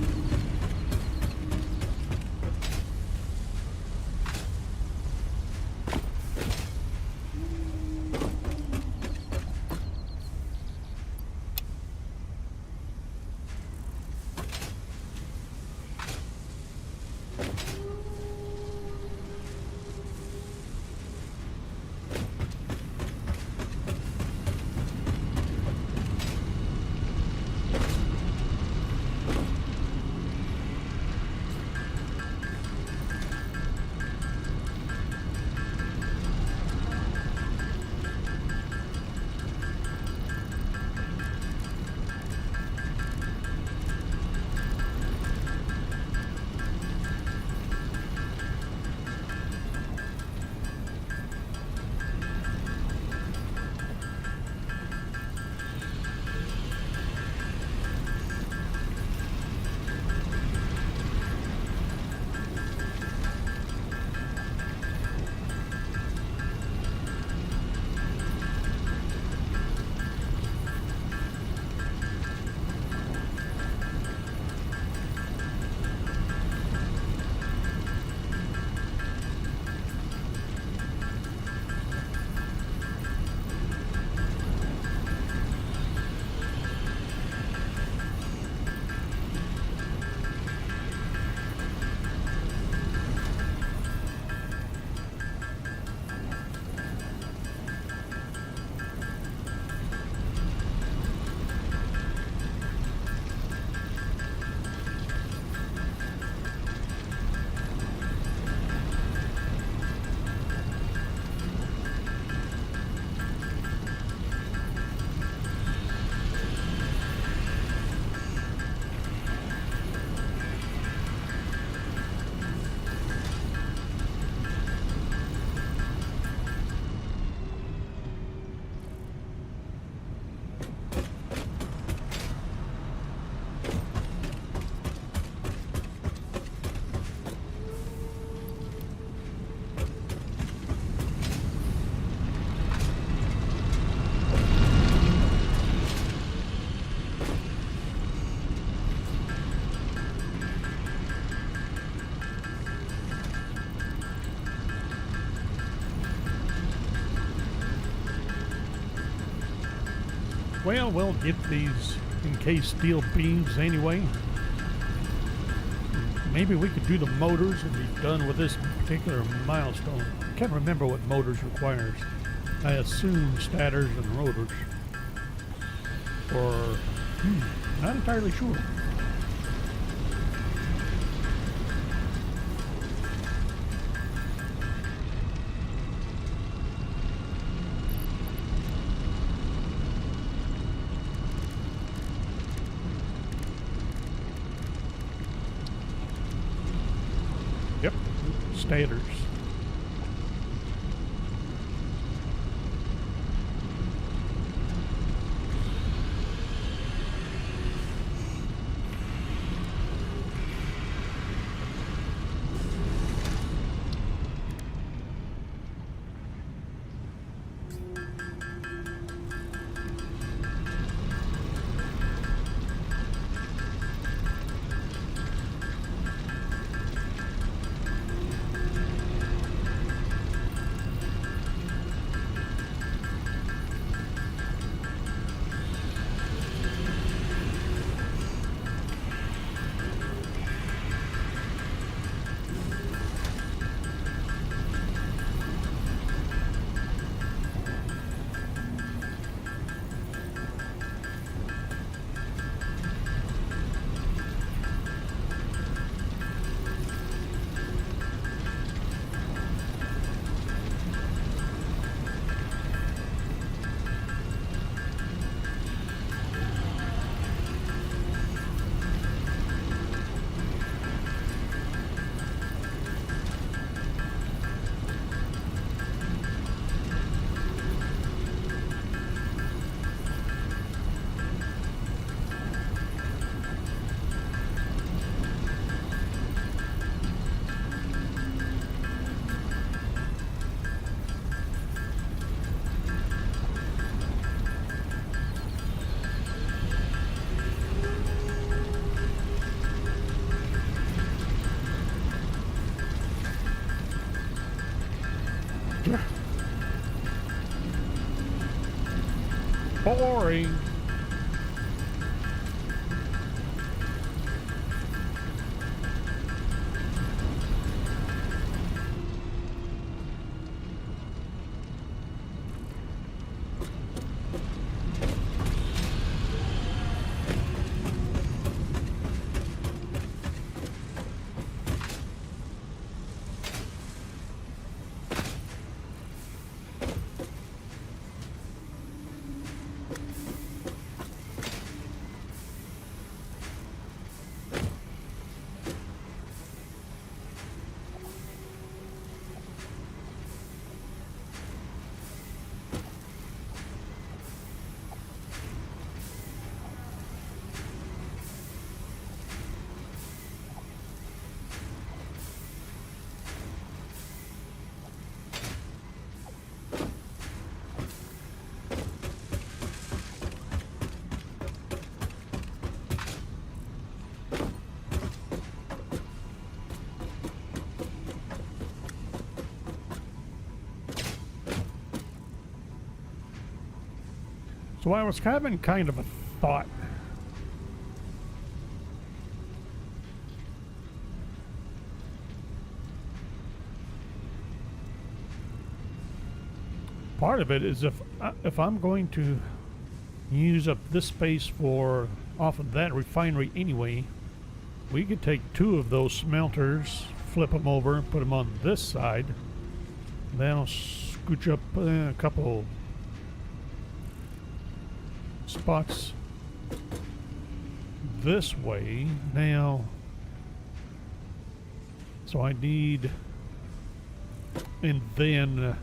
Well, we'll get these encased steel beams anyway. Maybe we could do the motors and be done with this particular milestone. I can't remember what motors requires. I assume stators and rotors. Or, not entirely sure. Yep, stators. Boring. So I was having kind of a thought. Part of it is if I'm going to use up this space for off of that refinery anyway, we could take two of those smelters, flip them over, put them on this side. Then I'll scooch up a couple spots this way now. So I need, and then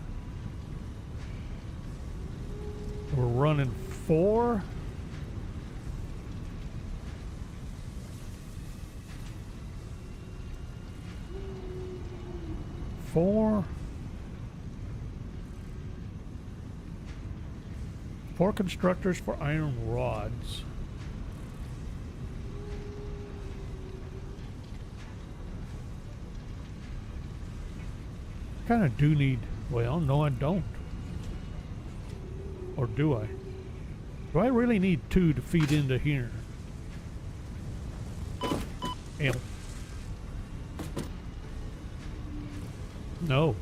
we're running 4. Four constructors for iron rods. Kind of do need, well, no I don't. Or do I? Do I really need 2 to feed into here? Damn. No.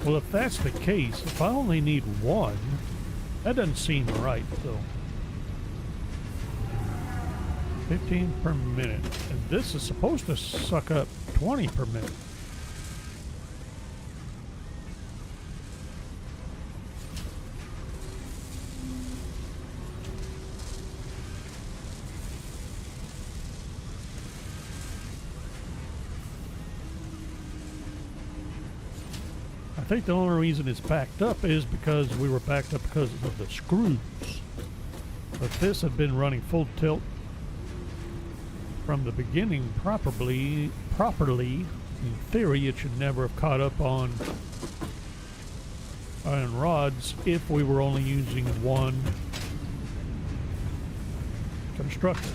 Well, if that's the case, if I only need 1, that doesn't seem right, though. 15 per minute. And this is supposed to suck up 20 per minute. I think the only reason it's backed up is because we were backed up because of the screws. But if this had been running full tilt from the beginning properly, in theory, it should never have caught up on iron rods if we were only using 1 constructor.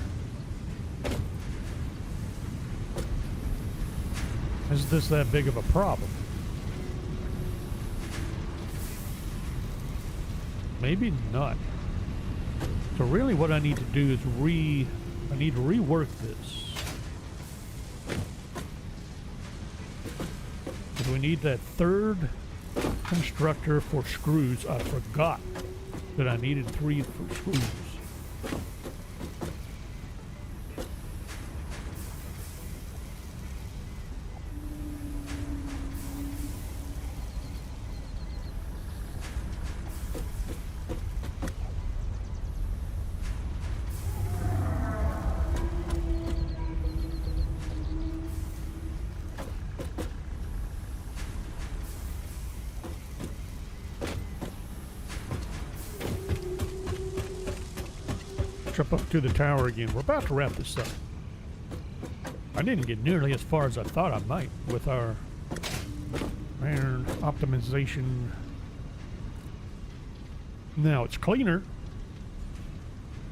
Is this that big of a problem? Maybe not. So really what I need to do is I need to rework this. Because we need that 3rd constructor for screws. I forgot that I needed 3 for screws. jump up to the tower again. We're about to wrap this up. I didn't get nearly as far as I thought I might with our iron optimization. Now it's cleaner,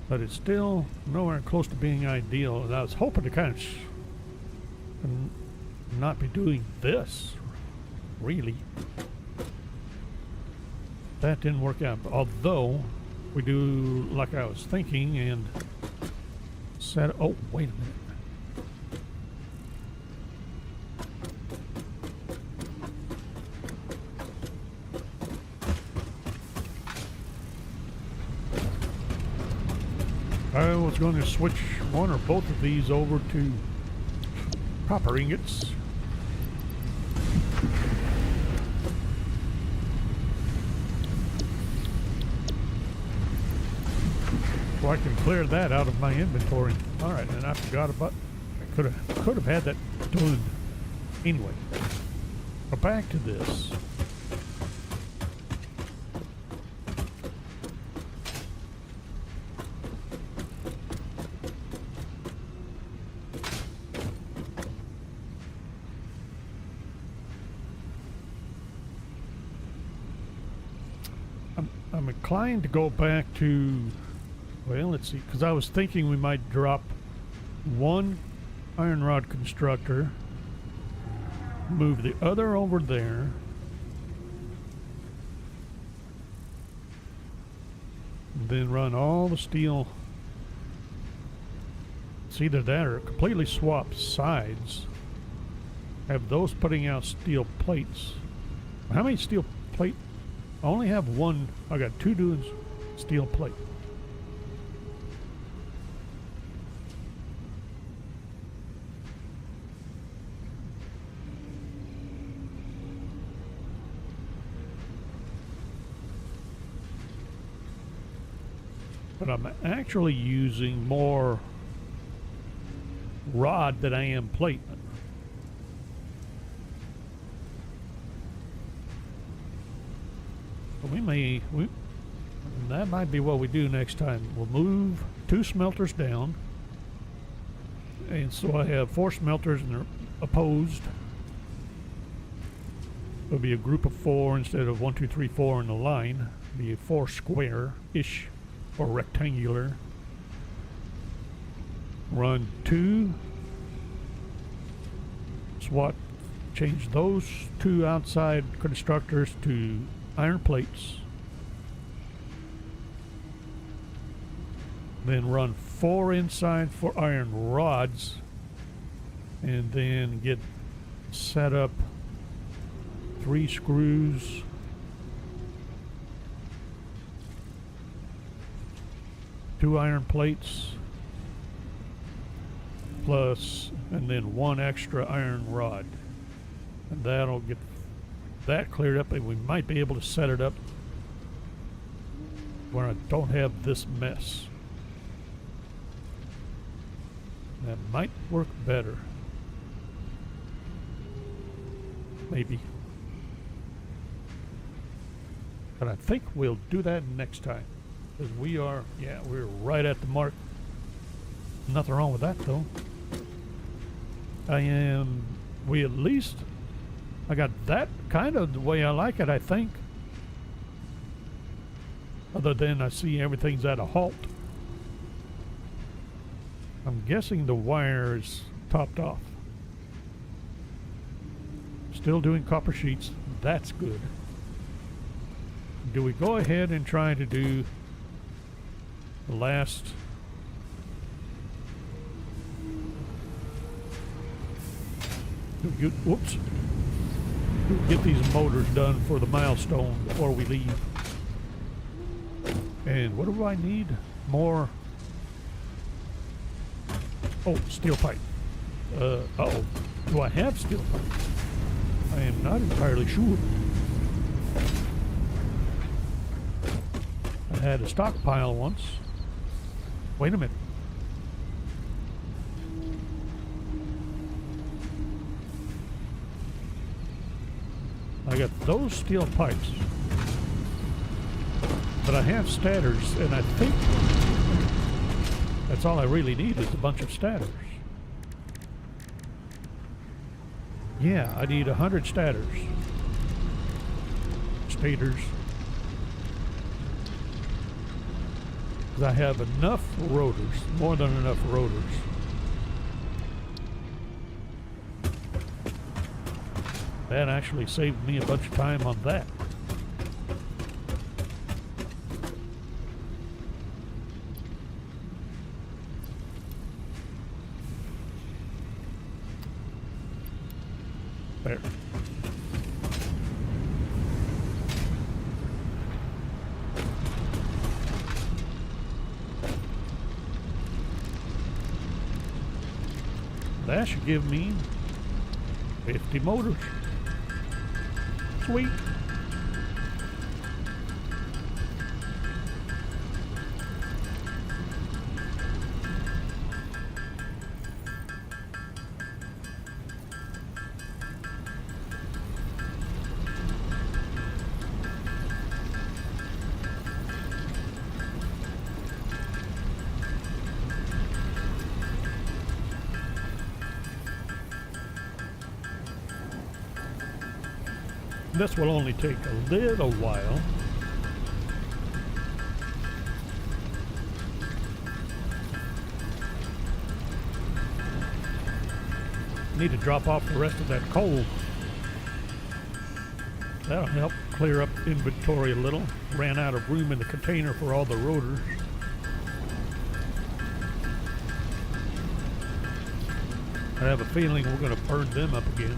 but it's still nowhere close to being ideal. And I was hoping to kind of not be doing this, really. That didn't work out, although we do like I was thinking and set. Oh, wait a minute. I was going to switch one or both of these over to copper ingots. So I can clear that out of my inventory. All right, and I forgot about. I could have had that done anyway. But back to this. I'm inclined to go back to, well, let's see, because I was thinking we might drop one iron rod constructor, move the other over there, and then run all the steel. It's either that or completely swap sides. Have those putting out steel plates. How many steel plate? I only have one. I got two doing steel plate. But I'm actually using more rod than I am plate. That might be what we do next time. We'll move 2 smelters down, and so I have 4 smelters and they're opposed. It'll be a group of 4 instead of 1, 2, 3, 4 in the line. It'll be 4 square-ish or rectangular. Run 2. Swap. Change those 2 outside constructors to iron plates. Then run 4 inside for iron rods, and then get set up 3 screws, two iron plates, plus, and then 1 extra iron rod, and that'll get that cleared up, and we might be able to set it up where I don't have this mess. That might work better. Maybe. But I think we'll do that next time. Because we're right at the mark. Nothing wrong with that though. I got that kind of the way I like it, I think. Other than I see everything's at a halt. I'm guessing the wire is topped off. Still doing copper sheets. That's good. Do we go ahead and try to do the last? Whoops. Get these motors done for the milestone before we leave. And what do I need? More. Oh, steel pipe. Uh-oh. Do I have steel pipe? I am not entirely sure. I had a stockpile once. Wait a minute. I got those steel pipes. But I have statters, and I think That's all I really need is a bunch of stators. Yeah, I need 100 stators. Stators. Because I have enough rotors, more than enough rotors. That actually saved me a bunch of time on that. There. That should give me 50 motors. Sweet. This will only take a little while. Need to drop off the rest of that coal. That'll help clear up inventory a little. Ran out of room in the container for all the rotors. I have a feeling we're going to burn them up again.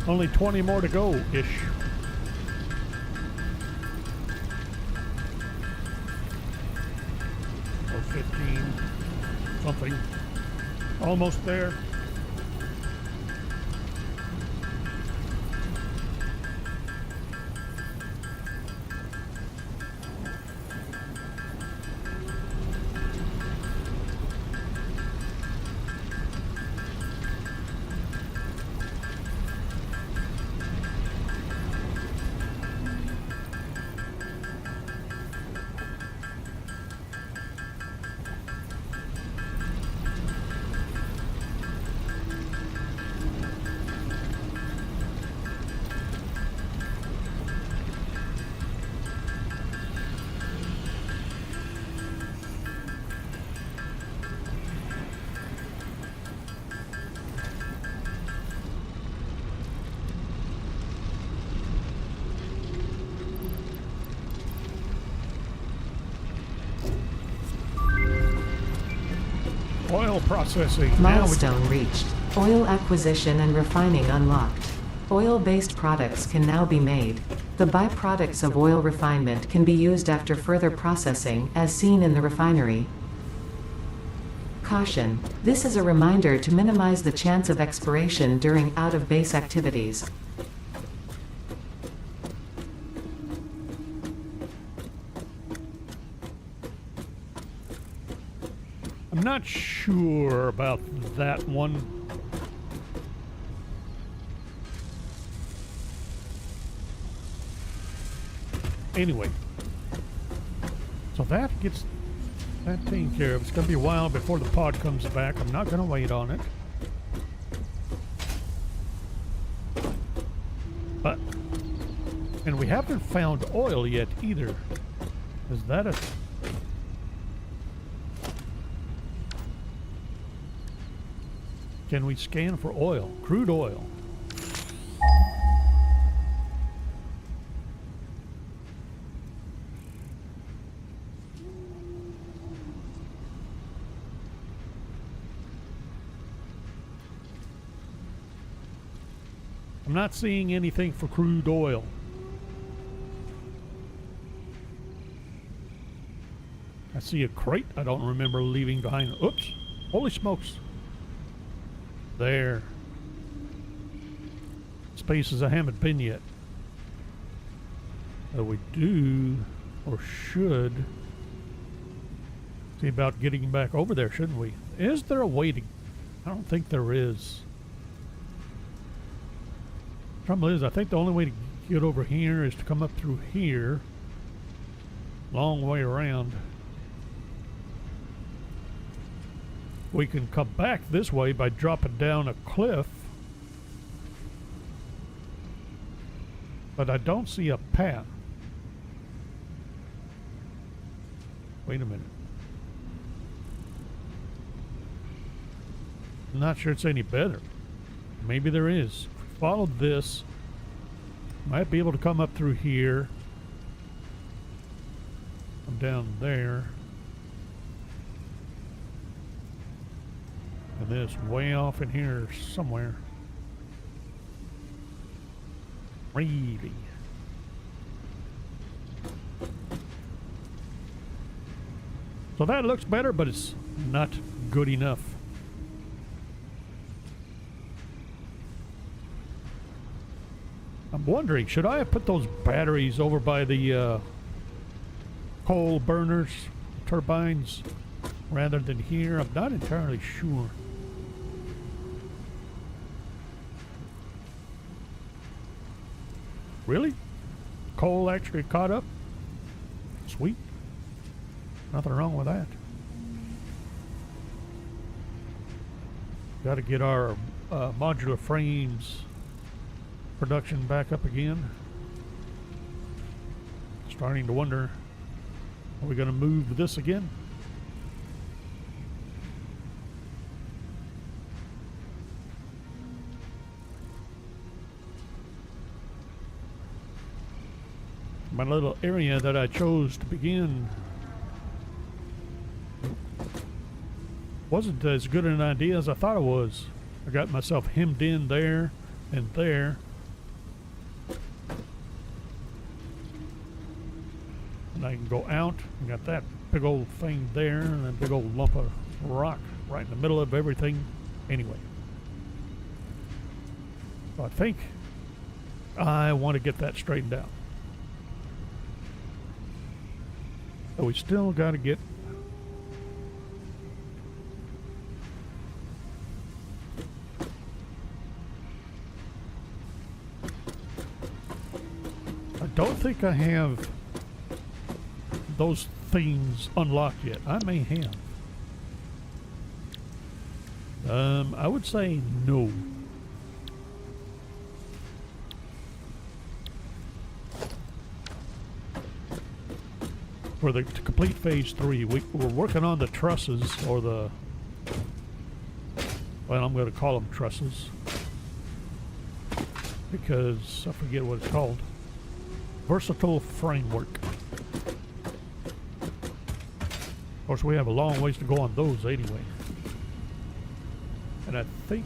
Only 20 more to go-ish. Or 15, something. Almost there. Oil processing. Milestone reached. Oil acquisition and refining unlocked. Oil-based products can now be made. The byproducts of oil refinement can be used after further processing, as seen in the refinery. Caution. This is a reminder to minimize the chance of expiration during out-of-base activities. I'm not sure about that one. Anyway, so that gets that taken care of. It's going to be a while before the pod comes back. I'm not going to wait on it. But, and we haven't found oil yet either. Is that a... Can we scan for oil? Crude oil. I'm not seeing anything for crude oil. I see a crate I don't remember leaving behind. Oops. Holy smokes. There. Spaces I haven't been yet. But we do, or should, see about getting back over there, shouldn't we? Is there a way to... I don't think there is. Trouble is, I think the only way to get over here is to come up through here. Long way around. We can come back this way by dropping down a cliff. But I don't see a path. Wait a minute. I'm not sure it's any better. Maybe there is. If we follow this, might be able to come up through here. Come down there. And then it's way off in here somewhere. Really. So that looks better, but it's not good enough. I'm wondering, should I have put those batteries over by the coal burners, turbines, rather than here? I'm not entirely sure. Really? Coal actually caught up? Sweet. Nothing wrong with that. Got to get our modular frames production back up again. Starting to wonder, are we going to move this again? My little area that I chose to begin wasn't as good an idea as I thought it was. I got myself hemmed in there and there. And I can go out and got that big old thing there and that big old lump of rock right in the middle of everything. Anyway. So I think I want to get that straightened out. But we still got to get I don't think I have those things unlocked yet. I may have. I would say no. For to complete phase 3, we're working on the trusses, or the, well, I'm going to call them trusses because I forget what it's called. Versatile framework. Of course, we have a long ways to go on those anyway. And I think,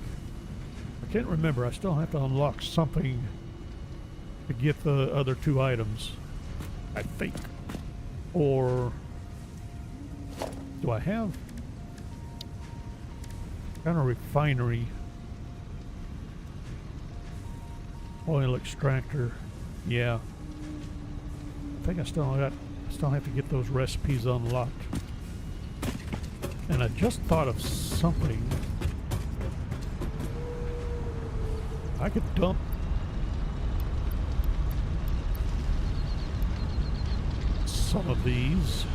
I can't remember, I still have to unlock something to get the other 2 items, I think. Or do I have kind of refinery oil extractor? Yeah, I think I still have to get those recipes unlocked. And I just thought of something. I could dump some of these.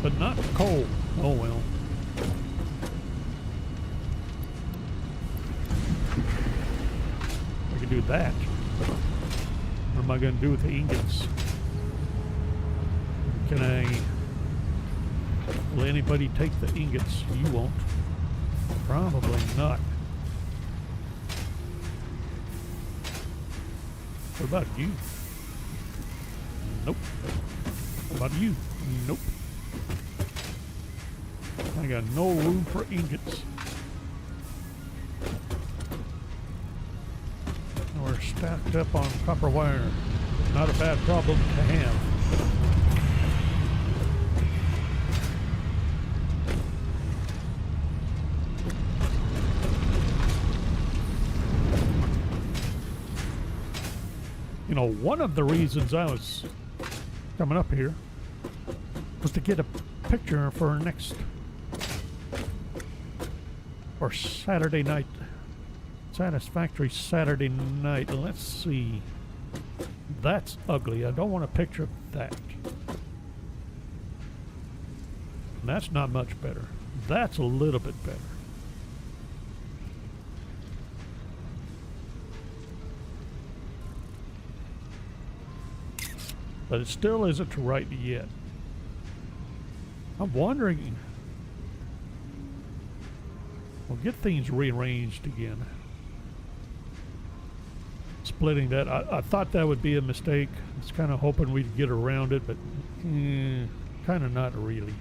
But not coal. Oh well. I could do that. What am I going to do with the ingots? Can I... Will anybody take the ingots? You won't. Probably not. What about you? Nope. What about you? Nope. I got no room for ingots. We're stacked up on copper wire. Not a bad problem to have. You know, one of the reasons I was coming up here was to get a picture for our next, or Saturday night, Satisfactory Saturday night. Let's see. That's ugly. I don't want a picture of that. That's not much better. That's a little bit better. But it still isn't right yet. I'm wondering. We'll get things rearranged again. Splitting that, I thought that would be a mistake. I was kind of hoping we'd get around it, but kind of not really.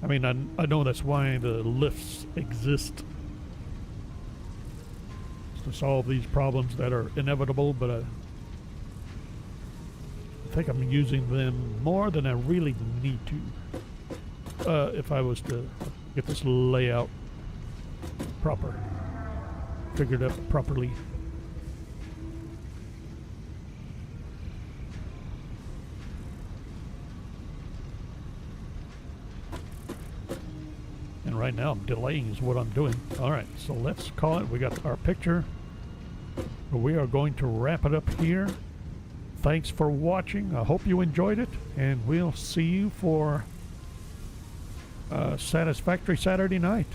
I mean, I know that's why the lifts exist, to solve these problems that are inevitable, but I think I'm using them more than I really need to. If I was to get this layout figured up properly. And right now I'm delaying is what I'm doing. All right, so let's call it. We got our picture. We are going to wrap it up here. Thanks for watching. I hope you enjoyed it, and we'll see you for Satisfactory Saturday night.